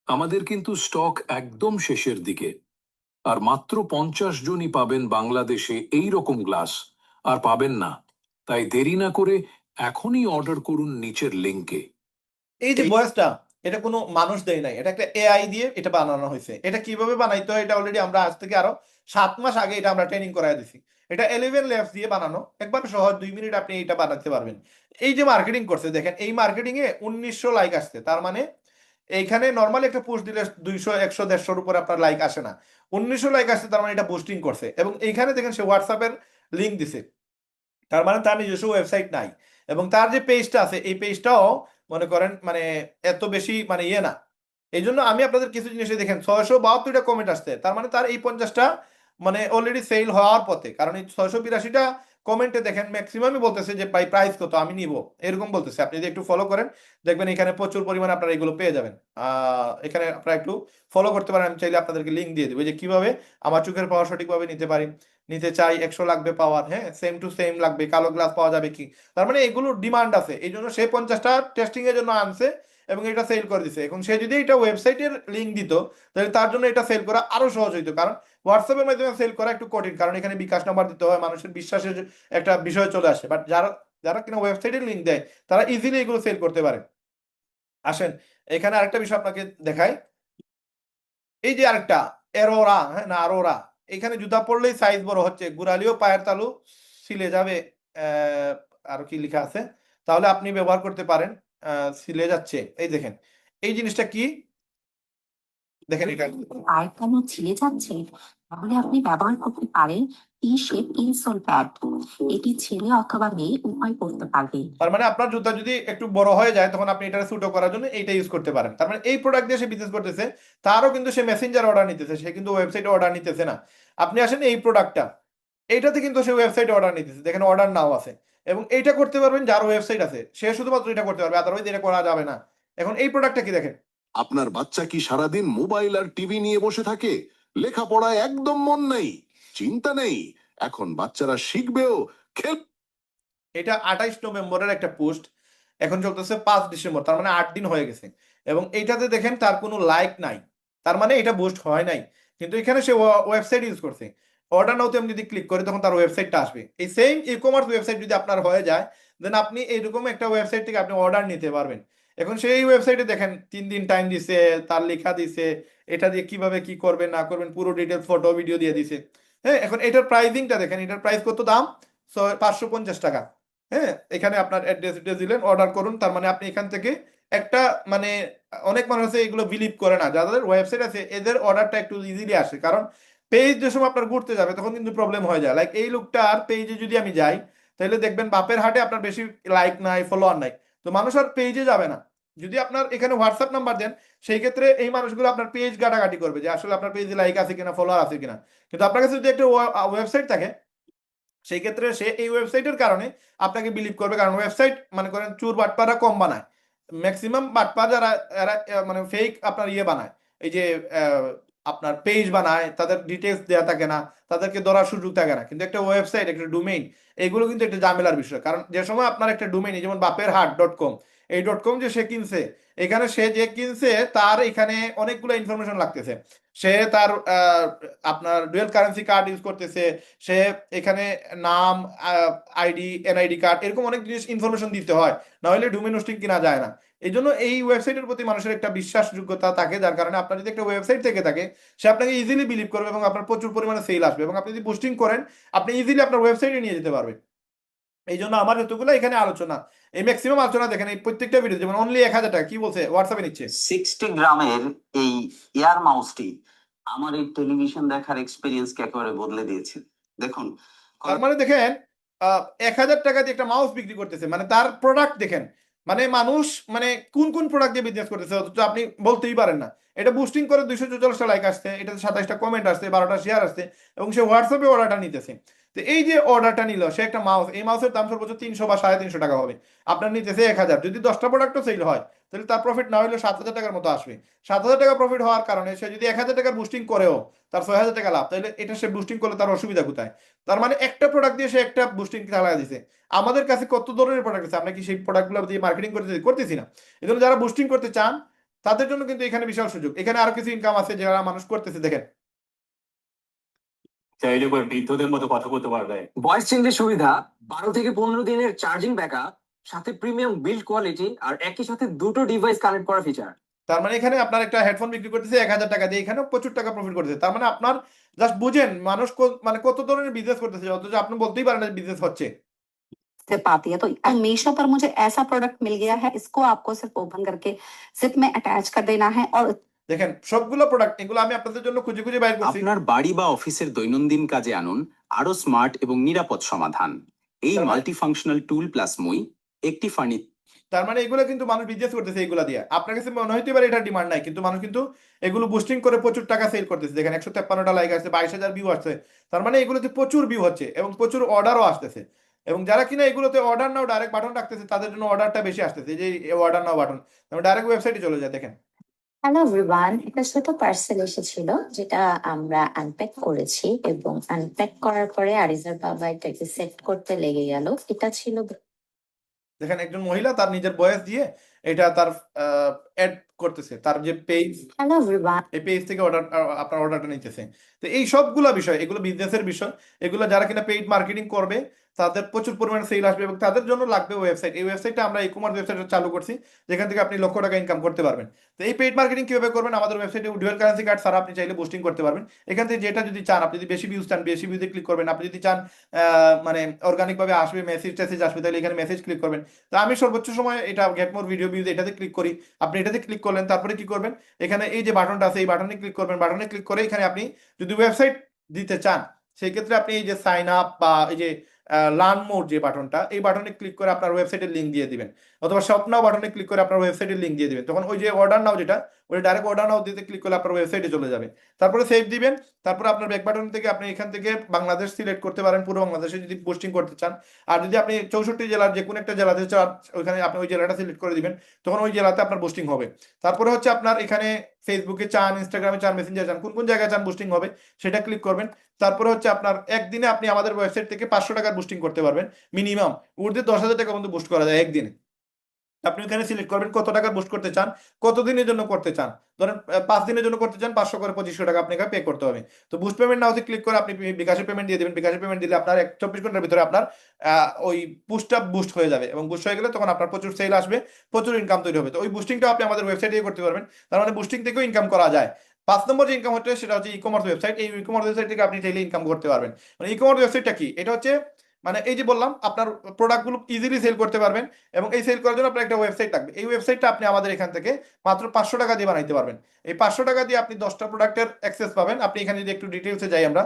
আমাদের কিন্তু স্টক একদম শেষের দিকে। আর মাত্র 50 জনই পাবেন বাংলাদেশে এই রকম গ্লাস, আর পাবেন না। তাই দেরি না করে এখনই অর্ডার করুন নিচের লিঙ্কে। এই যে ভয়েসটা, এটা কোনো মানুষ দেয় নাই, এটা একটা এআই দিয়ে এটা বানানো হয়েছে। এটা কিভাবে বানাইতে হয় এটা অলরেডি আমরা আজ থেকে আরো 7 মাস আগে এটা আমরা ট্রেনিং করাই দিছি। এটা 11 ল্যাবস দিয়ে বানানো, একবার সহজ 2 মিনিট আপনি এটা বানাতে পারবেন। এই যে মার্কেটিং করছে দেখেন, এই মার্কেটিং এ 1900 লাইক আসছে। তার মানে এইখানে নর্মালি একটা পোস্ট দিলে 200 100 150-র উপরে আপনার লাইক আসে না, 1900 লাইক আসছে, তার মানে এটা বুস্টিং করছে। এবং এইখানে দেখেন সে হোয়াটসঅ্যাপের লিঙ্ক দিছে, তার মানে তার নিজস্ব ওয়েবসাইট নাই। এবং তার যে পেজটা আছে এই পেজটাও মনে করেন মানে এত বেশি মানে ইয়ে না। এই জন্য আমি আপনাদের কিছু জিনিসে দেখেন 672টা কমেন্ট আসছে, তার মানে তার এই 50টা মানে অলরেডি সেল হওয়ার পথে। কারণ এই 682টা কমেন্টে দেখেন ম্যাক্সিমামই বলতেছে যে ভাই প্রাইস কত, আমি নিব, এরকম বলতেছে। আপনি যদি একটু ফলো করেন দেখবেন এখানে প্রচুর পরিমাণে আপনারা এগুলো পেয়ে যাবেন। এখানে আপনারা একটু ফলো করতে পারেন, আমি চাইলে আপনাদেরকে লিঙ্ক দিয়ে দেবো যে কিভাবে আমার চোখের পাওয়ার সঠিকভাবে নিতে পারি। নিতে চাই 100 লাগবে পাওয়ার, হ্যাঁ সেম টু সেম লাগবে, কালো গ্লাস পাওয়া যাবে কি। তার মানে এগুলোর ডিমান্ড আছে, এই জন্য সে 50টা টেস্টিং এর জন্য আনছে এবং এটা সেল করে দিছে। এখন সে যদি এটা ওয়েবসাইটের লিঙ্ক দিত তাহলে তার জন্য এটা সেল করা আরো সহজ হইতো। কারণ হোয়াটসঅ্যাপের মাধ্যমে সেল করা একটু কঠিন, কারণ এখানে বিকাশ নাম্বার দিতে হয়, মানুষের বিশ্বাসের একটা বিষয় চলে আসে। বাট যারা যারা কিনা ওয়েবসাইটের লিঙ্ক দেয় তারা ইজিলি এগুলো সেল করতে পারে। আসেন এখানে আরেকটা বিষয় আপনাকে দেখাই। এই যে আরেকটা এরোরা, হ্যাঁ না আরোরা, এখানে জুতা পরলেই সাইজ বড় হচ্ছে, গুড়ালিও পায়ের তালু ছিলে যাবে। আহ, আরো কি লেখা আছে, তাহলে আপনি ব্যবহার করতে পারেন। ছিলে যাচ্ছে, এই দেখেন এই জিনিসটা কি, দেখেন এটা পায়ের কেন ছিঁড়ে যাচ্ছে, তাহলে আপনি ব্যবহার করতে পারেন টি শেপ ইনসোল প্যাড। এটি ছেলে অথবা মেয়ে উভয় পরতে পারবে। তার মানে আপনার জুতা যদি একটু বড় হয়ে যায় তখন আপনি এটা সুটো করার জন্য এইটা ইউজ করতে পারেন। তার মানে এই প্রোডাক্ট দিয়ে সে বিজনেস করতেছে, তারও কিন্তু সে মেসেঞ্জার অর্ডার নিতেছে, সে কিন্তু ওয়েবসাইটে অর্ডার নিতেছে না। আপনি আসেন এই প্রোডাক্টটা, এইটাতে কিন্তু সে ওয়েবসাইটে অর্ডার নিতেছে, দেখেন অর্ডার নাও আছে। এবং এইটা করতে পারবেন যার ওয়েবসাইট আছে, সে শুধুমাত্র এটা করতে পারবে, আদারওয়াইজ এটা করা যাবে না। এখন এই প্রোডাক্টটা কি দেখেন, আপনার বাচ্চা কি সারাদিন মোবাইল আর টিভি নিয়ে বসে থাকে? লেখাপড়ায় একদম মন নেই? চিন্তা নেই, এখন বাচ্চারা শিখবেও, খেল। এটা 28 নভেম্বরের একটা পোস্ট, এখন চলতেছে 5 ডিসেম্বর, তার মানে 8 দিন হয়ে গেছে। এবং এইটাতে দেখেন তার কোনো লাইক নাই, তার মানে এটা বুস্ট হয় নাই। কিন্তু এখানে সে ওয়েবসাইট ইউজ করছে। অর্ডার নাওতে আমি যদি ক্লিক করি তখন তার ওয়েবসাইটটা আসবে। এই সেম ই কমার্স ওয়েবসাইট যদি আপনার হয়ে যায় দেন আপনি এইরকম একটা ওয়েবসাইট থেকে আপনি অর্ডার নিতে পারবেন। এখন সেই ওয়েবসাইটে দেখেন 3 দিন টাইম দিছে, তার লেখা দিছে, এটা দিয়ে কিভাবে কি করবেন না করবেন পুরো ডিটেলস ফটো ভিডিও দিয়ে দিছে। হ্যাঁ এখন এটার প্রাইসিংটা দেখেন, এটার প্রাইস কত দাম, 550 টাকা। হ্যাঁ এখানে আপনার অ্যাড্রেস দিলেন, অর্ডার করুন। তার মানে আপনি এখান থেকে একটা মানে অনেক মানুষ আছে এগুলো বিলিভ করে না, যাদের ওয়েবসাইট আছে এদের অর্ডারটা একটু ইজিলি আসে। কারণ পেজ যে সময় আপনার ঘুরতে যাবে তখন কিন্তু প্রবলেম হয়ে যায়। লাইক এই লোকটার পেজে যদি আমি যাই তাহলে দেখবেন বাপের হাটে আপনার বেশি লাইক নাই, ফলোয়ার নাই, তো মানুষ আর পেজে যাবে না। যদি আপনার এখানে হোয়াটসঅ্যাপ নাম্বার দেন সেই ক্ষেত্রে এই মানুষগুলো আপনার পেজ ঘাটাঘাটি করবে যে আসলে আপনার পেজে লাইক আছে কিনা, ফলোয়ার আছে কিনা। কিন্তু আপনার কাছে যদি একটা ওয়েবসাইট থাকে সেই ক্ষেত্রে সে এই ওয়েবসাইটের কারণে আপনাকে বিলিভ করবে। কারণ ওয়েবসাইট মানে করেন চুর বাটপারা কম বানায়, ম্যাক্সিমাম বাটপা যারা এরা মানে ফেক আপনার ইয়ে বানায়, এই যে আপনার পেজ বানায়, তাদের ডিটেলস দেওয়া থাকে না, তাদেরকে ধরার সুযোগ থাকে না। কিন্তু একটা ওয়েবসাইট, একটা ডোমেইন, এগুলো কিন্তু একটা ঝামেলার বিষয়। কারণ যে সময় আপনার একটা ডোমেইন যেমন বাপের হাট .com, এই .com যে সে কিনছে, এখানে সে যে কিনছে তার এখানে অনেকগুলো ইনফরমেশন লাগতেছে। সে তার আপনার ডুয়েল কারেন্সি কার্ড ইউজ করতেছে, সে এখানে নাম, আইডি, এনআইডি কার্ড, এরকম অনেক জিনিস ইনফরমেশন দিতে হয়, না হলে ডোমেইন হোস্টিং কিনা যায় না। এই জন্য এই ওয়েবসাইটের প্রতি মানুষের একটা বিশ্বাসযোগ্যতা থাকে, যার কারণে আপনার যদি একটা ওয়েবসাইট থেকে থাকে সে আপনাকে ইজিলি বিলিভ করবে এবং আপনার প্রচুর পরিমাণে সেল আসবে। এবং আপনি যদি বুস্টিং করেন আপনি ইজিলি আপনার ওয়েবসাইটে নিয়ে যেতে পারবেন। এই জন্য আমার যতগুলো এখানে আলোচনা, এই ম্যাক্সিমাম আলোচনা দেখেন এই প্রত্যেকটা ভিডিও, যেমন অনলি 1000 টাকা কি বলছে হোয়াটসঅ্যাপে নিচ্ছে 60 গ্রামের এই এয়ার মাউসটি আমার এই টেলিভিশন দেখার এক্সপিরিয়েন্সকে একেবারে বদলে দিয়েছে। দেখুন, তার মানে দেখেন 1000 টাকা দিয়ে একটা মাউস বিক্রি করতেছে, মানে তার প্রোডাক্ট দেখেন। মানে মানুষ মানে কোন কোন প্রোডাক্ট দিয়ে বিজনেস করতেছে অথচ আপনি বলতেই পারেন না। এটা বুস্টিং করে 244টা লাইক আসছে, এটাতে 27টা কমেন্ট আসছে, 12টা শেয়ার আসছে, এবং সে হোয়াটসঅ্যাপে অর্ডারটা নিতেছে। তো এই যে অর্ডারটা নিল সে একটা মাউস, এই মাউসের দাম সর্বোচ্চ 300 বা 350 টাকা হবে, আপনার নিতেছে 1000। যদি 10টা প্রোডাক্টও সেল হয় তাহলে তার প্রফিট না হলেও 7000 টাকার মতো আসবে। 7000 টাকা প্রফিট হওয়ার কারণে সে যদি 1000 টাকার বুস্টিং করেও তার 6000 টাকা লাভ, তাহলে এটা সে বুস্টিং করলে তার অসুবিধা কোথায়। তার মানে একটা প্রোডাক্ট দিয়ে সে একটা বুস্টিং চালা দিছে। আমাদের কাছে কত ধরনের প্রোডাক্ট আছে, আমরা কি সেই প্রোডাক্টগুলো দিয়ে মার্কেটিং করতেছি না। এই জন্য যারা বুস্টিং করতে চান তাদের জন্য কিন্তু এখানে বিশাল সুযোগ। এখানে আরো কিছু ইনকাম আছে যারা মানুষ করতেছে দেখেন। চাইলে করে বৃদ্ধদের মতো কথা বলতে পারবে। ভয়েস চেঞ্জের সুবিধা, 12 থেকে 15 দিনের চার্জিং ব্যাকআপ, সাথে প্রিমিয়াম বিল্ড কোয়ালিটি আর একই সাথে দুটো ডিভাইস কানেক্ট করার ফিচার। তার মানে এখানে আপনার একটা হেডফোন বিক্রি করতেছে 1,000 টাকা দিয়ে, এখানেও প্রচুর টাকা প্রফিট করতেছে। তার মানে আপনার জাস্ট বুঝেন মানুষ মানে কত ধরনের বিজনেস করতেছে, অথচ আপনি বলতেই পারেন না বিজনেস হচ্ছে। से पाती है। तो मीशो पर मुझे ऐसा प्रोडक्ट मिल गया है, इसको आपको सिर्फ ओपन करके जिप में अटैच कर देना है और দেখেন সবগুলো প্রোডাক্ট এগুলো আমি আপনাদের জন্য খুঁজে খুঁজে বাইর করছি। আপনার বাড়ি বা অফিসের দৈনন্দিন কাজে আনুন আরো স্মার্ট এবং নিরাপদ সমাধান। এই তার মানে- মাল্টিফাংশনাল টুল প্লাস মই একটি ফার্নিচার। তার মানে এগুলো কিন্তু মানুষ বিজনেস করতেছে এগুলা দিয়ে। আপনার কাছে মনে হইতে পারে এটা ডিমান্ড নাই, কিন্তু মানুষ কিন্তু এগুলো বুস্টিং করে প্রচুর টাকা সেল করতেছে। দেখেন 153টা লাইক আসছে, 22,000 ভিউ আসছে। তার মানে এগুলোতে প্রচুর ভিউ হচ্ছে এবং প্রচুর অর্ডারও আসতেছে। এবং যারা কিনা এগুলোতে অর্ডার নাও ডাইরেক্ট বাটন রাখতেছে তাদের জন্য অর্ডারটা বেশি আসতেছে, যে অর্ডার নাও বাটন ডাইরেক্ট ওয়েবসাইটে চলে যায়। দেখেন হ্যালো এভরিওয়ান, একটা ছোট পার্সেল এসেছিল যেটা আমরা আনপ্যাক করেছি এবং আনপ্যাক করার পরে আরিজার বাবা এটাকে সেট করতে লেগে গেল। এটা ছিল দেখেন একজন মহিলা তার নিজের বয়স দিয়ে এটা তার অ্যাড করতেছে, তার যে পেজ, হ্যালো এভরিওয়ান, এই পেজ থেকে অর্ডার আপনার অর্ডারটা নিতেছে। তো এই সবগুলো বিষয়, এগুলো বিজনেসের বিষয়। এগুলো যারা কিনা পেইড মার্কেটিং করবে তাদের প্রচুর পরিমাণে সেল আসবে এবং তাদের জন্য লাগবে ওয়েবসাইট। এই ওয়েবসাইটটা আমরা ই-কমার্স ওয়েবসাইট চালু করছি, যেখান থেকে আপনি লক্ষ টাকা ইনকাম করতে পারবেন। তো এই পেইড মার্কেটিং কিভাবে করবেন, আমাদের ওয়েবসাইটে ডুয়াল কারেন্সি কার্ড ছাড়া আপনি চাইলে বুস্টিং করতে পারবেন। এখান থেকে যেটা যদি চান, আপনি যদি বেশি ভিউজ চান বেশি ভিউজে ক্লিক করবেন। আপনি যদি চান মানে অর্গানিক ভাবে আসবে, মেসেজ টেসেজ আসবে, তাহলে এখানে মেসেজ ক্লিক করবেন। তো আমি সর্বোচ্চ সময় এটা গেট মোর ভিডিও ভিউজ এটাতে ক্লিক করি। আপনি এটাতে ক্লিক করলেন, তারপরে কি করবেন, এখানে এই যে বাটনটা আছে এই বাটনে ক্লিক করবেন। বাটনে ক্লিক করে এখানে আপনি যদি ওয়েবসাইট দিতে চান সেই ক্ষেত্রে আপনি এই যে সাইন আপ বা এই যে লার্ন মোর যে বাটনটা, এই বাটনে ক্লিক করে আপনার ওয়েবসাইটের লিঙ্ক দিয়ে দিবেন, অথবা শপ নাও বাটনে ক্লিক করে আপনার ওয়েবসাইটের লিঙ্ক দিয়ে দিবেন। তখন ওই যে অর্ডার নাও যেটা, ওই ডাইরেক্ট অর্ডার নাও দিতে ক্লিক করলে আপনার ওয়েবসাইটে চলে যাবে। তারপরে সেভ দিবেন। তারপরে আপনার ব্যাক বাটন থেকে আপনি এখান থেকে বাংলাদেশ সিলেক্ট করতে পারেন, পুরো বাংলাদেশে যদি পোস্টিং করতে চান। আর যদি আপনি 64 জেলার যে কোনো একটা জেলাতে চান, ওইখানে আপনি ওই জেলাটা সিলেক্ট করে দিবেন, তখন ওই জেলাতে আপনার পোস্টিং হবে। তারপরে হচ্ছে আপনার এখানে ফেসবুকে চান, ইনস্টাগ্রামে চান, মেসেঞ্জারে চান, কোন কোন জায়গায় চান বুস্টিং হবে সেটা ক্লিক করবেন। তারপরে হচ্ছে আপনার একদিনে আপনি আমাদের ওয়েবসাইট থেকে 500 টাকার বুস্টিং করতে পারবেন মিনিমাম। ঊর্ধ্বে 10,000 টাকা পর্যন্ত বুস্ট করা যায় একদিনে। আপনি এখানে সিলেক্ট করবেন কত টাকা বুস্ট করতে চান, কত দিনের জন্য করতে চান। ধরেন 5 দিনের জন্য করতে চান, 500 করে 2500 টাকা আপনাকে পে করতে হবে। তো বুস্ট পেমেন্ট নাওতে ক্লিক করে আপনি বিকাশে পেমেন্ট দিয়ে দেবেন। বিকাশে পেমেন্ট দিলে আপনার 24 ঘন্টার ভিতরে আপনার ওই বুস্টটা বুস্ট হয়ে যাবে এবং বুস্ট হয়ে গেলে তখন আপনার প্রচুর সেল আসবে, প্রচুর ইনকাম তৈরি হবে। তো ওই বুস্টিংটা আপনি আমাদের ওয়েবসাইটে করতে পারবেন। তার মানে বুস্টিং থেকেও ইনকাম করা যায়। 5 নম্বর যে ইনকাম হচ্ছে সেটা হচ্ছে ই-কমার্স ওয়েবসাইট। এই ই-কমার্স ওয়েবসাইট থেকে আপনি চাইলে ইনকাম করতে পারবেন। মানে ই-কমার্স ওয়েবসাইটটা কি, এটা হচ্ছে মানে এই যে বললাম আপনার প্রোডাক্টগুলো ইজিলি সেল করতে পারবেন এবং এই সেল করার জন্য আপনার একটা ওয়েবসাইট লাগবে। এই ওয়েবসাইটটা আপনি আমাদের এখান থেকে মাত্র 500 টাকা দিয়ে বানাইতে পারবেন। এই 500 টাকা দিয়ে আপনি 10টা প্রোডাক্টের অ্যাক্সেস পাবেন। আপনি এখানে যদি একটু ডিটেলসে যাই আমরা,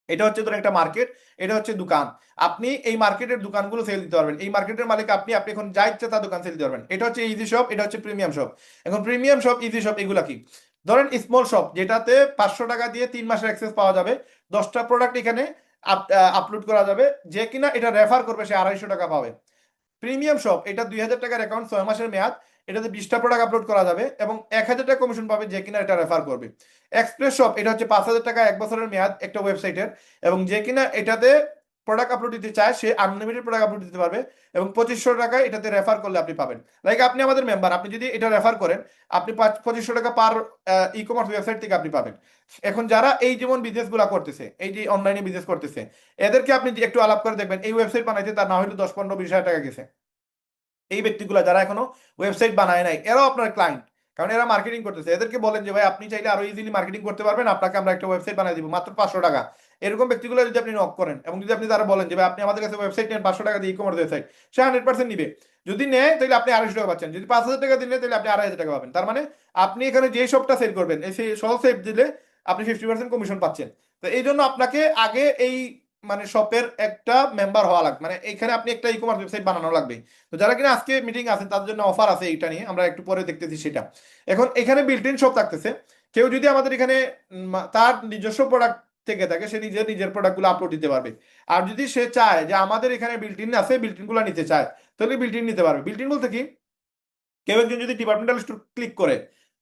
এটা হচ্ছে ধরুন একটা মার্কেট, এটা হচ্ছে দোকান। আপনি এই মার্কেটের দোকানগুলো সেল দিতে পারবেন। এই মার্কেটের মালিক আপনি, আপনি এখন যা ইচ্ছে তা দোকান সেল দিতে পারবেন। এটা হচ্ছে ইজি শপ, এটা হচ্ছে প্রিমিয়াম শপ। এখন প্রিমিয়াম শপ, ইজি শপ এগুলা কি, ধরেন স্মল শপ যেটাতে 500 টাকা দিয়ে 3 মাসের অ্যাক্সেস পাওয়া যাবে, 10টা প্রোডাক্ট এখানে আপলোড করা যাবে, যে কিনা এটা রেফার করবে সে 250 টাকা পাবে। প্রিমিয়াম শপ এটা 2000 টাকার অ্যাকাউন্ট, 6 মাসের মেয়াদ, এটাতে 20টা প্রোডাক্ট আপলোড করা যাবে এবং 1000 টাকা কমিশন পাবে যে কিনা এটা রেফার করবে। এক্সপ্রেস শপ এটা হচ্ছে 5000 টাকা 1 বছরের মেয়াদ একটা ওয়েবসাইটের, এবং যে কিনা এটাতে প্রোডাক্ট আপলোড দিতে চায় সে আনলিমিটেড প্রোডাক্ট আপলোড দিতে পারবে এবং 2500 টাকা এটাতে রেফার করলে আপনি পাবেন। লাইক আপনি আমাদের মেম্বার, আপনি যদি এটা রেফার করেন আপনি 2500 টাকা পার ই-কমার্স ওয়েবসাইট থেকে আপনি পাবেন। এখন যারা এই যেমন বিজনেস গুলা করতেছে, এই যে অনলাইনে বিজনেস করতেছে, এদেরকে আপনি একটু আলাপ করে দেখবেন এই ওয়েবসাইট বানাইতে তার না হয়তো 10-15-20 হাজার টাকা গেছে। এই ব্যক্তিগুলো যারা এখনো ওয়েবসাইট বানায় নাই এরাও আপনার ক্লায়েন্ট, কারণ এরা মার্কেটিং করতেছে। এদেরকে বলেন যে ভাই আপনি চাইলে আরো ইজিলি মার্কেটিং করতে পারবেন, আপনাকে আমরা একটা ওয়েবসাইট বানিয়ে দিব মাত্র 500 টাকা। এরকম ব্যক্তিগুলো যদি আপনি নক করেন এবং যদি আপনি তারা বলেন যে ভাই আপনি আমাদের কাছে ওয়েবসাইট নেন 500 টাকা দিয়ে, ই-কমার্স ওয়েবসাইট, সে 100% নিবে। যদি নেয় তাহলে আপনি 250 টাকা পাচ্ছেন, যদি 5000 টাকা দিলে তাহলে আপনি 2500 টাকা পাবেন। তার মানে আপনি এখানে যে শপটা সেল করবেন সেই সহ সেল দিলে আপনি 50% কমিশন পাচ্ছেন। তো এই জন্য আপনাকে আগে এই মানে শপের একটা মেম্বার হওয়া লাগবে, মানে এখানে আপনি একটা ই-কমার্স ওয়েবসাইট বানানো লাগবে। তো যারা কিনা আজকে মিটিং আছেন তাদের জন্য অফার আছে, এটা নিয়ে আমরা একটু পরে দেখতেছি সেটা। এখন এখানে বিল্ট ইন শপ থাকতেছে, কেউ যদি আমাদের এখানে তার নিজস্ব প্রোডাক্ট থেকে থাকে সে নিজের প্রোডাক্টগুলো আপলোড দিতে পারবে। আর যদি সে চায় যে আমাদের এখানে বিল্ট ইন আছে, বিল্ট ইনগুলো নিতে চায়, তাহলে বিল্ট ইন নিতে পারবে। বিল্ট ইন বলতে কি, কেউ একজন যদি ডিপার্টমেন্টাল স্টোর ক্লিক করে,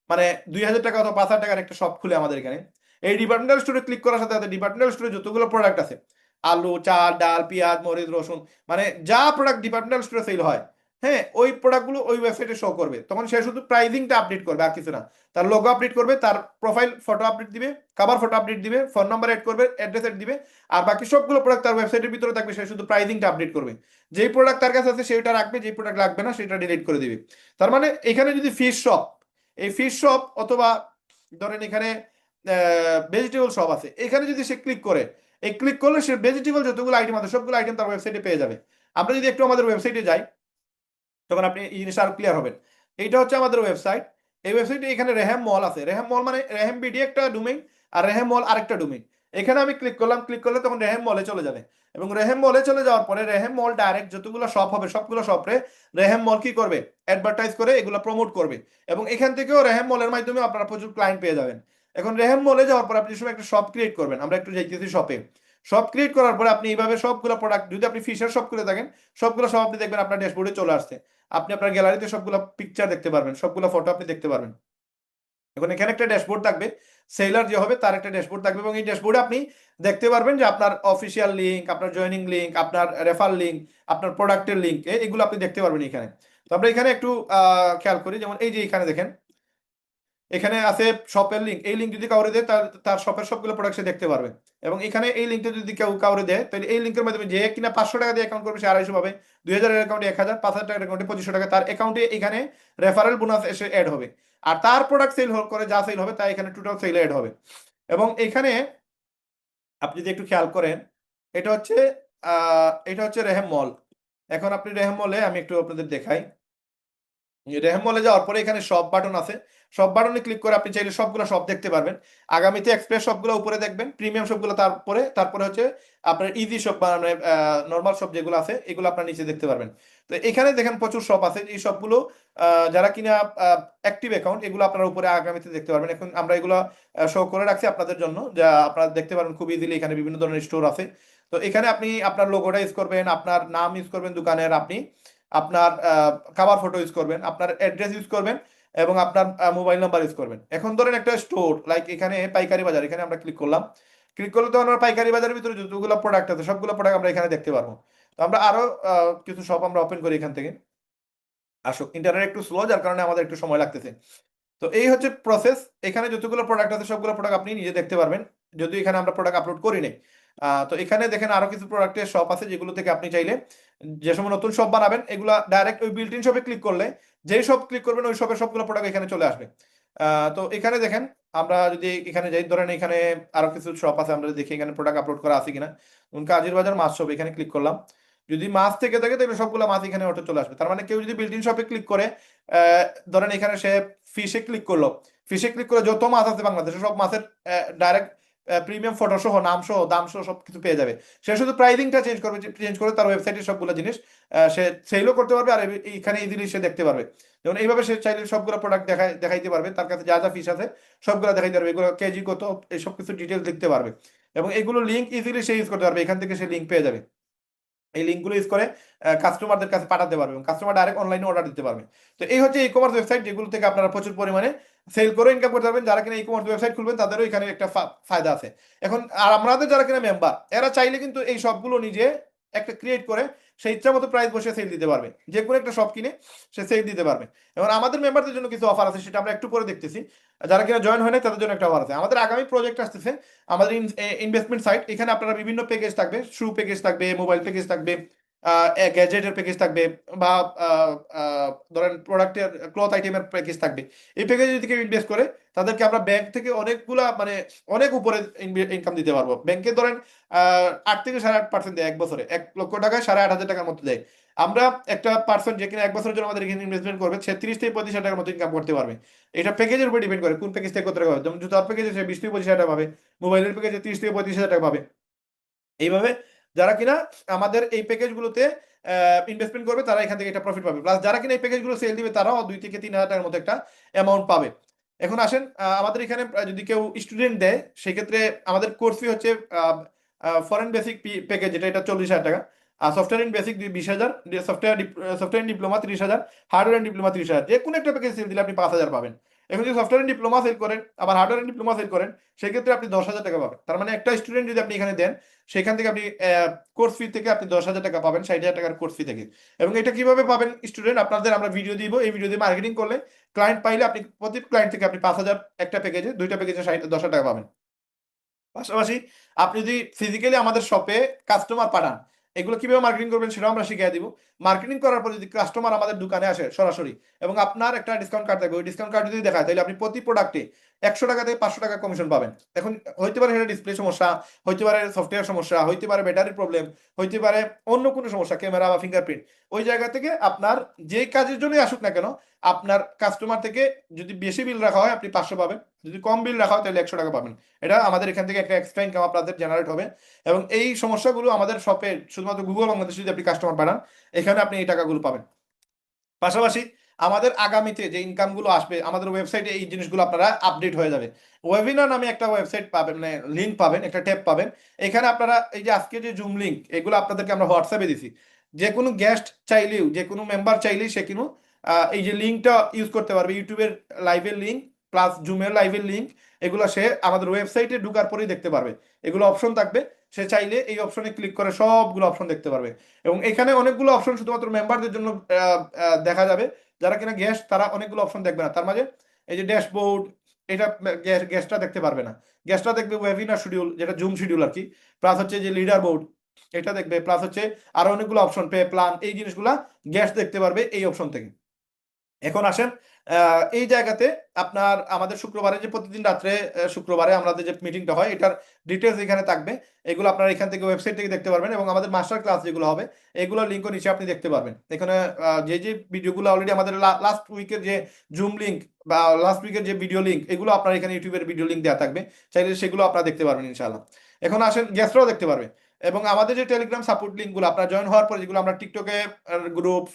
মানে 2000 টাকা অথবা 5000 টাকার একটা শপ খুলে আমাদের এখানে, এই ডিপার্টমেন্টাল স্টোরে ক্লিক করার সাথে সাথে ডিপার্টমেন্টাল স্টোরে যতগুলো প্রোডাক্ট আছে, আলু, চাল, ডাল, পেঁয়াজ, মরিচ, রসুন, মানে যা প্রোডাক্ট ডিপার্টমেন্টাল স্টোরে সেল হয় হ্যাঁ, ওই প্রোডাক্টগুলো ওই ওয়েবসাইটে শো করবে, তখন সে শুধু প্রাইসিংটা আপডেট করবে আর কিছু না। তার লোগো আপডেট করবে, তার প্রোফাইল ফটো আপডেট দিবে, কভার ফটো আপডেট দিবে, ফোন নাম্বার এড করবে, অ্যাড্রেস এড দিবে, আর বাকি সবগুলো প্রোডাক্ট তার ওয়েবসাইটের ভিতরে থাকবে, সে শুধু প্রাইসিংটা আপডেট করবে। যেই প্রোডাক্ট তার কাছে আছে সেটা রাখবে, যেই প্রোডাক্ট লাগবে না সেটা ডিলিট করে দিবে। তার মানে এখানে যদি ফিশ শপ, এই ফিশ শপ অথবা ধরেন এখানে ভেজিটেবল শপ আছে, এখানে যদি সে ক্লিক করে, এই ক্লিক করলে সে ভেজিটেবল যতগুলো আইটেম আছে সবগুলো আইটেম তার ওয়েবসাইটে পেয়ে যাবে। আমরা যদি একটু আমাদের ওয়েবসাইটে যাই, তখন আপনি এই জিনিসটা আরো ক্লিয়ার হবেন। এইটা হচ্ছে আমাদের ওয়েবসাইট। এই ওয়েবসাইটে এখানে রেহাম মল আছে। রেহাম মল মানে রেহাম বিডি একটা ডোমেইন, আর রেহাম মল আরেকটা ডোমেইন। এখানে আমি ক্লিক করলাম, ক্লিক করলে তখন রেহাম মলে চলে যাবে, এবং রেহাম মলে চলে যাওয়ার পরে রেহাম মল ডাইরেক্ট যতগুলো শপ হবে সবগুলো শপে রেহাম মল কি করবে, অ্যাডভার্টাইজ করে এগুলো প্রমোট করবে, এবং এখান থেকেও রেহাম মলের মাধ্যমে আপনারা প্রচুর ক্লায়েন্ট পেয়ে যাবেন। এখন রেহাম মলে যাওয়ার পর আপনি সময় একটা শপ ক্রিয়েট করবেন। আমরা একটু যাইতেছি শপে। শপ ক্রিয়েট করার পরে আপনি এইভাবে সবগুলো প্রোডাক্ট, যদি আপনি ফিশার শপ করে থাকেন, সবগুলো শপ আপনি দেখবেন আপনার ড্যাশবোর্ডে চলে আসছে। আপনি আপনার গ্যালারিতে সবগুলো পিকচার দেখতে পারবেন, সবগুলো ফটো আপনি দেখতে পারবেন। এখন এখানে একটা ড্যাশবোর্ড থাকবে, সেলার যে হবে তার একটা ড্যাশবোর্ড থাকবে, এবং এই ড্যাশবোর্ডে আপনি দেখতে পারবেন যে আপনার অফিসিয়াল লিঙ্ক, আপনার জয়েনিং লিঙ্ক, আপনার রেফার লিঙ্ক, আপনার প্রোডাক্টের লিঙ্ক, এগুলো আপনি দেখতে পারবেন এখানে। তো আমরা এখানে একটু খেয়াল করি, যেমন এই যে এখানে দেখেন, এখানে আছে শপের লিঙ্ক। এই লিঙ্ক যদি কাউরে দেয়, তার তার শপের সবগুলো প্রোডাক্ট সে দেখতে পারবে। এবং এখানে এই লিঙ্কটা যদি কেউ কাউরে দেয়, তাহলে এই লিঙ্কের মাধ্যমে যে কিনা 500 টাকা দিয়ে অ্যাকাউন্ট করবে সে 250 পাবে, 2000 অ্যাকাউন্টে 1000, 5000 টাকার অ্যাকাউন্টে 2500 টাকা তার অ্যাকাউন্টে এখানে রেফারেল বোনাস এসে অ্যাড হবে। আর তার প্রোডাক্ট সেল করে যা সেল হবে তা এখানে টোটাল সেল অ্যাড হবে। এবং এখানে আপনি যদি একটু খেয়াল করেন, এটা হচ্ছে রেহেম মল। এখন আপনি রেহেম মলে আমি একটু আপনাদের দেখাই। রেহেম মলে যাওয়ার পরে এখানে সব বাটন আছে, সব বাটনে ক্লিক করে আপনি চাইলে সবগুলো সব দেখতে পারবেন। আগামীতে এক্সপ্রেস সবগুলো উপরে দেখবেন, প্রিমিয়াম সবগুলো তারপরে হচ্ছে আপনার ইজি শপ, মানে নর্মাল শপ যেগুলো আছে এগুলো আপনার নিচে দেখতে পারবেন। তো এখানে দেখেন প্রচুর শপ আছে, এই সবগুলো যারা কিনা অ্যাক্টিভ অ্যাকাউন্ট, এগুলো আপনারা উপরে আগামীতে দেখতে পারবেন। এখন আমরা এগুলো শো করে রাখছি আপনাদের জন্য, যা আপনারা দেখতে পারবেন খুব ইজিলি। এখানে বিভিন্ন ধরনের স্টোর আছে। তো এখানে আপনি আপনার লোগোটা ইউজ করবেন, আপনার নাম ইউজ করবেন দোকানের, আপনি আপনার কভার ফটো ইউজ করবেন, আপনার অ্যাড্রেস ইউজ করবেন, এবং আপনার মোবাইল নাম্বার ইউজ করবেন। এখন ধরেন একটা স্টোর লাইক এখানে পাইকারি বাজার, এখানে আমরা ক্লিক করলাম, ক্লিক করলে তো আমরা পাইকারি বাজারের ভিতরে যতগুলো প্রোডাক্ট আছে সবগুলো প্রোডাক্ট আমরা এখানে দেখতে পারবো। তো আমরা আরো কিছু শপ আমরা ওপেন করি এখান থেকে। আসুক, ইন্টারনেট একটু স্লো, যার কারণে আমাদের একটু সময় লাগতেছে। তো এই হচ্ছে প্রসেস। এখানে যতগুলো প্রোডাক্ট আছে সবগুলো প্রোডাক্ট আপনি নিজে দেখতে পারবেন, যদিও এখানে আমরা প্রোডাক্ট আপলোড করি নাই। তো এখানে দেখেন আরো কিছু প্রোডাক্টের শপ আছে, যেগুলো থেকে আপনি চাইলে যে সময় নতুন শপ বানাবেন, এগুলা ডাইরেক্ট ওই বিল্ট ইন শপে ক্লিক করলে, যেই শপ ক্লিক করবেন ওই শপের সবগুলো প্রোডাক্ট এখানে চলে আসবে। তো এখানে দেখেন, আমরা যদি এখানে যাই, ধরেন এখানে আরো কিছু শপ আছে, আমরা দেখি এখানে প্রোডাক্ট আপলোড করা আছে কিনা। কাজীর বাজার মাছ শপ, এখানে ক্লিক করলাম, যদি মাছ থেকে থাকে তাহলে সবগুলো মাছ এখানে অটো চলে আসবে। তার মানে কেউ যদি বিল্ট ইন শপে ক্লিক করে, ধরেন এখানে সে ফিশে ক্লিক করলো, ফিশে ক্লিক করে যত মাছ আছে বাংলাদেশে সব মাছের ডাইরেক্ট প্রিমিয়াম ফটো সহ, নাম সহ, দাম সহ সবকিছু পেয়ে যাবে। সে শুধু প্রাইসিংটা চেঞ্জ করে তার ওয়েবসাইটের সবগুলো জিনিস সে সেলও করতে পারবে, আর এখানে ইজিলি সে দেখতে পারবে। যেমন এইভাবে সে চাইলে সবগুলো প্রোডাক্ট দেখাইতে পারবে, তার কাছে যা যা ফিস আছে সবগুলো দেখাইতে পারবে, এগুলো কেজি কত, এই সব কিছু ডিটেলস দেখতে পারবে। এবং এগুলো লিঙ্ক ইজিলি সে ইউজ করতে পারবে, এখান থেকে সে লিঙ্ক পেয়ে যাবে। এই লিঙ্কগুলো ইউজ করে কাস্টমারদের কাছে পাঠাতে পারবে, এবং কাস্টমার ডাইরেক্ট অনলাইনে অর্ডার দিতে পারবে। তো এই হচ্ছে ই কমার্স ওয়েবসাইট, যেগুলো থেকে আপনারা প্রচুর পরিমাণে সেল করে ইনকাম করতে পারবেন। যারা কিনা ই কমার্স ওয়েবসাইট খুলবেন তাদেরও এখানে একটা ফায়দা আছে। এখন আর আমাদের যারা কিনা মেম্বার, এরা চাইলে কিন্তু এই সবগুলো নিজে একটা ক্রিয়েট করে সে ইচ্ছা মতো প্রাইস বসে সেল দিতে পারবে, যে কোনো একটা শপ কিনে সে সেল দিতে পারবে। এবং আমাদের মেম্বারদের জন্য কিছু অফার আছে, সেটা আমরা একটু পরে দেখতেছি। যারা কিনা জয়েন হয় না তাদের জন্য একটা অফার আছে। আমাদের আগামী প্রজেক্ট আসতেছে, আমাদের ইনভেস্টমেন্ট সাইট, এখানে আপনারা বিভিন্ন প্যাকেজ থাকবে, শু প্যাকেজ থাকবে, মোবাইল প্যাকেজ থাকবে, গ্যাজেটের প্যাকেজ থাকবে, বা ধরেন প্রোডাক্টের ক্লথ আইটেমের প্যাকেজ থাকবে। এই প্যাকেজে যদি কেউ ইনভেস্ট করে, তাদেরকে আমরা ব্যাংক থেকে অনেকগুলা, মানে অনেক উপরে ইনকাম দিতে পারবো। ব্যাংকে ধরেন 8 থেকে 8.5% দেয় এক বছরে, 1 লক্ষ টাকায় 8,500 টাকার মতো দেয়। আমরা একটা পার্সন যে কিনা 1 বছরের জন্য আমাদের এখানে ইনভেস্টমেন্ট করবে, সে 30 থেকে 35 হাজার টাকার মতো ইনকাম করতে পারবে। এটা প্যাকেজের উপর ডিপেন্ড করে কোন প্যাকেজ থেকে কত টাকা পাবে। যেমন জুতার প্যাকেজে সে 20 থেকে 25 হাজার টাকা পাবে, মোবাইলের প্যাকেজে 30 থেকে 35 হাজার টাকা পাবে। এইভাবে যারা কিনা আমাদের এই প্যাকেজগুলোতে ইনভেস্টমেন্ট করবে, তারা এখান থেকে একটা প্রফিট পাবে। প্লাস যারা কিনা এই প্যাকেজগুলো সেল দিবে, তারাও 2 থেকে 3 হাজার টাকার মতো একটা অ্যামাউন্ট পাবে। এখন আসেন, আমাদের এখানে যদি কেউ স্টুডেন্ট দেয়, সেক্ষেত্রে আমাদের কোর্স ফি হচ্ছে ফরেন বেসিক প্যাকেজ, এটা 40,000 টাকা, আর software in basic 20,000, software in diploma 30,000, hardware in diploma 30,000। যে কোনো একটা প্যাকেজ সেল দিলে আপনি 5,000 পাবেন। এখন যদি সফটওয়্যার ডিপ্লোমা সেল করেন আবার হার্ডওয়্যার ডিপ্লোমা সেল করেন সেক্ষেত্রে আপনি 10,000 টাকা পাবেন। তার মানে একটা স্টুডেন্ট যদি আপনি এখানে দেন সেখান থেকে আপনি কোর্স ফি থেকে আপনি 10,000 টাকা পাবেন, 60,000 টাকার কোর্স ফি থেকে। এবং এটা কিভাবে পাবেন স্টুডেন্ট, আপনাদের আমরা ভিডিও দিব, এই ভিডিও দিয়ে মার্কেটিং করলে ক্লায়েন্ট পাইলে আপনি প্রতি ক্লায়েন্ট থেকে আপনি 5,000 একটা প্যাকেজে, 2টা প্যাকেজে 10,000 টাকা পাবেন। পাশাপাশি আপনি যদি ফিজিক্যালি আমাদের শপে কাস্টমার পাঠান, এগুলো কিভাবে মার্কেটিং করবেন সেটাও আমরা শিখিয়ে দিব। মার্কেটিং করার পর যদি কাস্টমার আমাদের দোকানে আসে সরাসরি এবং আপনার একটা ডিসকাউন্ট কার্ড থাকবে, ওই ডিসকাউন্ট কার্ড যদি দেখায় তাহলে আপনি প্রতি প্রোডাক্টে 100 টাকা থেকে 500 টাকা কমিশন পাবেন। এখন হইতে পারে সেটা ডিসপ্লে সমস্যা, হইতে পারে সফটওয়্যার সমস্যা, হইতে পারে ব্যাটারির প্রবলেম, হইতে পারে অন্য কোনো সমস্যা, ক্যামেরা বা ফিঙ্গারপ্রিন্ট। ওই জায়গা থেকে আপনার যে কাজের জন্যই আসুক না কেন, আপনার কাস্টমার থেকে যদি বেশি বিল রাখা হয় আপনি 500 পাবেন, যদি কম বিল রাখা হয় তাহলে 100 টাকা পাবেন। এটা আমাদের এখান থেকে একটা এক্সট্রা ইনকাম আপনাদের জেনারেট হবে। এবং এই সমস্যাগুলো আমাদের শপে শুধুমাত্র গুগল বাংলাদেশে যদি আপনি কাস্টমার পাঠান এখানে আপনি এই টাকাগুলো পাবেন। পাশাপাশি আমাদের আগামীতে যে ইনকামগুলো আসবে আমাদের ওয়েবসাইটে এই জিনিসগুলো আপনারা আপডেট হয়ে যাবে। ওয়েবিনার নামে একটা ওয়েবসাইট পাবেন, মানে লিঙ্ক পাবেন, একটা ট্যাব পাবেন। এখানে আপনারা এই যে আজকে যে জুম লিঙ্ক এগুলো আপনাদেরকে আমরা হোয়াটসঅ্যাপে দিছি, যে কোনো গেস্ট চাইলেও, যে কোনো মেম্বার চাইলেই সে কিন্তু এই যে লিঙ্কটা ইউজ করতে পারবে, ইউটিউবের লাইভের লিঙ্ক প্লাস জুমের লাইভের লিঙ্ক, এগুলো সে আমাদের ওয়েবসাইটে ঢুকার পরেই দেখতে পারবে। এগুলো অপশন থাকবে, সে চাইলে এই অপশনে ক্লিক করে সবগুলো অপশন দেখতে পারবে। এবং এখানে অনেকগুলো অপশন শুধুমাত্র মেম্বারদের জন্য দেখা যাবে, যারা কিনা গেস্ট তারা অনেকগুলো অপশন দেখবে না। তার মাঝে এই যে ড্যাশবোর্ড, এটা গেস্টটা দেখতে পারবে না, গেস্টটা দেখবে ওয়েবিনার শিডিউল, যেটা জুম শিডিউল আর কি, প্লাস হচ্ছে যে লিডার বোর্ড এটা দেখবে, প্লাস হচ্ছে আরো অনেকগুলো অপশন, পে প্ল্যান, এই জিনিসগুলা গেস্ট দেখতে পারবে এই অপশন থেকে। এখন আসেন এই জায়গাতে আপনার আমাদের শুক্রবারে যে প্রতিদিন রাত্রে শুক্রবারে আমাদের যে মিটিংটা হয় এটার ডিটেলস এখানে থাকবে, এগুলো আপনারা এখান থেকে ওয়েবসাইট থেকে দেখতে পারবেন। এবং আমাদের মাস্টার ক্লাস যেগুলো হবে এগুলোর লিঙ্কও নিচে আপনি দেখতে পারবেন। এখানে যে যে ভিডিওগুলো অলরেডি আমাদের লাস্ট উইকের যে জুম লিঙ্ক বা লাস্ট উইকের যে ভিডিও লিঙ্ক এগুলো আপনার এখানে ইউটিউবের ভিডিও লিঙ্ক দেওয়া থাকবে, চাইলে সেগুলো আপনারা দেখতে পারবেন ইনশাআল্লাহ। এখন আসেন গেস্টরাও দেখতে পারবে। এবং আমাদের যে টেলিগ্রাম সাপোর্ট লিঙ্কগুলো আপনারা জয়েন হওয়ার পরে, যেগুলো আমরা টিকটকে গ্রুপ,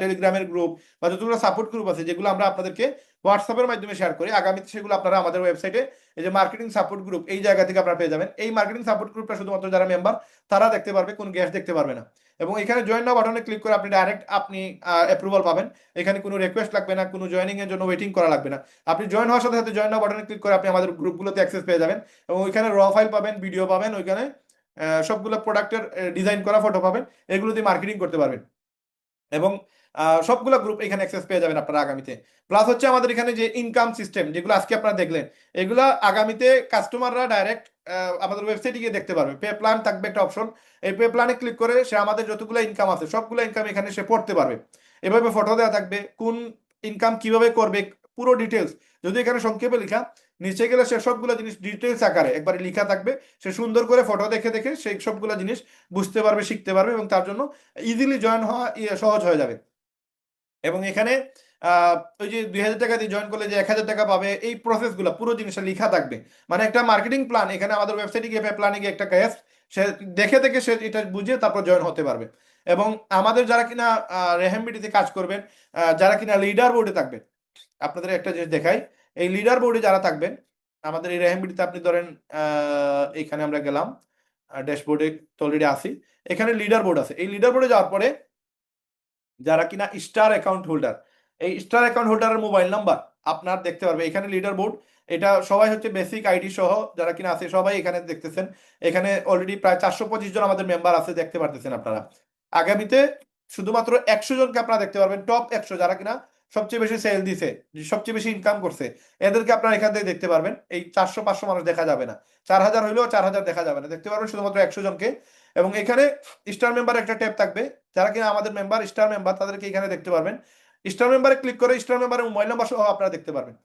টেলিগ্রামের গ্রুপ বা যতগুলো সাপোর্ট গ্রুপ আছে যেগুলো আমরা আপনাদেরকে হোয়াটসঅ্যাপের মাধ্যমে শেয়ার করি, আগামীতে সেগুলো আপনারা আমাদের ওয়েবসাইটে এই যে মার্কেটিং সাপোর্ট গ্রুপ এই জায়গা থেকে আপনারা পেয়ে যাবেন। এই মার্কেটিং সাপোর্ট গ্রুপটা শুধুমাত্র যারা মেম্বার তারা দেখতে পারবে, কোন গেস্ট দেখতে পারবে না। এবং এখানে জয়েন নাও বাটনে ক্লিক করে আপনি ডাইরেক্ট আপনি অ্যাপ্রুভাল পাবেন। এখানে কোনো রিকোয়েস্ট লাগবে না, কোনো জয়েনিং এর জন্য ওয়েটিং করা লাগবে না। আপনি জয়েন হওয়ার সাথে সাথে জয়েন নাও বাটনে ক্লিক করে আপনি আমাদের গ্রুপগুলোতে অ্যাক্সেস পেয়ে যাবেন। এবং ওইখানে র ফাইল পাবেন, ভিডিও পাবেন, ওইখানে সবগুলো প্রোডাক্টের ডিজাইন করা ফটো পাবেন, এগুলো দিয়ে মার্কেটিং করতে পারবেন। এবং সবগুলো গ্রুপ এখানে অ্যাক্সেস পেয়ে যাবেন আপনারা আগামীতে। প্লাস হচ্ছে আমাদের এখানে যে ইনকাম সিস্টেম যেগুলো আজকে আপনারা দেখলেন, এগুলো আগামীতে কাস্টমাররা ডাইরেক্ট আমাদের ওয়েবসাইটে গিয়ে দেখতে পারবে। পে প্ল্যান থাকবে একটা অপশন, এই পে প্ল্যানে ক্লিক করে সে আমাদের যতগুলো ইনকাম আছে সবগুলো ইনকাম এখানে সে পড়তে পারবে। এভাবে ফটো দেওয়া থাকবে, কোন ইনকাম কিভাবে করবে পুরো ডিটেলস, যদি এখানে সংক্ষেপে লেখা, নিচে গেলে সে সবগুলো জিনিস ডিটেলস আকারে একবারে লেখা থাকবে। সে সুন্দর করে ফটো দেখে দেখে সেই সবগুলো জিনিস বুঝতে পারবে, শিখতে পারবে এবং তার জন্য ইজিলি জয়েন হওয়া সহজ হয়ে যাবে। এবং এখানে ওই যে 2,000 টাকা দিয়ে জয়েন করলে যে 1,000 টাকা পাবে, এই প্রসেসগুলো পুরো জিনিসটা লেখা থাকবে। মানে একটা মার্কেটিং প্ল্যান এখানে আমাদের ওয়েবসাইটে গিয়ে প্ল্যানে গিয়ে একটা গেস্ট সে দেখে দেখে সে এটা বুঝে তারপর জয়েন হতে পারবে। এবং আমাদের যারা কিনা রেহেমবিডিতে কাজ করবেন, যারা কিনা লিডার বোর্ডে থাকবেন, আপনাদের একটা জিনিস দেখাই, এই লিডার বোর্ডে যারা থাকবেন আমাদের এই রেহেমবিডিতে আপনি ধরেন এখানে আমরা গেলাম ড্যাশবোর্ডে তো অলরেডি আসি, এখানে লিডার বোর্ড আছে। এই লিডার বোর্ডে যাওয়ার পরে যারা কিনা স্টার অ্যাকাউন্ট হোল্ডার, এই স্টার অ্যাকাউন্ট হোল্ডারের মোবাইল নাম্বার আপনার দেখতে পারবে এখানে লিডার বোর্ড। এটা সবাই হচ্ছে বেসিক আইডি সহ যারা কিনা আছে সবাই এখানে দেখতেছেন। এখানে অলরেডি প্রায় 425 জন আমাদের মেম্বার আছে, দেখতে পারতেছেন আপনারা। আগামীতে শুধুমাত্র 100 জনকে আপনারা দেখতে পারবেন, টপ 100 যারা কিনা সবচেয়ে বেশি সেল দিছে, সবচেয়ে বেশি ইনকাম করছে, এদেরকে আপনারা এখান থেকে দেখতে পারবেন। এই 400-500 মানুষ দেখা যাবে না, 4,000 হইলেও 4,000 দেখা যাবে না, দেখতে পারবেন শুধুমাত্র 100 জনকে। এবং এখানে স্টার মেম্বার একটা ট্যাব থাকবে, যারা কিনা আমাদের মেম্বার স্টার মেম্বার তাদেরকে এখানে দেখতে পারবেন। স্টার মেম্বারে ক্লিক করে স্টার মেম্বারের মোবাইল নাম্বার সহ আপনারা দেখতে পারবেন।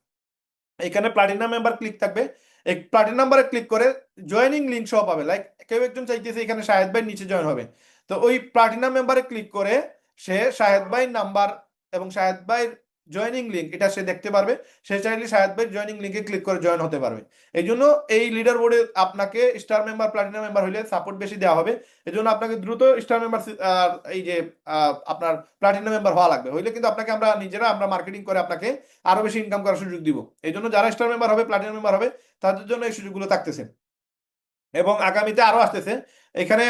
এখানে প্লাটিনাম মেম্বার ক্লিক থাকবে, এই প্লাটিনাম নাম্বারে ক্লিক করে জয়েনিং লিঙ্ক সহ পাবে। লাইক কেউ একজন চাইতেছে এখানে শাহেদ ভাই নিচে জয়েন হবে, তো ওই প্লাটিনাম মেম্বারে ক্লিক করে সে শাহেদ ভাই নাম্বার এবং শাহেদ ভাইয়ের জয়েনিং লিঙ্ক এটা সে দেখতে পারবে। সে চাইলে শাহেদ ভাইয়ের জয়েনিং লিঙ্কে ক্লিক করে জয়েন হতে পারবে। এই জন্য এই লিডার বোর্ডে আপনাকে স্টার মেম্বার প্লাটিনাম মেম্বার হলে সাপোর্ট বেশি দেওয়া হবে। এই জন্য আপনাকে দ্রুত স্টার মেম্বার এই যে আপনার প্লাটিনাম মেম্বার হওয়া লাগবে, হইলে কিন্তু আপনাকে আমরা নিজেরা আমরা মার্কেটিং করে আপনাকে আরো বেশি ইনকাম করার সুযোগ দিব। এই জন্য যারা স্টার মেম্বার হবে প্লাটিনাম মেম্বার হবে তাদের জন্য এই সুযোগগুলো থাকতেছে। এবং আগামীতে আরো আসতেছে, এখানে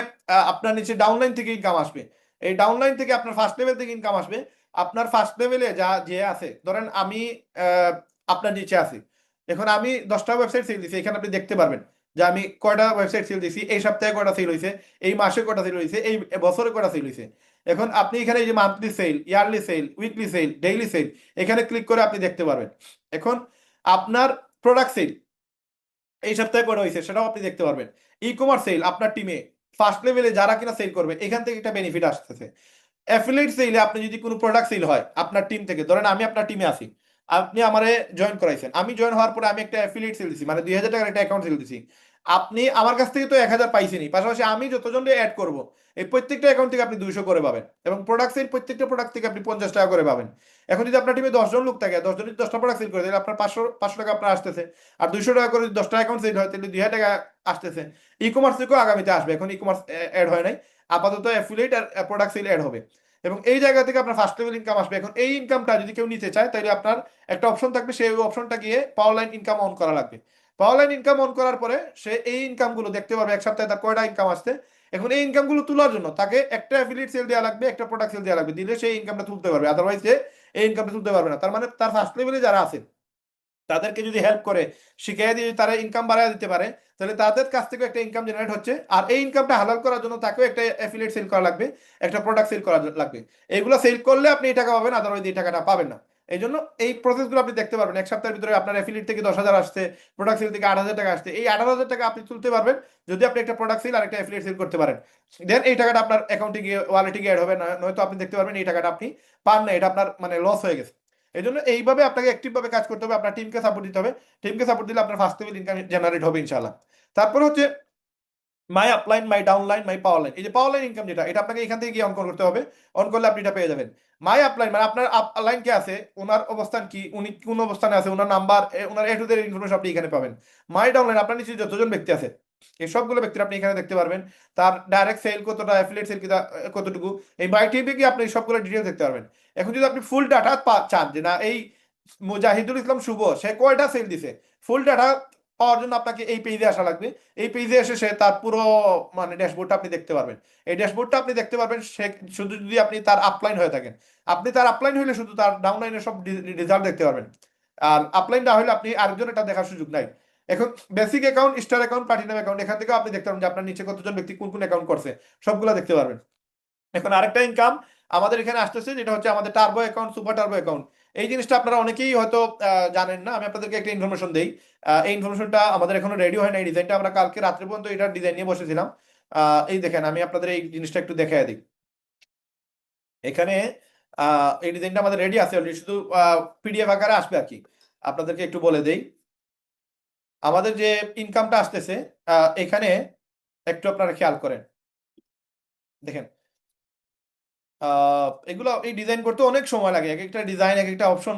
আপনার নিচে ডাউনলাইন থেকে ইনকাম আসবে। এই ডাউনলাইন থেকে আপনার ফার্স্ট লেভেল থেকে ইনকাম আসবে। আপনার ফার্স্ট লেভেলে যা যে আছে, ধরেন আমি আপনার নিচে আছে। এখন আমি 10টা ওয়েবসাইট সেল দিছি, এখানে আপনি দেখতে পারবেন যে আমি কয়টা ওয়েবসাইট সেল দিছি, এই সপ্তাহে কয়টা সেল হয়েছে, এই মাসে কয়টা সেল হয়েছে, এই বছরে কয়টা সেল হয়েছে। এখন আপনি এখানে এই যে monthly sale, yearly sale, weekly sale, daily sale, এখানে ক্লিক করে আপনি দেখতে পারবেন। এখন আপনার প্রোডাক্ট সেল এই সপ্তাহে কয়টা হয়েছে সেটাও আপনি দেখতে পারবেন। ই কমার্স সেল আপনার টিমে ফার্স্ট লেভেলে যারা কিনা সেল করবে এখান থেকে একটা বেনিফিট আসতেছে। অ্যাফিলিয়েট সেলে আপনি যদি কোনো প্রোডাক্ট সেল হয় আপনার টিম থেকে, ধরেন আমি আপনার টিমে আছি, আপনি আমারে জয়েন করাইছেন, আমি জয়েন হওয়ার পরে আমি একটা অ্যাফিলিয়েট সেল দিছি, মানে 2000 টাকার একটা অ্যাকাউন্ট সেল দিছি। আপনি আমার কাছ থেকে তো 1000 পাইছেনই, পাশাপাশি আমি যতজন অ্যাড করব এই প্রত্যেকটা অ্যাকাউন্ট থেকে আপনি 200 করে পাবেন, এবং প্রোডাক্ট সেল প্রত্যেকটা প্রোডাক্ট থেকে আপনি 50 টাকা করে পাবেন। এখন যদি আপনার টিমে 10 জন লোক থাকে, 10 জন যদি 10টা প্রোডাক্ট সেল করে তাহলে আপনার 500 টাকা আপনার আসতেছে, আর 200 টাকা করে যদি 10টা অ্যাকাউন্ট সেল হয় তাহলে 2000 টাকা আসতেছে। ই কমার্স থেকেও আগামীতে আসবে, এখন ই কমার্স অ্যাড হয় নাই, আপাতত অ্যাফিলিয়েট আর প্রোডাক্ট সেল অ্যাড হবে, এবং এই জায়গা থেকে আপনার ফার্স্ট লেভেল ইনকাম আসবে। এখন এই ইনকামটা যদি কেউ নিতে চায় তাহলে আপনার একটা অপশন থাকবে, সেই অপশনটা গিয়ে পাওয়ার লাইন ইনকাম অন করা লাগবে। পাওয়ার লাইন ইনকাম অন করার পরে সে এই ইনকামগুলো দেখতে পারবে, এক সপ্তাহে তার কয়টা ইনকাম আসছে। এখন এই ইনকামগুলো তোলার জন্য তাকে একটা অ্যাফিলিয়েট সেল দেওয়া লাগবে, একটা প্রোডাক্ট সেল দেওয়া লাগবে, দিলে সেই ইনকামটা তুলতে পারবে, আদারওয়াইজ সে এই ইনকামটা তুলতে পারবে না। তার মানে তার ফার্স্ট লেভেলে যারা আছে তাদেরকে যদি হেল্প করে শিখিয়ে দিয়ে তারা ইনকাম বাড়ায় দিতে পারে, তাহলে তাদের কাছ থেকে একটা ইনকাম জেনারেট হচ্ছে। আর এই ইনকামটা হালাল করার জন্য তাকেও একটা অ্যাফিলিয়েট সেল করা লাগবে, একটা প্রোডাক্ট সেল করা লাগবে। এইগুলো সেল করলে আপনি এই টাকা পাবেন, আদারওয়াইজ এই টাকাটা পাবেন না। এই জন্য এই প্রসেসগুলো আপনি দেখতে পারবেন, এক সপ্তাহের ভিতরে আপনার অ্যাফিলিয়েট থেকে 10,000 আসছে, প্রোডাক্ট সেল থেকে 8,000 টাকা আসছে, এই 18,000 টাকা আপনি তুলতে পারবেন যদি আপনি একটা প্রোডাক্ট সেল আর একটা অ্যাফিলিয়েট সেল করতে পারেন। দেন এই টাকাটা আপনার অ্যাকাউন্টে গিয়ে ওয়ালেটে গিয়ে অ্যাড হবে, নয়তো আপনি দেখতে পারবেন এই টাকাটা আপনি পান না, এটা আপনার মানে লস হয়ে গেছে। এই জন্য এইভাবে আপনাকে অ্যাক্টিভ ভাবে কাজ করতে হবে, আপনার টিমকে সাপোর্ট দিতে হবে। টিমকে সাপোর্ট দিলে আপনার ফার্স্ট লেভেল ইনকাম জেনারেট হবে ইনশাআল্লাহ। তারপর হচ্ছে মাই আপলাইন, মাই ডাউনলাইন, মাই পাওয়ার লাইন। এই যে পাওয়ার লাইন ইনকাম যেটা, এটা আপনাকে এখান থেকে গিয়ে অন করতে হবে। অন করলে আপনি এটা পেয়ে যাবেন। মাই আপলাইন মানে আপনার আপলাইন কে আছে, ওনার অবস্থান কি, উনি কোন অবস্থানে আছে, ওনার number, owner A to Z information আপনি এখানে পাবেন। মাই ডাউনলাইন আপনার নিচে যতজন ব্যক্তি আছে এই সবগুলো ব্যক্তি আপনি এখানে দেখতে পারবেন, তার ডাইরেক্ট সেল কতটা, অ্যাফিলিয়েট সেল কতটুকু, এই মাই টিমে গিয়ে আপনি সবগুলো ডিটেলস দেখতে পারবেন। এখন যদি আপনি ফুল ডাটা চান যে না এই মুজাহিদুল ইসলাম শুভ সে কয়টা সেল দিছে, ফুল ডাটা পাওয়ার জন্য আপনাকে এই পেজে আসা লাগবে। এই পেজে এসে সে তার পুরো মানে ড্যাশবোর্ডটা আপনি দেখতে পারবেন। এই ড্যাশবোর্ডটা আপনি দেখতে পারবেন সে শুধু যদি আপনি তার আপলাইন হয়ে থাকেন। আপনি তার আপলাইন হলে শুধু তার ডাউনলাইনের সব রেজাল্ট দেখতে পারবেন, আর আপলাইন না হলে আপনি আরেকজন এটা দেখার সুযোগ নাই। এখন basic account, star account, platinum account, এখান থেকে আপনি দেখতে পারবেন যে আপনার নিচে কতজন ব্যক্তি কোন কোন অ্যাকাউন্ট করছে, সবগুলো দেখতে পারবেন। এখন আরেকটা ইনকাম আমাদের এখানে আসতেছে, যেটা হচ্ছে আমাদের turbo account, super turbo account. এই জিনিসটা আপনারা অনেকেই হয়তো জানেন না, আমি আপনাদেরকে একটা ইনফরমেশন দেই। এই ইনফরমেশনটা আমাদের এখনো রেডি হয় না, এই ডিজাইনটা আমরা কালকে রাত্রে পর্যন্ত এটার ডিজাইন নিয়ে বসেছিলাম। এই দেখেন আমি আপনাদের এই জিনিসটা একটু দেখাই দিই। এখানে এই ডিজাইনটা আমাদের রেডি আছে অলরেডি, শুধু পিডিএফ আকারে আসবে আর কি। আপনাদেরকে একটু বলে দেই আমাদের যে ইনকামটা আসতেছে, এখানে একটু আপনারা খেয়াল করেন, দেখেন এগুলো এই ডিজাইন করতে অনেক সময় লাগে, এক একটা ডিজাইন, এক একটা অপশন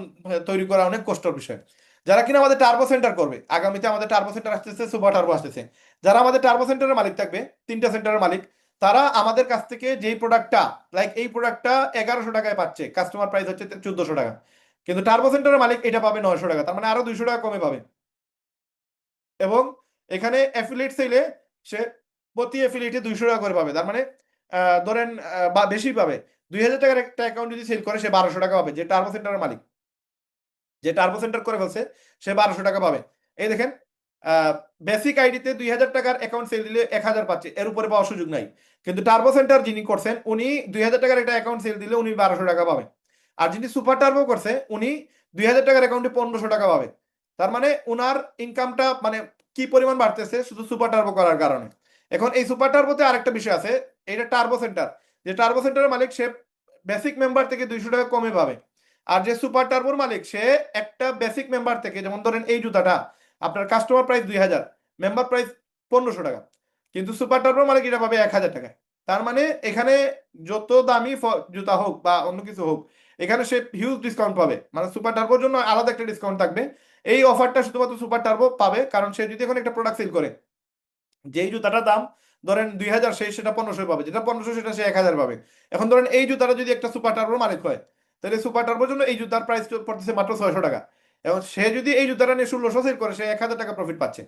তৈরি করা অনেক কষ্টের বিষয়। যারা কিনা আমাদের টার্বো সেন্টার করবে, আগামীতে আমাদের টার্বো সেন্টার আসতেছে, সুপার টার্বো আসতেছে, যারা আমাদের টার্বো সেন্টারের মালিক থাকবে, 3টা সেন্টারের মালিক, তারা আমাদের কাছ থেকে যেই প্রোডাক্টটা, লাইক এই প্রোডাক্টটা 1100 টাকায় পাচ্ছে, কাস্টমার প্রাইস হচ্ছে 1400 টাকা, কিন্তু টার্বো সেন্টারের মালিক এটা পাবে 900 টাকা, তার মানে আরো 200 টাকা কমে পাবে। এবং এখানে অ্যাফিলিয়েট সেলে সে প্রতি অ্যাফিলিয়েটে 200 টাকা করে পাবে, তার মানে ধরেন বা বেশি পাবে। 2000 টাকার একটা অ্যাকাউন্ট যদি সেল করে সে 1200 টাকা পাবে, যে টার্বো সেন্টারের মালিক, যে টার্বো সেন্টার করে ফেলছে সে 1200 টাকা পাবে। এই দেখেন বেসিক আইডিতে 2000 টাকার অ্যাকাউন্ট সেল দিলে 1000 পাচ্ছে, এর উপরে পাওয়ার সুযোগ নাই। কিন্তু টার্বো সেন্টার যিনি করছেন উনি 2000 টাকার একটা অ্যাকাউন্ট সেল দিলে উনি 1200 টাকা পাবে। আর যিনি সুপার টার্বো করছে উনি 2000 টাকার অ্যাকাউন্টে 1500 টাকা পাবে। তার মানে উনার ইনকামটা মানে কি পরিমাণ বাড়তেছে শুধু সুপার টার্বো করার কারণে। এখন এই সুপার টার্বোতে আরেকটা বিষয় আছে, এটা টার্বো সেন্টার, যে টার্বো সেন্টারের মালিক সে বেসিক মেম্বার থেকে 200 টাকা কমে পাবে। আর যে সুপার টার্বোর মালিক সে একটা বেসিক মেম্বার থেকে, যেমন ধরেন এই জুতাটা আপনার কাস্টমার প্রাইস 2000, মেম্বার প্রাইস 1500 টাকা, কিন্তু সুপার টার্বোর মালিক এটা পাবে 1000 টাকায়। তার মানে এখানে যত দামি জুতা হোক বা অন্য কিছু হোক, এখানে সে হিউজ ডিসকাউন্ট পাবে, মানে সুপার টার্বোর জন্য আলাদা একটা ডিসকাউন্ট থাকবে। এই অফারটা শুধুমাত্র সুপার টার্বো পাবে, কারণ সে যদি এখন একটা প্রোডাক্ট সেল করে, যেই জুতাটার দাম ধরেন 2000, সে সেটা 1500 পাবে, যেটা 1500 সেটা সে 1000 পাবে। এখন ধরেন এই জুতাটা যদি একটা সুপার টার্বোর মালিক হয়, তাহলে সুপার টার্বোর জন্য এই জুতার প্রাইস পড়তেছে মাত্র 600 টাকা। এবং সে যদি এই জুতাটা নিয়ে 1600 সেল করে, সে 1000 টাকা প্রফিট পাচ্ছে।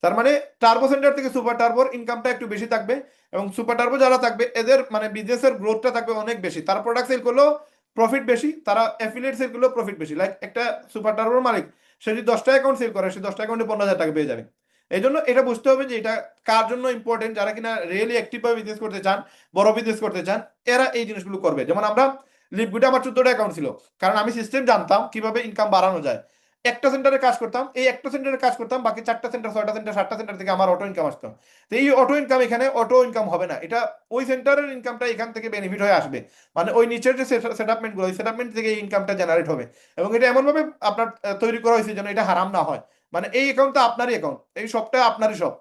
তার মানে টার্বো সেন্টার থেকে সুপার টার্বোর ইনকামটা একটু বেশি থাকবে, এবং সুপার টার্বো যারা থাকবে এদের মানে বিজনেসের গ্রোথটা থাকবে অনেক বেশি, তারা প্রোডাক্ট সেল করলেও প্রফিট বেশি, তারা অ্যাফিলিয়েট সেল করলেও প্রফিট বেশি। লাইক একটা সুপার টার্বোর মালিক সে যদি 10টা অ্যাকাউন্ট সেল করে সে 10টা অ্যাকাউন্টে 15,000 টাকা পেয়ে যাবে। এই জন্য এটা বুঝতে হবে যে এটা কার জন্য ইম্পর্টেন্ট, যারা কিনা রিয়েলি অ্যাক্টিভ ভাবে বিজনেস করতে চান, বড় বিজনেস করতে চান, এরা এই জিনিসগুলো করবে। যেমন আমরা লিপগুটে আমার 14টা অ্যাকাউন্ট ছিল, কারণ আমি সিস্টেম জানতাম কিভাবে ইনকাম বাড়ানো যায়। একটা সেন্টারে কাজ করতাম, এই একটা সেন্টারে কাজ করতাম, বাকি 4টা সেন্টার 6টা সেন্টার 7টা সেন্টার থেকে আমার অটো ইনকাম আসতো। তো এই অটো ইনকাম এখানে অটো ইনকাম হবে না, এটা ওই সেন্টারের ইনকামটা এখান থেকে বেনিফিট হয়ে আসবে। মানে ওই নিচের যে সেটআপমেন্ট গুলো, ওই সেটআপমেন্ট থেকে এই ইনকামটা জেনারেট হবে। এবং এটা এমন ভাবে আপনার তৈরি করা হয়েছে যেন এটা হারাম না হয়। মানে এই অ্যাকাউন্টটা আপনারই অ্যাকাউন্ট, এই সবটা আপনারই সব,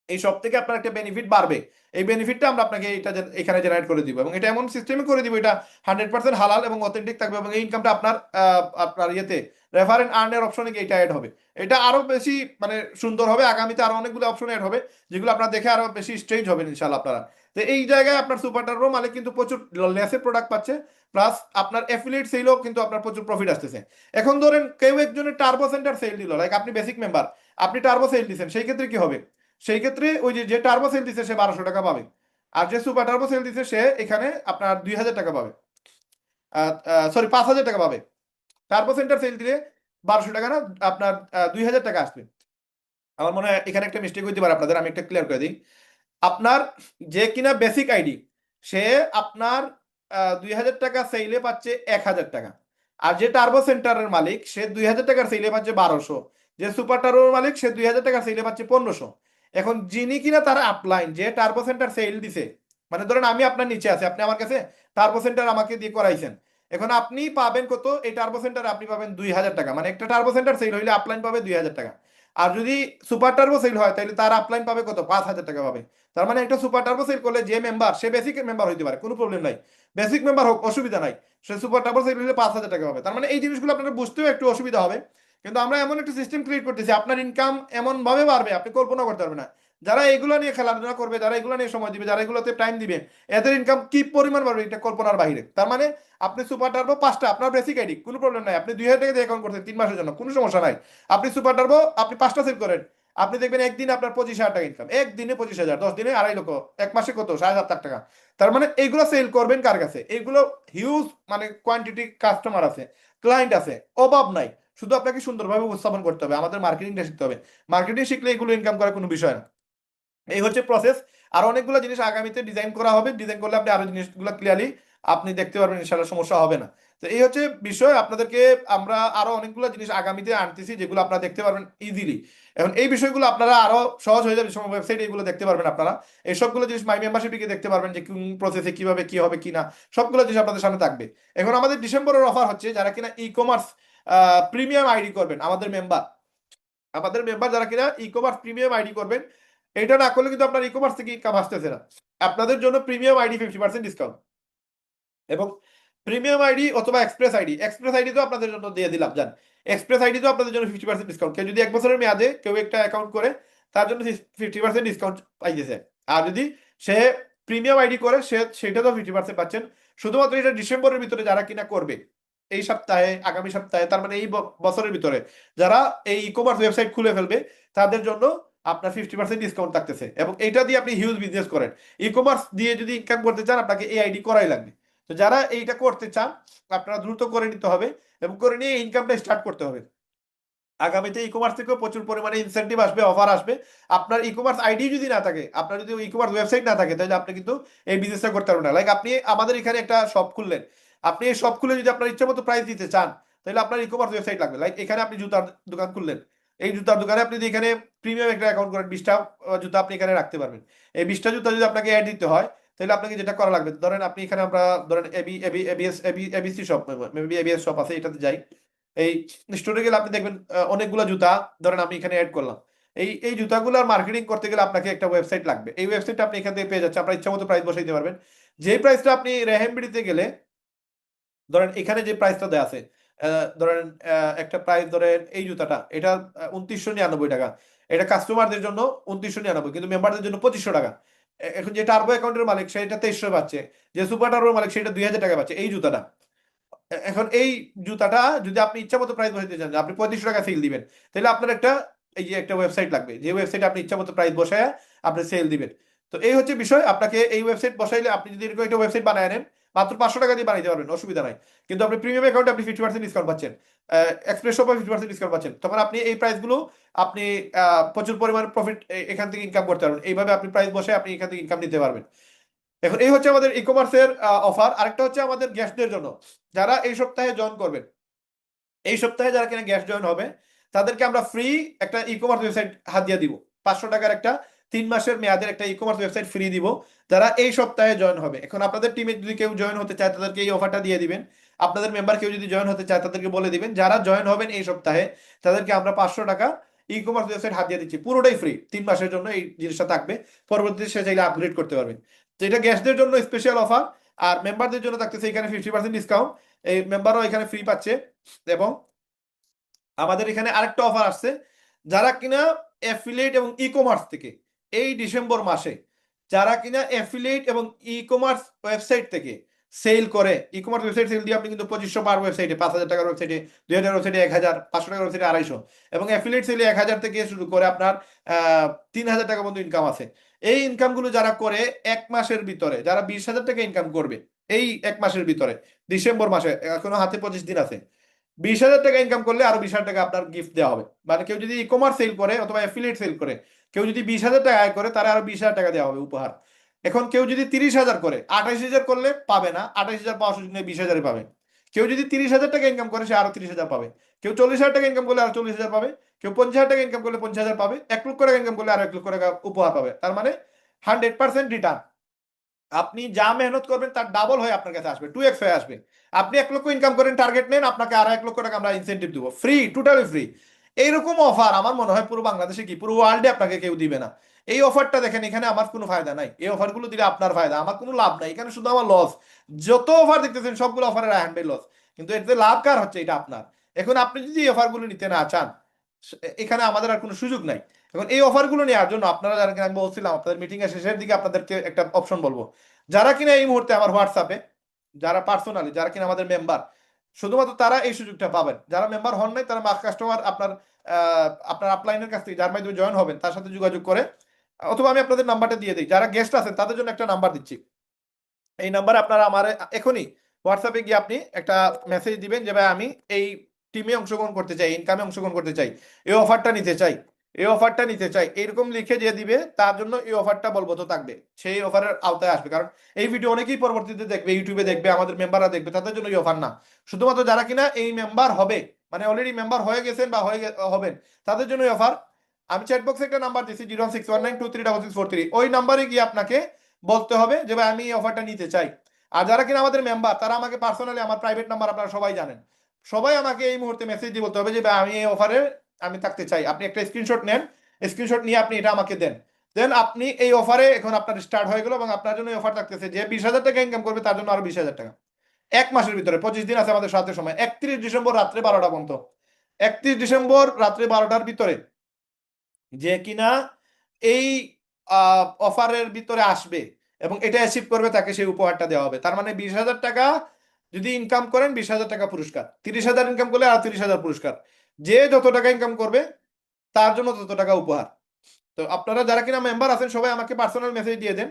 এই সব থেকে আপনার একটা বেনিফিট বাড়বে। এই বেনিফিটটা আমরা আপনাকে এটা এখানে জেনারেট করে দিব, এবং এটা এমন সিস্টেমে করে দিব এটা 100% হালাল এবং অথেন্টিক থাকবে, এবং এই ইনকামটা আপনার আপনার ইয়েতে রেফার এন্ড আর্নের অপশনে গিয়ে এটা অ্যাড হবে। এটা আরো বেশি মানে সুন্দর হবে, আগামীতে আরো অনেকগুলো অপশন অ্যাড হবে যেগুলো আপনার দেখে আরো বেশি স্ট্রেঞ্জ হবে ইনশাআল্লাহ আপনারা। তো এই জায়গায় আপনার সুপার টার্বো মালিক কিন্তু প্রচুর লেসের প্রোডাক্ট পাচ্ছে, প্লাস আপনার অ্যাফিলিয়েট সেলও কিন্তু আপনার প্রচুর প্রফিট আসতেছে। এখন ধরেন কেউ একজনের টার্বো সেন্টার সেল দিল, লাইক আপনি বেসিক মেম্বার, আপনি টার্বো সেল দিচ্ছেন, সেই ক্ষেত্রে কি হবে? সেই ক্ষেত্রে ওই যে টার্বো সেল দিছে সে 1200 টাকা পাবে, আর যে সুপার টার্বো সেল দিছে সে এখানে আপনার 2000 টাকা পাবে, সরি 5000 টাকা পাবে। টার্বো সেন্টার সেল দিলে 1200 টাকা না, আপনার 2000 টাকা আসবে। আমার মনে হয় এখানে একটা মিস্টেক হইতে পারে আপনাদের, আমি একটা ক্লিয়ার করে দিই। আপনার যে কিনা বেসিক আইডি সে আপনার 2000 টাকা সেলে পাচ্ছে 1000 টাকা, আর যে টার্বো সেন্টারের মালিক সে 2000 টাকার সেলে পাচ্ছে 1200, যে সুপার টার্বোর মালিক সে 2000 টাকার সেলে পাচ্ছে 1500। এখন যিনি কিনা তারা আপলাইন যে টার্বো সেন্টার সেল দিছে, মানে ধরেন আমি আপনার নিচে আছি, আপনি আমার কাছে টার্বো সেন্টার আমাকে দিয়ে করাইছেন, এখন আপনি পাবেন কত? এই টার্বো সেন্টার আপনি পাবেন 2000 টাকা, মানে একটা টার্বো সেন্টার সেল হইলে আপলাইন পাবে 2000 টাকা। আর যদি সুপার টার্বো সেল হয় তাহলে তার আপলাইন পাবে কত? 5000 টাকা পাবে। তার মানে একটা সুপার টার্বো সেল করলে যে মেম্বার সে বেসিক মেম্বার হইতে পারে, কোনো প্রবলেম নাই, বেসিক মেম্বার হোক অসুবিধা নাই, সে সুপার টার্বো সেল হলে 5000 টাকা পাবে। তার মানে এই জিনিসগুলো আপনারা বুঝতেও একটু অসুবিধা হবে, কিন্তু আমরা এমন একটা সিস্টেম ক্রিয়েট করতেছি আপনার ইনকাম এমন ভাবে বাড়বে আপনি কল্পনা করতে পারবেন না। যারা এগুলো নিয়ে খেলাধুলা করবে, যারা এগুলো নিয়ে সময় দিবে, যারা এগুলোতে টাইম দিবে, এদের ইনকাম কি পরিমাণ বাড়বে এটা কল্পনার বাইরে। তার মানে আপনি সুপার টার্বো 5টা, আপনার বেসিক আইডি কোনো প্রবলেম নাই, আপনি 2000 টাকা দিয়ে অ্যাকাউন্ট করছেন 3 মাসের জন্য, কোনো সমস্যা নাই। আপনি সুপার টার্বো আপনি 5টা সেল করেন, আপনি দেখবেন একদিন আপনার 25,000 টাকা ইনকাম, একদিনে 25,000, 10 দিনে 2.5 লক্ষ, এক মাসে কত? 7,500 টাকা। তার মানে এইগুলো সেল করবেন কার কাছে? এইগুলো হিউজ মানে কোয়ান্টিটি কাস্টমার আছে, ক্লায়েন্ট আছে, অভাব নাই। শুধু আপনাকে সুন্দরভাবে উপস্থাপন করতে হবে, আমাদের মার্কেটিংটা শিখতে হবে। মার্কেটিং শিখলে এগুলো ইনকাম করার কোনো বিষয় না। এই হচ্ছে প্রসেস। আর অনেকগুলো জিনিস আগামীতে ডিজাইন করা হবে, ডিজাইন করলে আপনি আরো জিনিসগুলো ক্লিয়ারলি আপনি দেখতে পারবেন, ইনশাআল্লাহ সমস্যা হবে না। তো এই হচ্ছে বিষয়, আপনাদেরকে আমরা আরো অনেকগুলো জিনিস আগামীতে আনতেছি যেগুলো আপনারা দেখতে পারবেন ইজিলি। এখন এই বিষয়গুলো আপনারা আরো সহজ হয়ে যাবে, সময় ওয়েবসাইট এগুলো দেখতে পারবেন আপনারা, এই সবগুলো জিনিস মাই মেম্বারশিপে দেখতে পারবেন যে কোন প্রসেসে কিভাবে কি হবে কি না, সবগুলো জিনিস আপনাদের সামনে থাকবে। এখন আমাদের ডিসেম্বরের অফার হচ্ছে, যারা কিনা ই কমার্স প্রিমিয়াম আইডি করবেন, আমাদের মেম্বার যারা কিনা ই কমার্স প্রিমিয়াম আইডি করবেন, এটা না করলে কিন্তু আপনার ই কমার্স থেকে ইনকাম আসতেছে না। আপনাদের জন্য প্রিমিয়াম আইডি 50% ডিসকাউন্ট, এবং প্রিমিয়াম আইডি অথবা এক্সপ্রেস আইডি তো আপনাদের জন্য দিয়ে দিলাম, জান এক্সপ্রেস আইডি তো আপনাদের জন্য 50% ডিসকাউন্ট। কেউ যদি 1 বছরের মেয়াদে কেউ একটা অ্যাকাউন্ট করে তার জন্য 50% ডিসকাউন্ট পাইতেছে। আর যদি সে প্রিমিয়াম আইডি করে সেটা তো 50% পাচ্ছেন। শুধুমাত্র এটা ডিসেম্বরের ভিতরে যারা কিনা করবে, এই সপ্তাহে, আগামী সপ্তাহে, তার মানে এই বছরের ভিতরে যারা এই ই কমার্স ওয়েবসাইট খুলে ফেলবে তাদের জন্য আপনার 50% ডিসকাউন্ট থাকতেছে। এবং এটা দিয়ে আপনি হিউজ বিজনেস করেন, ই কমার্স দিয়ে যদি ইনকাম করতে চান আপনাকে এই আইডি করাই লাগবে। তো যারা এইটা করতে চান আপনারা দ্রুত করে নিতে হবে, এবং করে নিয়ে ইনকামটা স্টার্ট করতে হবে। আগামীতে ই কমার্স থেকেও প্রচুর পরিমাণে ইনসেন্টিভ আসবে, অফার আসবে। আপনার ই কমার্স আইডি যদি না থাকে, আপনার যদি ই কমার্স ওয়েবসাইট না থাকে, তাহলে আপনি কিন্তু এই বিজনেসটা করতে পারবেন না। লাইক আপনি আমাদের এখানে একটা শপ খুললেন, আপনি এই শপ খুলে যদি আপনার ইচ্ছা মতো প্রাইস দিতে চান, তাহলে আপনার ই কমার্স ওয়েবসাইট লাগবে। লাইক এখানে আপনি জুতার দোকান খুললেন, এই জুতার দোকানে আপনি যদি এখানে প্রিমিয়াম একটা অ্যাকাউন্ট করেন, 20টা জুতা আপনি এখানে রাখতে পারবেন। এই 20টা জুতা যদি আপনাকে অ্যাড দিতে হয়, তাহলে আপনাকে যেটা করা লাগবে, ধরেন আপনি এখানে আমরা ধরেন ABC shop, maybe ABS shop আছে, এটাতে যাই। এই স্টোরে গেলে আপনি দেখবেন অনেকগুলো জুতা ধরেন আমি এখানে অ্যাড করলাম। এই জুতাগুলোর মার্কেটিং করতে গেলে আপনাকে একটা ওয়েবসাইট লাগবে। এই ওয়েবসাইটটা আপনি এখান থেকে পেয়ে যাচ্ছেন, আপনার ইচ্ছা মতো প্রাইস বসাইতে পারবেন। যে প্রাইসটা আপনি রেহেমবিডিতে গেলে ধরেন এখানে যে প্রাইসটা দেওয়া আছে, ধরেন একটা প্রাইস ধরেন এই জুতাটা, এটা 2999 টাকা, এটা কাস্টমারদের জন্য 2999, কিন্তু মেম্বারদের জন্য 2500 টাকা। এখন যে টার্বো অ্যাকাউন্টের মালিক সেটা 2300 পাচ্ছে, যে সুপার টার্বোর মালিক সেটা 2000 টাকা পাচ্ছে এই জুতাটা। এখন এই জুতাটা যদি আপনি ইচ্ছা মতো প্রাইস বসাইতে চান, আপনি 3500 টাকা সেল দিবেন, তাহলে আপনার একটা এই যে একটা ওয়েবসাইট লাগবে, যে ওয়েবসাইটে আপনি ইচ্ছা মতো প্রাইস বসায় আপনি সেল দিবেন। তো এই হচ্ছে বিষয়, আপনাকে এই ওয়েবসাইট বসাইলে আপনি যদি এরকম একটা ওয়েবসাইট বানায় নেন, মাত্র 500 টাকা দিয়ে বানাইতে পারবেন, অসুবিধা নাই। কিন্তু আপনি প্রিমিয়াম অ্যাকাউন্টে আপনি 50% ডিসকাউন্ট পাচ্ছেন, এক্সপ্রেস শপে 50% ডিসকাউন্ট পাচ্ছেন, তখন আপনি এই প্রাইসগুলো আপনি প্রচুর পরিমাণ প্রফিট এখান থেকে ইনকাম করতে পারবেন। এইভাবে আপনি প্রাইস বসে আপনি এখান থেকে ইনকাম নিতে পারবেন। এখন এই হচ্ছে আমাদের ই কমার্সের অফার। আরেকটা হচ্ছে আমাদের গেস্টদের জন্য, যারা এই সপ্তাহে জয়েন করবেন, এই সপ্তাহে যারা কিনা গেস্ট জয়েন হবে তাদেরকে আমরা ফ্রি একটা ই কমার্স ওয়েবসাইট হাতিয়ে দিব। 500 টাকার একটা 3 মাসের মেয়াদের একটা ই কমার্স ওয়েবসাইট ফ্রি দিব যারা এই সপ্তাহে জয়েন হবে। এখন আপনাদের টিমে যদি কেউ জয়েন হতে চায় তাদেরকে এই অফারটা দিয়ে দিবেন। আপনাদের মেম্বার কেউ যদি জয়েন হতে চায় তাদেরকে বলে দিবেন যারা জয়েন হবেন এই সপ্তাহে তাদেরকে আমরা 500 টাকা ই কমার্স ওয়েবসাইট হাতিয়ে দিচ্ছি, পুরোটাই ফ্রি, 3 মাসের জন্য এই জিনিসটা থাকবে। পরবর্তীতে সে চাইলে আপগ্রেড করতে পারবেন। তো এটা গেস্টদের জন্য স্পেশাল অফার, আর মেম্বারদের জন্য থাকতেছে এখানে 50% ডিসকাউন্ট, এই মেম্বারও এখানে ফ্রি পাচ্ছে। এবং আমাদের এখানে আরেকটা অফার আসছে, যারা কিনা অ্যাফিলিয়েট এবং ই কমার্স থেকে এই ডিসেম্বর মাসে যারা কিনা অ্যাফিলিয়েট এবং ই কমার্স ওয়েবসাইট থেকে সেল করে, ই কমার্স ওয়েবসাইট সেল দিয়ে আপনি কিন্তু 2500 পার ওয়েবসাইটে, 5000 টাকার ওয়েবসাইটে, 2000 ওয়েবসাইটে 1000, 500 টাকার ওয়েবসাইটে 250, এবং অ্যাফিলিয়েট সেলে 1000 থেকে শুরু করে আপনার 3000 টাকা পর্যন্ত ইনকাম আছে। এই ইনকামগুলো যারা করে এক মাসের ভিতরে, যারা 20,000 টাকা ইনকাম করবে এই এক মাসের ভিতরে, ডিসেম্বর মাসে এখনো হাতে 25 দিন আছে, 20,000 টাকা ইনকাম করলে আরো 20,000 টাকা আপনার গিফট দেওয়া হবে। মানে কেউ যদি ই কমার্স সেল করে অথবা অ্যাফিলিয়েট সেল করে, কেউ যদি 20,000 টাকা আয় করে তারা আরো 20,000 টাকা দেওয়া হবে উপহার। এখন কেউ যদি 30,000 করে, 28,000 করলে পাবে না, 28,000 পাওয়ার সুযোগ নেই, 20,000 পাবে। কেউ যদি 30,000 টাকা ইনকাম করে সে আরো 30,000 পাবে। কেউ 40,000 টাকা ইনকাম করলে আরো 40,000 পাবে। কেউ 50,000 টাকা ইনকাম করলে 50,000 পাবে। 1 লক্ষ টাকা ইনকাম করলে আরো 1 লক্ষ টাকা উপহার পাবে। তার মানে 100% রিটার্ন। আপনি যা মেহনত করবেন তার ডাবল হয়ে আপনার কাছে আসবে, 2x হয়ে আসবে। আপনি 1 লক্ষ ইনকাম করেন, টার্গেট নেন, আপনাকে আরো 1 লক্ষ টাকা আমরা ইনসেন্টিভ দিব, ফ্রি, টোটালি ফ্রি। এইরকম অফার আমার মনে হয় পুরো বাংলাদেশে কি পুরো ওয়ার্ল্ডে আপনাকে কেউ দিবে না। এই অফারটা দেখেন, এখানে আমার কোনো ফায়দা নাই, এই অফারগুলো দিলে আপনার ফায়দা, আমার কোনো লাভ নাই, এখানে শুধু আমার লস। যত অফার দেখতেছেন সবগুলো অফারের হ্যান্ড লস, কিন্তু এতে লাভ কার হচ্ছে, এটা আপনার। এখন আপনি যদি এই অফারগুলো নিতে না চান, এখানে আমাদের আর কোনো সুযোগ নাই। এখন এই অফারগুলো নেওয়ার জন্য আপনারা যারা কিনা, আমি বলছিলাম আপনাদের মিটিং এর শেষের দিকে আপনাদেরকে একটা অপশন বলবো, যারা কিনা এই মুহূর্তে আমার হোয়াটসঅ্যাপে, যারা পার্সোনালি, যারা কিনা আমাদের মেম্বার, শুধুমাত্র তারা এই সুযোগটা পাবেন। যারা মেম্বার হন নাই তারা মাস কাস্টমার আপনার আপলাইনের কাছ থেকে যার মাধ্যমে জয়েন হবেন তার সাথে যোগাযোগ করে, অথবা আমি আপনাদের নাম্বারটা দিয়ে দিই। যারা গেস্ট আছেন তাদের জন্য একটা নাম্বার দিচ্ছি, এই নাম্বারে আপনারা আমার এখনই হোয়াটসঅ্যাপে গিয়ে আপনি একটা মেসেজ দিবেন যে ভাই আমি এই টিমে অংশগ্রহণ করতে চাই, ইনকামে অংশগ্রহণ করতে চাই, এই অফারটা নিতে চাই, এই অফারটা নিতে চাই, এরকম লিখে যে দিবে তার জন্য এই অফারটা বলবৎ থাকবে, সেই অফারের আওতায় আসবে। কারণ এই ভিডিও অনেকেই পরবর্তীতে দেখবে, ইউটিউবে দেখবে, আমাদের মেম্বাররা দেখবে, তাদের জন্য এই অফার না। শুধুমাত্র যারা কিনা এই মেম্বার হবে, মানে অলরেডি মেম্বার হয়ে গেছেন বা হবেন, তাদের জন্য এই অফার। আমি চ্যাট বক্সে একটা নাম্বার দিচ্ছি 06192366643, ওই নাম্বারে গিয়ে আপনাকে বলতে হবে যে ভাই আমি এই অফারটা নিতে চাই। আর যারা কিনা আমাদের মেম্বার তারা আমাকে পার্সোনালি, আমার প্রাইভেট নাম্বার আপনারা সবাই জানেন, সবাই আমাকে এই মুহূর্তে মেসেজ দিয়ে বলতে হবে যে ভাই আমি এই অফারে আমি থাকতে চাই। আপনি একটা স্ক্রিনশট নেন, স্ক্রিনশট নিয়ে আপনি এটা আমাকে দেন, দেন আপনি এই অফারে এখন আপনার স্টার্ট হয়ে গেল, এবং আপনার জন্য এই অফার থাকতেছে যে 20,000 টাকা ইনকাম করবে তার জন্য আরো 20,000 টাকা। এক মাসের ভিতরে 25 দিন আছে আমাদের সাথে সময়, 31 ডিসেম্বর রাত্রে 12টা পর্যন্ত, 31 ডিসেম্বর রাত্রে 12টার ভিতরে যে কিনা এই অফারের ভিতরে আসবে এবং এটা অ্যাচিভ করবে তাকে সেই উপহারটা দেওয়া হবে। তার মানে 20,000 টাকা যদি ইনকাম করেন 20,000 টাকা পুরস্কার, 30,000 ইনকাম করলে আর 30,000 পুরস্কার, যে যত টাকা ইনকাম করবে তার জন্য তত টাকা উপহার। তো আপনারা যারা কিনা মেম্বার আছেন সবাই আমাকে পার্সোনাল মেসেজ দিয়ে দেন,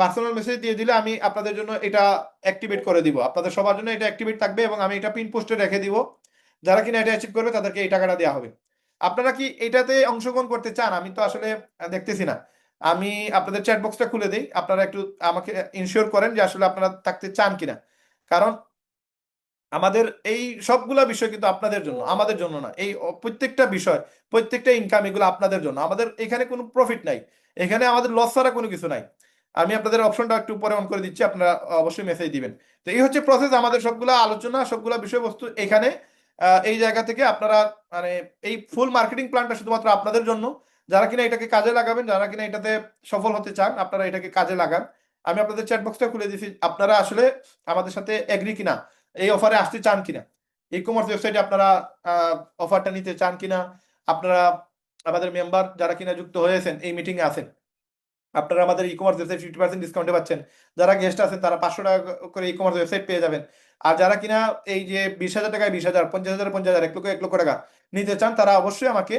পার্সোনাল মেসেজ দিয়ে দিলে আমি আপনাদের জন্য এটা অ্যাক্টিভেট করে দিব, আপনাদের সবার জন্য এটা অ্যাক্টিভেট থাকবে, এবং আমি এটা পিন পোস্টে রেখে দিব। যারা কিনা এটা অ্যাচিভ করবে তাদেরকে এই টাকাটা দেওয়া হবে। আপনারা কি এটাতে অংশগ্রহণ করতে চান? আমি তো আসলে দেখতেছি না, আমি আপনাদের চ্যাট বক্সটা খুলে দিই, আপনারা একটু আমাকে ইনশিওর করেন যে আসলে আপনারা থাকতে চান কিনা। কারণ আমাদের এই সবগুলা বিষয় কিন্তু আপনাদের জন্য, আমাদের জন্য না। এই প্রত্যেকটা বিষয়, প্রত্যেকটা ইনকাম, এগুলো আপনাদের জন্য। আমাদের এখানে কোনো প্রফিট নাই, এখানে আমাদের লস ছাড়া কোনো কিছু নাই। আমি আপনাদের অপশনটা একটু পরে অন করে দিচ্ছি, আপনারা অবশ্যই মেসেজ দিবেন। তো এই হচ্ছে প্রসেস, আমাদের সবগুলা আলোচনা, সবগুলা বিষয়বস্তু এখানে এই জায়গা থেকে আপনারা, মানে এই ফুল মার্কেটিং প্ল্যানটা শুধুমাত্র আপনাদের জন্য। যারা কিনা এটাকে কাজে লাগাবেন, যারা কিনা এটাতে সফল হতে চান, আপনারা এটাকে কাজে লাগান। আমি আপনাদের চ্যাট বক্সটা খুলে দিচ্ছি, আপনারা আসলে আমাদের সাথে এগ্রি কিনা, এই অফারে আসতে চান কিনা, ই কমার্স ওয়েবসাইটে আপনারা অফারটা নিতে চান কিনা। আপনারা আমাদের মেম্বার যারা কিনা যুক্ত হয়েছেন, এই মিটিং এ আছেন, আপনারা আমাদের ই কমার্স ওয়েবসাইট 50% ডিসকাউন্টে পাচ্ছেন। যারা গেস্ট আছেন তারা 500 টাকা করে ই কমার্স ওয়েবসাইট পেয়ে যাবেন। আর যারা কিনা এই যে 20,000 টাকায় 20,000, 50,000 50,000, 1 লক্ষ টাকা নিতে চান, তারা অবশ্যই আমাকে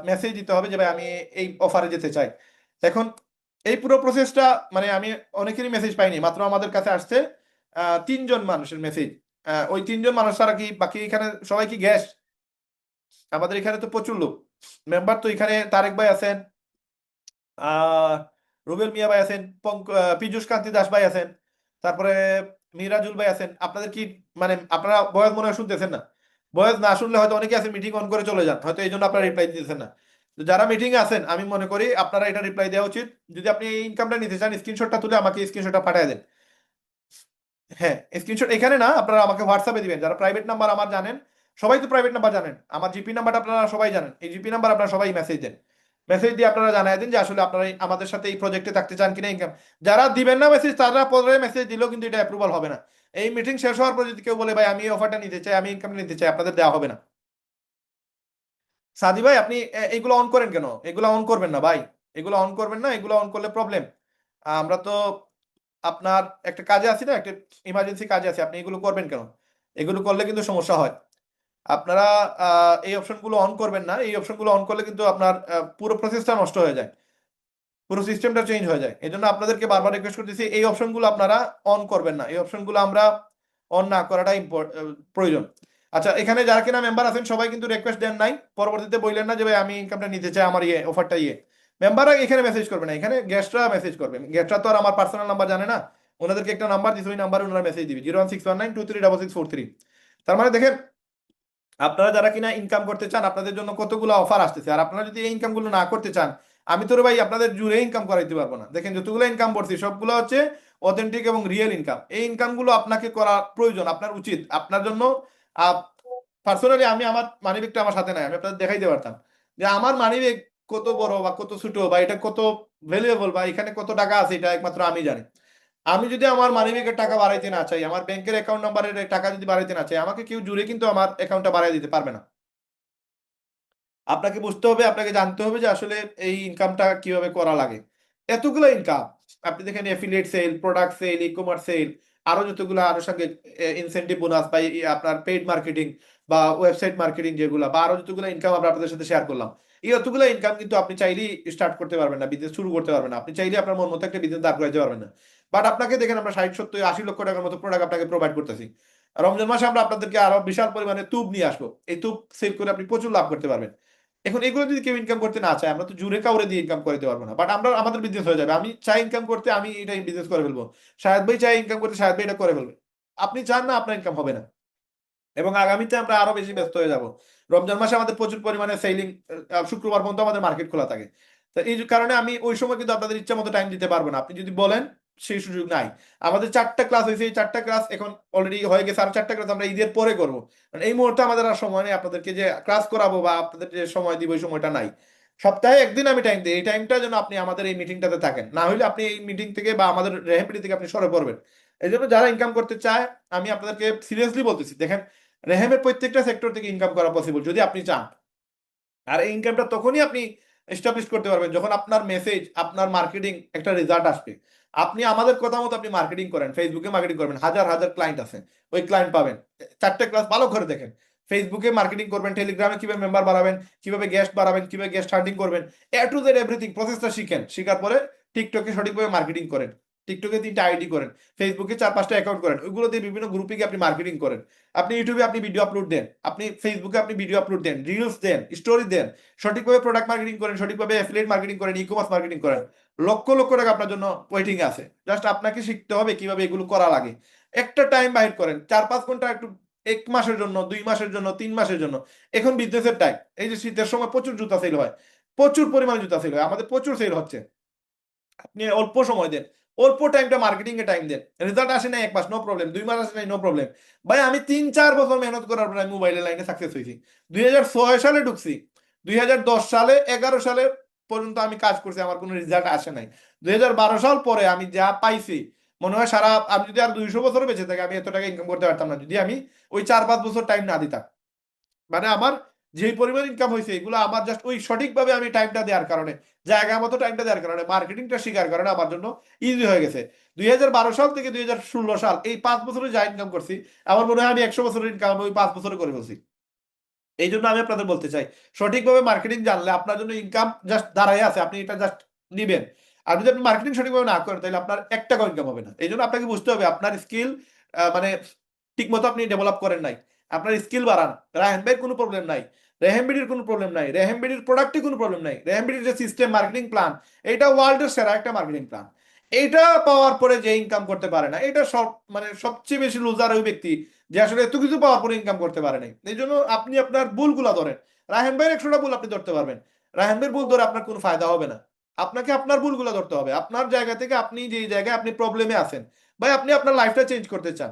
মেসেজ দিতে হবে যে ভাই আমি এই অফারে যেতে চাই। এখন এই পুরো প্রসেসটা মানে আমি অনেকেরই মেসেজ পাইনি, মাত্র আমাদের কাছে আসছে 3 জন মানুষের মেসেজ। ওই 3 জন মানুষ ছাড়া কি বাকি এখানে সবাই কি গ্যাস? আমাদের এখানে তো প্রচুর লোক মেম্বার, তো এখানে তারেক ভাই আছেন, রুবেল মিয়া ভাই আছেন, পীযূষ কান্তি দাস ভাই আছেন, তারপরে মিরাজুল ভাই আছেন। আপনাদের কি মানে আপনারা বয়স মনে হয় শুনতেছেন না? বয়স না শুনলে হয়তো অনেকে আছেন মিটিং অন করে চলে যান, হয়তো এই জন্য আপনারা রিপ্লাই দিতেছেন না। তো যারা মিটিং এ আছেন আমি মনে করি আপনারা এটা রিপ্লাই দেওয়া উচিত। যদি আপনি এই ইনকামটা নিতে চান স্ক্রিনশটটা তুলে আমাকে স্ক্রিনশটটা পাঠিয়ে দেন। হ্যাঁ, স্ক্রিনশট এখানে না, আপনারা আমাকে হোয়াটসঅ্যাপে দিবেন। যারা প্রাইভেট নাম্বার আমার জানেন, সবাই তো প্রাইভেট নাম্বার জানেন, আমার জিপি নাম্বারটা আপনারা সবাই জানেন। এই জিপি নাম্বার আপনারা সবাই মেসেজ দেন, মেসেজ দিয়ে আপনারা জানাই দিন যে আসলে আপনারা আমাদের সাথে এই প্রজেক্টে থাকতে চান কিনা। ইনকাম যারা দিবেন না মেসেজ, তারা পরে মেসেজ দিলেও কিন্তু এটা অ্যাপ্রুভাল হবে না। এই মিটিং শেষ হওয়ার পর যদি কেউ বলে ভাই আমি এই অফারটা নিতে চাই, আমি ইনকাম নিতে চাই, আপনাদের দেওয়া হবে না। সাদি ভাই আপনি এগুলো অন করেন কেন? এগুলো অন করবেন না ভাই, এগুলো অন করবেন না, এগুলো অন করলে প্রবলেম। আমরা তো আপনার একটা কাজে আছি না, একটা ইমার্জেন্সি কাজে আছি, আপনি এগুলো করবেন কেন? এগুলো করলে কিন্তু সমস্যা হয়। আপনারা এই অপশনগুলো অন করবেন না, এই অপশনগুলো অন করলে কিন্তু আপনার পুরো প্রসেসটা নষ্ট হয়ে যায়, পুরো সিস্টেমটা চেঞ্জ হয়ে যায়। এই জন্য আপনাদেরকে বারবার রিকোয়েস্ট করতেছি এই অপশনগুলো আপনারা অন করবেন না, এই অপশনগুলো আমরা অন না করাটা প্রয়োজন। আচ্ছা, এখানে যারা কিনা মেম্বার আছেন সবাই কিন্তু রিকোয়েস্ট দেন নাই, পরবর্তীতে বললেন না যে ভাই আমি ইনকামটা নিতে চাই, আমার অফারটা মেম্বাররা এখানে মেসেজ করবে না, এখানে গেস্টরা মেসেজ করবে। গেস্টরা তো আর আমার পার্সোনাল নাম্বার জানে না, ওনাদেরকে একটা নাম্বার দিচ্ছে, ওই নাম্বারে ওনারা মেসেজ দিবে 01619236643। তার মানে দেখেন আপনারা যারা কিনা ইনকাম করতে চান আপনাদের জন্য কতগুলো অফার আসতেছে, আর আপনারা যদি এই ইনকামগুলো না করতে চান আমি তো ভাই আপনাদের জুড়ে ইনকাম করাইতে পারবো না। দেখেন যতগুলো ইনকাম করছি সবগুলো হচ্ছে অথেন্টিক এবং রিয়েল ইনকাম। এই ইনকামগুলো আপনাকে করা প্রয়োজন, আপনার উচিত, আপনার জন্য। পার্সোনালি আমি আমার মানি ব্যাগটা আমার সাথে নাই, আমি আপনাদের দেখাইতে পারতাম যে আমার মানি ব্যাগ কত বড় বা কত ছোট বা এটা কত ভ্যালুয়েবল বা এখানে কত টাকা আছে, এটা একমাত্র আমি জানি। আমি যদি আমার মানি ব্যাগের টাকা বাড়াইতে না চাই, আমার ব্যাংকের অ্যাকাউন্ট নাম্বারের টাকা যদি বাড়াইতে না চাই, আমাকে কেউ জুড়ে কিন্তু আমার অ্যাকাউন্টটা বাড়াই দিতে পারবে না। আপনাকে বুঝতে হবে, আপনাকে জানতে হবে যে আসলে এই ইনকামটা কিভাবে করা লাগে। এতগুলো ইনকাম আপনি দেখেন, affiliate sale, product sale, e commerce sale, আরো যতগুলো আনুষঙ্গিক ইনসেন্টিভ বোনাস বা আপনার পেইড মার্কেটিং বা ওয়েবসাইট মার্কেটিং যেগুলো, বা আরো যতগুলো ইনকাম আমরা আপনাদের সাথে শেয়ার করলাম, এই অতগুলো ইনকাম কিন্তু আপনি চাইলেই স্টার্ট করতে পারবেন না, বিজনেস শুরু করতে পারবেন না, আপনি চাইলে আপনার মন মতো একটা বিজনেস দাঁড় করাইতে পারবেন না। বাট আপনাকে দেখেন আমরা 60-70-80 লক্ষ টাকার মতো প্রোডাক্ট আপনাকে প্রোভাইড করতেছি। রমজান মাসে আমরা আপনাদেরকে আরো বিশাল পরিমাণে তুব নিয়ে আসবো, এই তুব সেল করে আপনি প্রচুর লাভ করতে পারবেন। এখন এগুলো যদি কেউ ইনকাম করতে না চায়, আমরা তো জুড়ে কাউরে দিয়ে ইনকাম করতে পারবো না, বাট আমরা আমাদের বিজনেস হয়ে যাবে। আমি চাই ইনকাম করতে, আমি এটা বিজনেস করে ফেলবো। শাহেদ ভাই চাই ইনকাম করতে, শাহেদ ভাই এটা করে ফেলবে। আপনি চান না, আপনার ইনকাম হবে না, এবং আগামীতে আমরা আরো বেশি ব্যস্ত হয়ে যাব। রমজান মাসে আমাদের প্রচুর পরিমাণে সেলিং, শুক্রবার পর্যন্ত আমাদের মার্কেট খোলা থাকে। তো এই কারণে আমি ওই সময় কিন্তু আপনাদের ইচ্ছা মতো টাইম দিতে পারবো না, আপনি যদি বলেন সেই সুযোগ নাই। আমাদের 4টা ক্লাস হয়েছে, এই 4টা ক্লাস এখন অলরেডি হয়ে গেছে, আর 4টা ক্লাস আমরা ঈদের পরে করবো। মানে এই মুহূর্তে আমাদের আর সময় নেই আপনাদেরকে যে ক্লাস করাবো বা আপনাদের যে সময় দিব, ওই সময়টা নাই। সপ্তাহে একদিন আমি টাইম দিই, এই টাইমটা যেন আপনি আমাদের এই মিটিংটাতে থাকেন, না হলে আপনি এই মিটিং থেকে বা আমাদের রেহেপিটি থেকে আপনি সরে পড়বেন। এই জন্য যারা ইনকাম করতে চায় আমি আপনাদেরকে সিরিয়াসলি বলতেছি, দেখেন রেহেমের প্রত্যেকটা সেক্টর থেকে ইনকাম করা পসিবল যদি আপনি চান। আর এই ইনকামটা তখনই আপনি এস্টাবলিশ করতে পারবেন যখন আপনার মেসেজ, আপনার মার্কেটিং একটা রেজাল্ট আসবে। আপনি আমাদের কথা মতো আপনি মার্কেটিং করেন, ফেসবুকে মার্কেটিং করবেন, হাজার হাজার ক্লায়েন্ট আছে, ওই ক্লায়েন্ট পাবেন। 4টা ক্লাস ভালো করে দেখেন, ফেসবুকে মার্কেটিং করবেন, টেলিগ্রামে কিভাবে মেম্বার বাড়াবেন, কিভাবে গেস্ট বাড়াবেন, কিভাবে গেস্ট হান্টিং করবেন, এ টু জেড এভরিথিং প্রসেসটা শিখেন। শিখার পরে টিকটকে সঠিকভাবে মার্কেটিং করেন, টিকটকে 3টা আইডি করেন, ফেসবুকে 4-5টা অ্যাকাউন্ট করেন, ওইগুলো দিয়ে বিভিন্ন গ্রুপে গিয়ে আপনি মার্কেটিং করেন। আপনি ইউটিউবে আপনি ভিডিও আপলোড দেন, আপনি ফেসবুকে আপনি ভিডিও আপলোড দেন, রিলস দেন, স্টোরি দেন, সঠিকভাবে প্রোডাক্ট মার্কেটিং করেন, সঠিকভাবে অ্যাফিলিয়েট মার্কেটিং করেন, ই কমার্স মার্কেটিং করেন। লক্ষ লক্ষ টাকা আপনার জন্য ওয়েটিং আছে, জাস্ট আপনাকে শিখতে হবে কিভাবে এগুলো করা লাগে। একটা টাইম বাইর করেন 4-5 ঘন্টা, একটু 1 মাসের জন্য, 2 মাসের জন্য, 3 মাসের জন্য। এখন বিজনেসের টাইম, এই যে শীতের সময় প্রচুর জুতা সেল হয়, প্রচুর পরিমাণে জুতা সেল হয়, আমাদের প্রচুর সেল হচ্ছে। আপনি অল্প সময় দেন, অল্প টাইমটা মার্কেটিং এ টাইম দেন, রেজাল্ট আসে না 1 মাস, নো প্রবলেম, 2 মাস আসে নাই, নো প্রবলেম। ভাই আমি 3-4 বছর মেহনত করার পর আমি মোবাইলের লাইনে সাকসেস হয়েছি। 2006 সালে ঢুকছি, 2010 সালে 11 সালে পর্যন্ত আমি কাজ করছি, আমার কোনো রেজাল্ট আসে নাই। 2012 সাল পরে আমি যা পাইছি, মনে হয় সারা, আমি যদি আর 200 বছর বেঁচে থাকি আমি এত টাকা ইনকাম করতে পারতাম না যদি আমি ওই 4-5 বছর টাইম না দিতাম। মানে আমার যে পরিমাণ ইনকাম হয়েছে এগুলো আমার জাস্ট ওই সঠিকভাবে আমি টাইমটা দেওয়ার কারণে, জায়গা মতো টাইমটা দেওয়ার কারণে, মার্কেটিংটা শেখার কারণে আমার জন্য ইজি হয়ে গেছে। 2012 সাল থেকে 2016 সাল এই 5 বছরে যা ইনকাম করছি, আমার মনে হয় আমি 100 বছরের ইনকাম ওই 5 বছরে করে ফেলছি। এই জন্য আমি আপনাদের বলতে চাই সঠিকভাবে মার্কেটিং জানলে আপনার জন্য ইনকাম জাস্ট দাঁড়ায় আছে, আপনি এটা জাস্ট নিবেন। আর যদি আপনি মার্কেটিং সঠিকভাবে না করেন তাহলে আপনার 1 টাকাও ইনকাম হবে না। এই জন্য আপনাকে বুঝতে হবে আপনার স্কিল মানে ঠিক মতো আপনি ডেভেলপ করেন নাই, আপনার স্কিল বাড়ান। রায়হান ভাইয়ের কোনো প্রবলেম নাই, রেহেমবিডির কোনো প্রবলেম নাই, রেহেমবিডির প্রোডাক্টে কোনো প্রবলেম নাই, রেহেমবিডির যে সিস্টেম মার্কেটিং প্ল্যান এটা ওয়ার্ল্ডের সেরা একটা মার্কেটিং প্ল্যান। এইটা পাওয়ার পরে যে ইনকাম করতে পারে না, এটা সব মানে সবচেয়ে বেশি লুজার ওই ব্যক্তি যে আসলে এত কিছু পাওয়ার পরে ইনকাম করতে পারে নাই। এই জন্য আপনি আপনার ভুলগুলা ধরেন। রায়হান ভাইয়ের 100টা ভুল আপনি ধরতে পারবেন, রায়হান ভাইয়ের ভুল ধরে আপনার কোনো ফায়দা হবে না। আপনাকে আপনার ভুলগুলো ধরতে হবে, আপনার জায়গা থেকে আপনি যেই জায়গায় আপনি প্রবলেমে আছেন, ভাই আপনি আপনার লাইফটা চেঞ্জ করতে চান,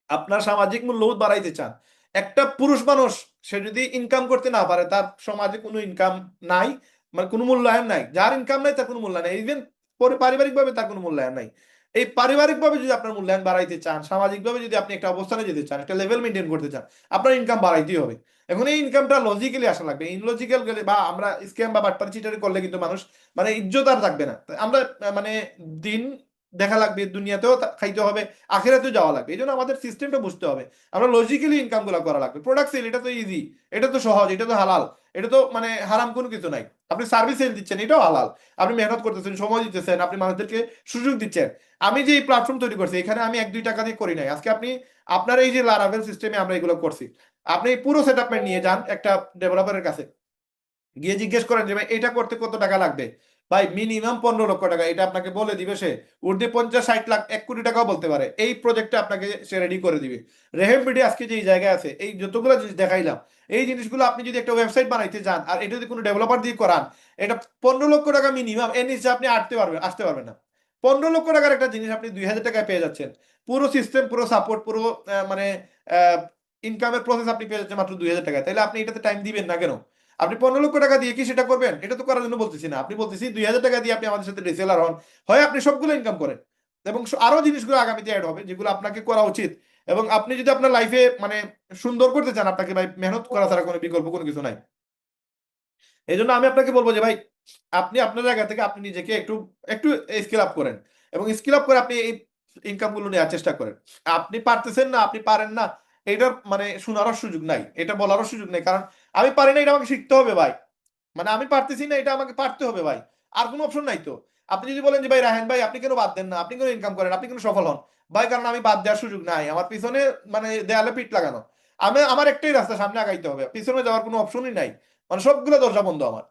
আপনার সামাজিক মূল্যবোধ বাড়াইতে চান। একটা পুরুষ মানুষ সে যদি ইনকাম করতে না পারে, তার সমাজে কোনো ইনকাম নাই, মানে কোনো মূল্যায়ন নাই। যার ইনকাম নাই তার কোনো মূল্যায়ন নাই, ইভেন পারিবারিকভাবে তার কোনো মূল্যায়ন নাই। এই পারিবারিকভাবে যদি আপনার মূল্যায়ন বাড়াইতে চান, সামাজিকভাবে যদি আপনি একটা অবস্থানে যেতে চান, একটা লেভেল মেনটেন করতে চান, আপনার ইনকাম বাড়াইতেই হবে। এখন এই ইনকামটা লজিক্যালি আসা লাগবে, ইনলজিক্যাল গেলে বা আমরা স্ক্যাম বা বাটপারি চিটারি করলে কিন্তু মানুষ মানে ইজ্জত আর থাকবে না। আমরা মানে দিন দেখা লাগবে, দুনিয়াতেও খাইতে হবে, আখেরাতেও যাওয়া লাগবে। এই জন্য আমাদের সিস্টেমটা বুঝতে হবে, আমরা লজিক্যালি ইনকাম গুলো করা লাগবে। প্রোডাক্ট সেল এটা তো ইজি, এটা তো সহজ, এটা তো হালাল, এটা তো মানে হারাম কোনো কিছু নাই। আপনি সার্ভিস সেল দিচ্ছেন, এটাও হালাল, আপনি মেহনত করতেছেন, সময় দিতেছেন, আপনি মানুষদেরকে সুযোগ দিচ্ছেন। আমি যে এই প্ল্যাটফর্ম তৈরি করছি এখানে আমি 1-2 টাকা দিয়ে করি নাই। আজকে আপনি আপনার এই যে লারাভেল সিস্টেমে আমরা এগুলো করছি, আপনি এই পুরো সেট আপটা নিয়ে যান একটা ডেভেলপারের কাছে, গিয়ে জিজ্ঞেস করেন যে ভাই এটা করতে কত টাকা লাগবে, ভাই মিনিমাম 15 লক্ষ টাকা, এটা আপনাকে বলে দিবে সে। ঊর্ধ্বে 50-60 লাখ 1 কোটি টাকাও বলতে পারে, এই প্রজেক্টটা আপনাকে সে রেডি করে দিবে। রেহেমবিডি আজকে যে জায়গায় আছে, এই যতগুলো জিনিস দেখাইলাম, এই জিনিসগুলো আপনি যদি একটা ওয়েবসাইট বানাইতে যান আর এটা যদি কোনো ডেভেলপার দিয়ে করান, এটা 15 লক্ষ টাকা মিনিমাম, এর নিচে আপনি আসতে পারবেন না। 15 লক্ষ টাকার একটা জিনিস আপনি 2000 টাকায় পেয়ে যাচ্ছেন, পুরো সিস্টেম, পুরো সাপোর্ট, পুরো মানে ইনকামের প্রসেস আপনি পেয়ে যাচ্ছেন মাত্র 2000 টাকায়। তাহলে আপনি এটাতে টাইম দিবেন না কেন? আপনি 15 লক্ষ টাকা দিয়ে কি সেটা করবেন? এটা তো করার জন্য বলতেছি না, আপনি বলতেছি 2000 টাকা দিয়ে আপনি আমাদের সাথে রিসেলার হন, হয় আপনি সবগুলো ইনকাম করেন এবং আরো জিনিসগুলো আগামীতে অ্যাড হবে যেগুলো আপনাকে করা উচিত। এবং আপনি যদি আপনার লাইফে মানে সুন্দর করতে চান, আপনাকে ভাই মেহনত করা ছাড়া কোনো বিকল্প কোনো কিছু নাই। এই জন্য আমি আপনাকে বলবো যে ভাই আপনি আপনার জায়গা থেকে আপনি নিজেকে একটু একটু স্কিল আপ করেন এবং স্কিল আপ করে আপনি এই ইনকাম গুলো নেওয়ার চেষ্টা করেন। আপনি পারতেছেন না, আপনি পারেন না, এটার মানে শোনারও সুযোগ নাই, এটা বলারও সুযোগ নেই, কারণ আমি পারি না এটা আমাকে শিখতে হবে ভাই, মানে আমি পারতেছি না এটা আমাকে পারতে হবে ভাই, আর কোনো অপশন নাই তো। আপনি যদি বলেন যে ভাই রাহেন ভাই আপনি কেন বাদ দেন না, আপনি কেন ইনকাম করেন, আপনি কেন সফল হন, ভাই কারণ আমি বাদ দেওয়ার সুযোগ নাই, আমার পিছনে মানে দেয়ালে পিঠ লাগানো, আমার একটাই রাস্তা, সামনে আগাইতে হবে, পিছনে যাওয়ার কোনো অপশনই নাই, মানে সবগুলো দরজা বন্ধ আমার।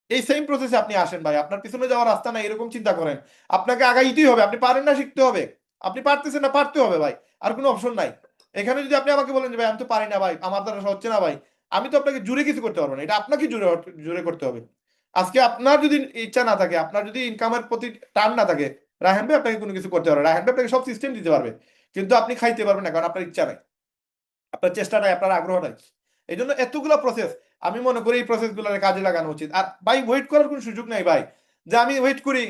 এই সেম প্রসেসে আপনি আসেন ভাই, আপনার পিছনে যাওয়ার রাস্তা নাই এরকম চিন্তা করেন, আপনাকে আগাইতেই হবে, আপনি পারেন না শিখতে হবে, আপনি পারতেছেন না পারতে হবে ভাই, আর কোনো অপশন নাই। এখানে যদি আপনি আমাকে বলেন যে ভাই আমি তো পারি না ভাই, আমার দ্বারা হচ্ছে না ভাই, আমি তো আপনাকে জুড়ে কিছু করতে পারবো না, এটা আপনাকে জুড়ে জুড়ে করতে হবে। আজকে আপনার যদি ইচ্ছা না থাকে, আপনার যদি ইনকামের প্রতি টান না থাকে, রায়হান ভাই আপনাকে কোনো কিছু করতে পারবে, রায়হান ভাই আপনাকে সব সিস্টেম দিতে পারবে, কিন্তু আপনি খাইতে পারবেন না কারণ আপনার ইচ্ছা নাই, আপনার চেষ্টা নাই, আপনার আগ্রহ নাই। এই জন্য এতগুলো প্রসেস আমি মনে করি এই প্রসেস গুলো কাজে লাগানো উচিত। আর ভাই ওয়েট করার কোনো সুযোগ নাই ভাই, যে আমি ওয়েট করি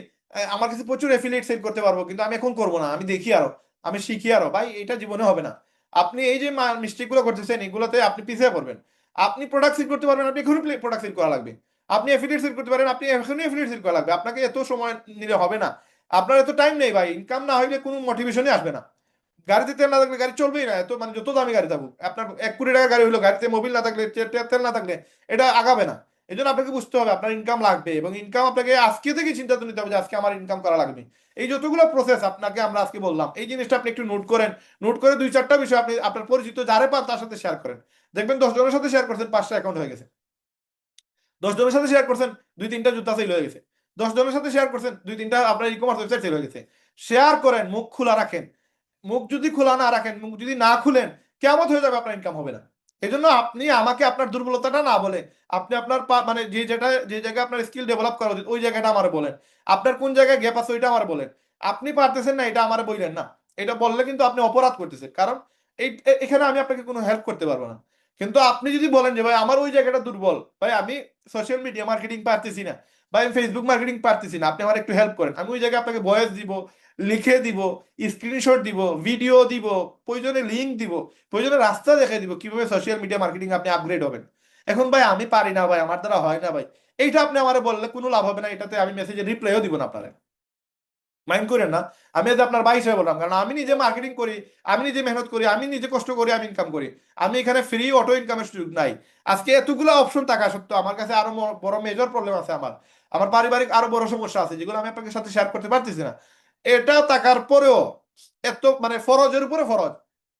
আমার কাছে প্রচুর এফিলিয়েট সেল করতে পারবো কিন্তু আমি এখন করবো না, আমি দেখি আরো, আমি শিখি আরো, ভাই এটা জীবনে হবে না। আপনি এই যে মিস্টেক গুলো করতেছেন এগুলোতে আপনি পিছিয়ে পড়বেন। আপনি প্রোডাক্ট সেল করতে পারবেন, আপনি এখনই প্রোডাক্ট সেল করা লাগবে। আপনি এফিলিয়েট সেল করতে পারেন, আপনি এখনই এফিলিয়েট সেল করা লাগবে, আপনাকে এত সময় নিলে হবে না, আপনার এত টাইম নেই ভাই, ইনকাম না হইলে কোনো মোটিভেশনই আসবে না। গাড়িতে তেল না থাকলে গাড়ি চলবেই না, এত মানে যত দামি গাড়ি থাকুক, আপনার 1 কোটি টাকা গাড়ি হলো, গাড়িতে মোবিল না থাকলে তেল না থাকলে এটা আগাবে না। এই জন্য আপনাকে বুঝতে হবে আপনার ইনকাম লাগবে এবং ইনকাম আপনাকে আজকে থেকে চিন্তা নিতে হবে যে আজকে আমার ইনকাম করা লাগবে। এই যতগুলো প্রসেস আপনাকে আমরা আজকে বললাম, এই জিনিসটা আপনি একটু নোট করেন, নোট করে 2-4টা বিষয় আপনি আপনার পরিচিত যারে পান তার সাথে শেয়ার করেন, দেখবেন 10 জনের সাথে শেয়ার করছেন 5টা অ্যাকাউন্ট হয়ে গেছে, 10 জনের সাথে শেয়ার করছেন 2-3টা জুতা সেল হয়ে গেছে, 10 জনের সাথে শেয়ার করছেন 2-3টা আপনার ই কমার্স ওয়েবসাইট সেল হয়ে গেছে। শেয়ার করেন, মুখ খোলা রাখেন, মুখ যদি খোলা না রাখেন, মুখ যদি না খুলেন কেমন হয়ে যাবে, আপনার ইনকাম হবে না। এই জন্য আপনি আমাকে আপনার দুর্বলতাটা না বলে আপনি আপনার মানে যে জায়গায় আপনার স্কিল ডেভেলপ করা উচিত ওই জায়গাটা আমার বলেন, আপনার কোন জায়গায় গ্যাপ আছে ওইটা আমার বলেন। আপনি পারতেছেন না এটা আমার বললেন না, এটা বললে কিন্তু আপনি অপরাধ করতেছেন, কারণ এখানে আমি আপনাকে কোনো হেল্প করতে পারবো না। কিন্তু আপনি যদি বলেন যে ভাই আমার ওই জায়গাটা দুর্বল, ভাই আমি সোশ্যাল মিডিয়া মার্কেটিং পারতেছি না, ভাই আমি ফেসবুক মার্কেটিং পারতেছি না, আপনি আমার একটু হেল্প করেন, আমি ওই জায়গায় আপনাকে ভয়েস দিব, লিখে দিব, স্ক্রিনশট দিব, ভিডিও দিব, প্রয়োজনে লিঙ্ক দিব, প্রয়োজনে রাস্তা দেখে দিব কিভাবে সোশ্যাল মিডিয়া মার্কেটিং আপনি আপগ্রেড হবেন। এখন ভাই আমি পারি না ভাই, আমার দ্বারা হয় না ভাই, এইটা আপনি আমার বললে কোনো লাভ হবে না, এটাতে আমি মেসেজে রিপ্লাইও দিব না, আপনারা মাইন্ড করেন না। আমি আজ আপনার ভাই হিসেবে বললাম, কারণ আমি নিজে মার্কেটিং করি, আমি নিজে মেহনত করি, আমি নিজে কষ্ট করি, আমি ইনকাম করি, আমি এখানে ফ্রি অটো ইনকামের সুযোগ নাই। আজকে এতগুলো অপশন থাকা সত্ত্বেও আমার কাছে আরো বড় মেজর প্রবলেম আছে আমার, আমার পারিবারিক আরো বড় সমস্যা আছে যেগুলো আমি আপনাদের সাথে শেয়ার করতে পারতেছি না, এটা থাকার পরেও এত মানে ফরজের উপরে ফরজ,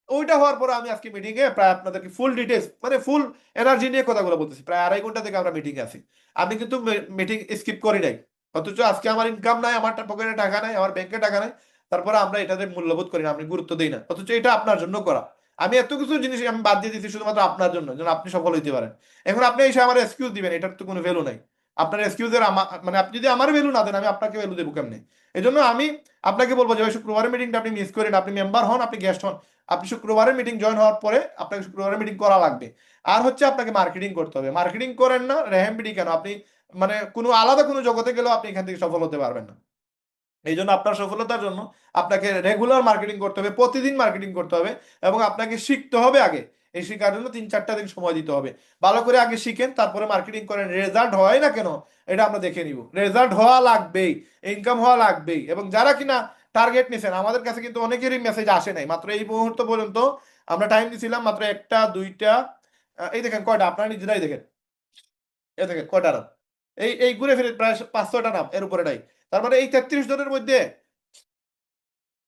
ওইটা হওয়ার পরে আমি আজকে মিটিং এ প্রায় আপনাদেরকে ফুল ডিটেলস মানে ফুল এনার্জি নিয়ে কথাগুলো বলতেছি। প্রায় 2.5 ঘন্টা থেকে আমরা মিটিং এ আছি, আমি কিন্তু মিটিং স্কিপ করি নাই। অথচ আজকে আমার ইনকাম নাই, আমার পকেটে টাকা নাই, আমার ব্যাংকে টাকা নাই, তারপরে আমরা এটাতে মূল্যবোধ করি না, আমি গুরুত্ব দিই না। অথচ এটা আপনার জন্য করা, আমি এত কিছু জিনিস আমি বাদ দিয়ে দিচ্ছি শুধুমাত্র আপনার জন্য, যেন আপনি সফল হইতে পারেন। এখন আপনি এসে আমার এক্সকিউজ দিবেন, এটার তো কোনো ভ্যালু নাই। আপনার এক্সকিউজের মানে আপনি যদি আমার ভ্যালু না দেন, আমি আপনাকে ভ্যালু দেবো কেমনে? এই জন্য আমি আপনাকে বলবো যে ওই শুক্রবারের মিটিংটা আপনি মিস করেন, আপনি মেম্বার হন, আপনি গেস্ট হন, আপনি শুক্রবারের মিটিং জয়েন হওয়ার পরে আপনাকে শুক্রবারের মিটিং করা লাগবে। আর হচ্ছে আপনাকে মার্কেটিং করতে হবে, মার্কেটিং করেন না রেহেম বিডি কেন, আপনি মানে কোনো আলাদা কোনো জগতে গেলেও আপনি এখান থেকে সফল হতে পারবেন না। এই জন্য আপনার সফলতার জন্য আপনাকে রেগুলার মার্কেটিং করতে হবে, প্রতিদিন মার্কেটিং করতে হবে, এবং আপনাকে শিখতে হবে আগে। এই শেখার জন্য 3-4টা দিন সময় দিতে হবে। ভালো করে আগে শিখেন, তারপরে মার্কেটিং করেন। রেজাল্ট হয় না কেন এটা আমরা দেখে নিব, রেজাল্ট হওয়া লাগবেই, ইনকাম হওয়া লাগবেই। এবং যারা কিনা টার্গেট নিছেন, আমাদের কাছে কিন্তু অনেকেরই মেসেজ আসে নাই, মাত্র এই মুহূর্ত পর্যন্ত আমরা টাইম দিছিলাম মাত্র 1টা 2টা, এই দেখেন কয়টা, আপনারা নিজেরাই দেখেন, এই দেখেন কয়টা নাম, এই ঘুরে ফিরে প্রায় 5-6টা নাম এর উপরে নাই। তার মানে এই 33 জনের মধ্যে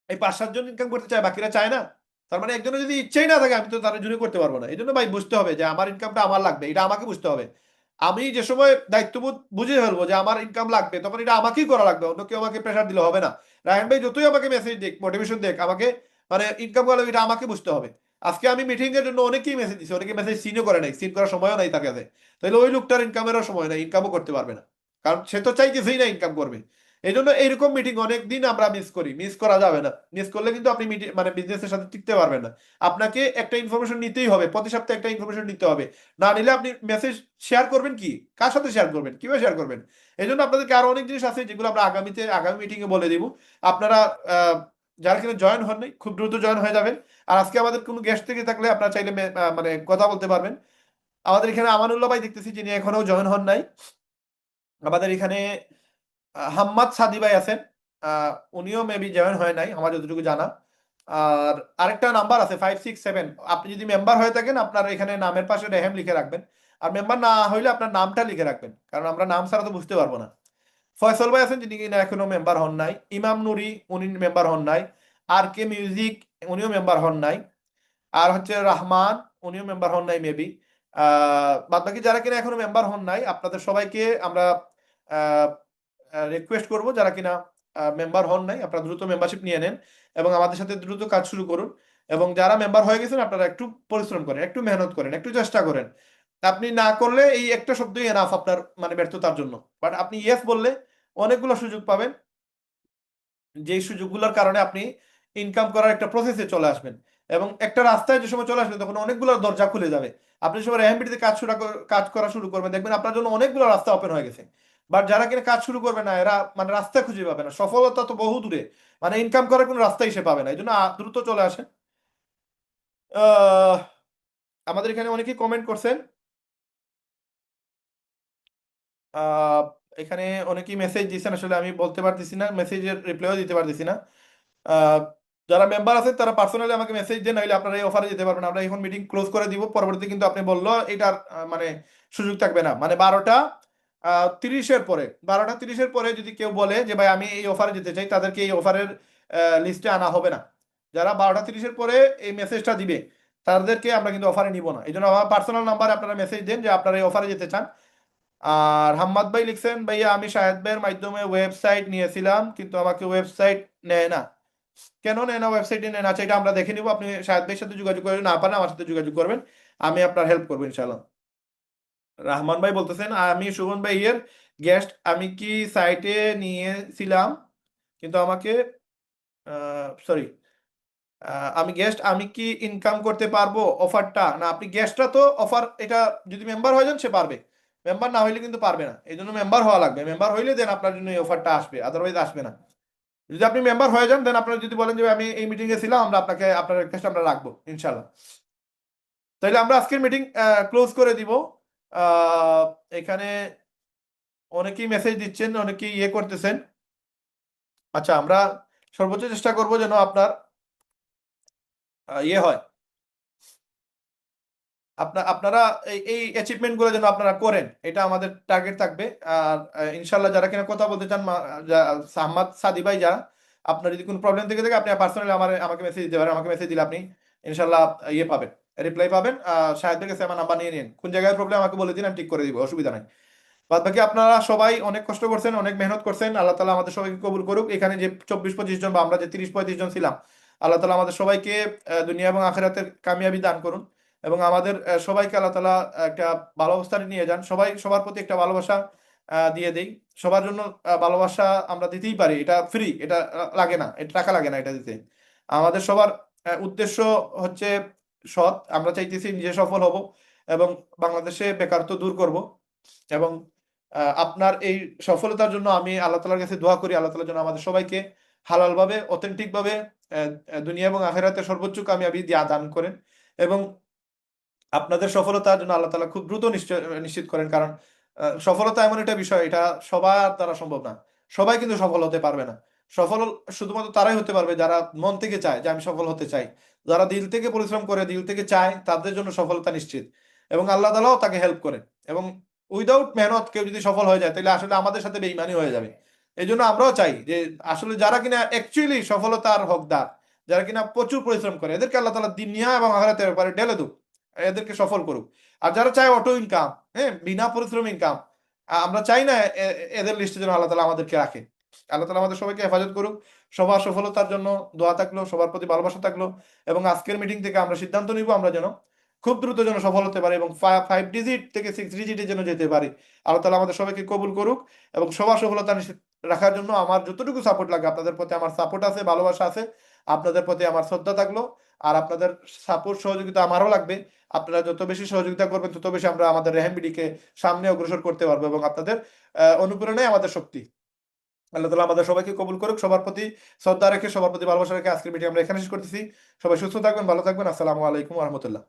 এই 5-7 জন ইনকাম করতে চায়, বাকিরা চায় না। তার মানে একজনের যদি ইচ্ছেই না থাকে, আমি তো তার জন্য করতে পারবো না। এই জন্য ভাই বুঝতে হবে যে আমার ইনকামটা আমার লাগবে, এটা আমাকে বুঝতে হবে। আমি যে সময় দায়িত্ববোধ বুঝে ফেলবো যে আমার ইনকাম লাগবে, তখন এটা আমাকেই করা লাগবে, অন্য কেউ আমাকে প্রেশার দিলে হবে না। রায়হান ভাই যতই আমাকে মেসেজ দেখ, মোটিভেশন দেখ, আমাকে মানে ইনকাম করা এটা আমাকে বুঝতে হবে। আজকে আমি মিটিং এর জন্য অনেকেই মেসেজ দিচ্ছি, অনেকে মেসেজ সিনও করে নাই, সিন করার সময়ও নাই তার কাছে। তাহলে ওই লোকটার ইনকামেরও সময় নাই, ইনকামও করতে পারবে না, কারণ সে তো চাইতেছেই না ইনকাম করবে। এই জন্য এইরকম মিটিং অনেকদিন আমরা মিস করি, মিস করা যাবে না। মিস করলে কিন্তু আপনি মানে বিজনেসের সাথে টিকতে পারবেন না। আপনাকে একটা ইনফরমেশন নিতেই হবে, প্রতি সপ্তাহে একটা ইনফরমেশন নিতে হবে। না নিলে আপনি মেসেজ শেয়ার করবেন কি, কার সাথে শেয়ার করবেন, কিভাবে শেয়ার করবেন? এই জন্য আপনাদেরকে আরো অনেক জিনিস আছে যেগুলো আমরা আগামী মিটিং এ বলে দিব। আপনারা যারা কিনা জয়েন হন নাই, খুব দ্রুত জয়েন হয়ে যাবেন। আর আজকে আমাদের কোনো গেস্ট থেকে থাকলে আপনারা চাইলে মানে কথা বলতে পারবেন। আমাদের এখানে আমানুল্লাহ ভাই দেখতেছি, যিনি এখনো জয়েন হন নাই। আমাদের এখানে হাম্মাদ সাদি ভাই আছেন, উনিও মেবি জয়েন হয় নাই আমার যতটুকু জানা। আর আরেকটা নাম্বার আছে 567, আপনি যদি মেম্বার হয়ে থাকেন আপনার এখানে নামের পাশে রেহেম লিখে রাখবেন। আর মেম্বার না হইলে আপনার নামটা লিখে রাখবেন, কারণ আমরা নাম ছাড়া তো বুঝতে পারবো না। ফয়সল ভাই আছেন, যিনি কিনা এখনো মেম্বার হন নাই। ইমাম নুরি, উনি মেম্বার হন নাই। আর কে মিউজিক, উনিও মেম্বার হন নাই। আর হচ্ছে রহমান, উনিও মেম্বার হন নাই মেবি। বাদ বাকি যারা কিনা এখনো মেম্বার হন নাই, আপনাদের সবাইকে আমরা রিকোয়েস্ট করব, যারা কিনা মেম্বার হন নাই আপনারা দ্রুত মেম্বারশিপ নিয়ে নেন এবং আমাদের সাথে দ্রুত কাজ শুরু করুন। এবং যারা মেম্বার হয়ে গেছেন আপনারা একটু পরিশ্রম করেন, একটু মেহনত করেন, একটু চেষ্টা করেন। আপনি না করলে এই একটা শব্দই এনাফ আপনার মানে ব্যর্থতার জন্য। বাট আপনি ইয়েস বললে অনেকগুলো সুযোগ পাবেন, যেই সুযোগগুলোর কারণে আপনি ইনকাম করার একটা প্রসেসে চলে আসবেন। এবং একটা রাস্তায় যে সময় চলে আসবেন, তখন অনেকগুলো দরজা খুলে যাবে। আপনি সময় রেহামবিটিতে কাজ করা শুরু করবেন, দেখবেন আপনার জন্য অনেকগুলো রাস্তা ওপেন হয়ে গেছে। বাট যারা কিনা কাজ শুরু করবে না, এরা মানে রাস্তা খুঁজে পাবে না, সফলতা তো বহু দূরে, মানে ইনকাম করার কোনো রাস্তাই সে পাবে না। এই জন্য দ্রুত চলে আসেন। আহ, আমাদের এখানে অনেকেই কমেন্ট করছেন, আহ, এখানে অনেকেই মেসেজ দিচ্ছেন, আসলে আমি বলতে পারতেছি না, মেসেজের রিপ্লাইও দিতে পারতেছি না। আহ, যারা মেম্বার আছেন তারা পার্সোনালি আমাকে মেসেজ দেন, নাহলে আপনারা এই অফারে যেতে পারবেন। আমরা এখন মিটিং ক্লোজ করে দিব, পরবর্তী কিন্তু আপনি বললো এটার মানে সুযোগ থাকবে না। মানে 12টা 30-এর পরে, 12টা 30-এর পরে যদি কেউ বলে যে ভাই আমি এই অফারে যেতে চাই, তাদেরকে এই অফারের লিস্টে আনা হবে না। যারা 12টা 30-এর পরে এই মেসেজটা দিবে, তাদেরকে আমরা কিন্তু অফারে নিব না। এই জন্য আমার পার্সোনাল নাম্বারে আপনারা মেসেজ দেন যে আপনারা এই অফারে যেতে চান। আর হাম্মাদ ভাই লিখছেন, ভাইয়া আমি শাহেদ ভাইয়ের মাধ্যমে ওয়েবসাইট নিয়েছিলাম, কিন্তু আমাকে ওয়েবসাইট নেয় না। কেন নেয় না, ওয়েবসাইটে নেয় না? আচ্ছা, এটা আমরা দেখে নিব। আপনি শাহেদ ভাইয়ের সাথে যোগাযোগ করে, না পারেন আমার সাথে যোগাযোগ করবেন, আমি আপনার হেল্প করবো ইনশাল্লাহ। রহমান ভাই বলতেছেন, আমি সুমন ভাই এর গেস্ট, আমি কি সাইটে নিয়েছিলাম কিন্তু আমাকে সরি আমি গেস্ট, আমি কি ইনকাম করতে পারবো অফারটা? না, আপনি গেস্টরা তো অফার, এটা যদি মেম্বার হয়ে যান সে পারবে, মেম্বার না হইলে কিন্তু পারবে না। এই জন্য মেম্বার হওয়া লাগবে, মেম্বার হইলে দেন আপনার জন্য এই অফারটা আসবে, আদারওয়াইজ আসবে না। যদি আপনি মেম্বার হয়ে যান, দেন আপনারা যদি বলেন যে আমি এই মিটিং এ ছিলাম, আমরা আপনাকে আপনার রিকোয়েস্ট আমরা রাখবো ইনশাল্লাহ। তাইলে আমরা আজকের মিটিং ক্লোজ করে দিব। আহ, এখানে অনেকেই মেসেজ দিচ্ছেন, অনেকেই ইয়ে করতেছেন। আচ্ছা, আমরা সর্বোচ্চ চেষ্টা করব যেন আপনার ইয়ে হয়, আপনারা এই অ্যাচিভমেন্ট গুলো যেন আপনারা করেন, এটা আমাদের টার্গেট থাকবে। আর ইনশাল্লাহ যারা কিনা কথা বলতে চান, সাম্মাদ সাদি ভাই, যারা আপনার যদি কোনো প্রবলেম থেকে থাকে আপনি পার্সোনালি আমাকে মেসেজ দিতে পারেন। আমাকে মেসেজ দিলে আপনি ইনশাল্লাহ ইয়ে পাবেন, রিপ্লাই পাবেন। শাহেদ ভাইয়ের কাছে আমার নাম্বার নিয়ে নিন, কোন জায়গায় প্রবলেম আমাকে বলে দিন, আমি ঠিক করে দিব, অসুবিধা নাই। বাদ বাকি আপনারা সবাই অনেক কষ্ট করছেন, অনেক মেহনত করছেন। আল্লাহ তালা আমাদের সবাইকে কবুল করুক। এখানে যে 24-25 জন বা আমরা যে 30-35 জন ছিলাম, আল্লাহ তালা আমাদের সবাইকে দুনিয়া এবং আখিরাতের কামিয়াবি দান করুন, এবং আমাদের সবাইকে আল্লাহ তালা একটা ভালো অবস্থানে নিয়ে যান। সবাই সবার প্রতি একটা ভালোবাসা দিয়ে দেই। সবার জন্য ভালোবাসা আমরা দিতেই পারি, এটা ফ্রি, এটা লাগে না, এটা টাকা লাগে না এটা দিতে। আমাদের সবার উদ্দেশ্য হচ্ছে সৎ। আমরা চাইতেছি নিজে সফল হব এবং বাংলাদেশে বেকারত্ব দূর করব। এবং আপনার এই সফলতার জন্য আমি আল্লাহ তালার কাছে দোয়া করি, আল্লাহ তালার জন্য আমাদের সবাইকে হালাল ভাবে, অথেন্টিক ভাবে দুনিয়া এবং আখেরাতে সর্বোচ্চ কামিয়াবি দিয়ে দান করেন। এবং আপনাদের সফলতার জন্য আল্লাহ তালা খুব দ্রুত নিশ্চিত করেন। কারণ সফলতা এমন একটা বিষয়, এটা সবার দ্বারা সম্ভব না। সবাই কিন্তু সফল হতে পারবে না। সফল শুধুমাত্র তারাই হতে পারবে যারা মন থেকে চায় যে আমি সফল হতে চাই। যারা দিল থেকে পরিশ্রম করে, দিল থেকে চায়, তাদের জন্য সফলতা নিশ্চিত। এবং আল্লাহ তালাও তাকে হেল্প করে। এবং উইদাউট মেহনত কেউ যদি সফল হয়ে যায়, তাহলে আসলে আমাদের সাথে বেঈমানি হয়ে যাবে। এই জন্য আমরাও চাই যে আসলে যারা কিনা অ্যাকচুয়ালি সফলতার হকদার, যারা কিনা প্রচুর পরিশ্রম করে, এদেরকে আল্লাহ তালা দুনিয়া এবং আখিরাতের ব্যাপারে ঢেলে দুক, এদেরকে সফল করুক। আর যারা চায় অটো ইনকাম, হ্যাঁ, বিনা পরিশ্রম ইনকাম, আমরা চাই না এদের লিস্টে যেন আল্লাহ তালা আমাদেরকে রাখে। আল্লাহ তালা আমাদের সবাইকে হেফাজত করুক। সবার সফলতার জন্য দোয়া থাকলো, সবার প্রতি ভালোবাসা থাকলো। এবং আজকের মিটিং থেকে আমরা সিদ্ধান্ত নিব আমরা যেন খুব দ্রুত যেন সফল হতে পারি এবং 5 ডিজিট থেকে 6 ডিজিটে যেন যেতে পারি। আল্লাহ তালা আমাদের সবাইকে কবুল করুক। এবং সবার সফলতা নিশ্চিত রাখার জন্য আমার যতটুকু সাপোর্ট লাগে, আপনাদের প্রতি আমার সাপোর্ট আছে, ভালোবাসা আছে। আপনাদের প্রতি আমার শ্রদ্ধা থাকলো। আর আপনাদের সাপোর্ট সহযোগিতা আমারও লাগবে। আপনারা যত বেশি সহযোগিতা করবেন, তত বেশি আমরা আমাদের রেহেমবিডিকে সামনে অগ্রসর করতে পারবো। এবং আপনাদের অনুপ্রেরণাই আমাদের শক্তি। আল্লাহ তালা আমাদের সবাইকে কবুল করুক। সবার প্রতি শ্রদ্ধা রেখে, সবার প্রতি ভালোবাসা রেখে আজকের মিটিং আমরা এখানে শেষ করতেছি। সবাই সুস্থ থাকবেন, ভালো থাকবেন। আসসালামু আলাইকুম রহমতুল্লাহ।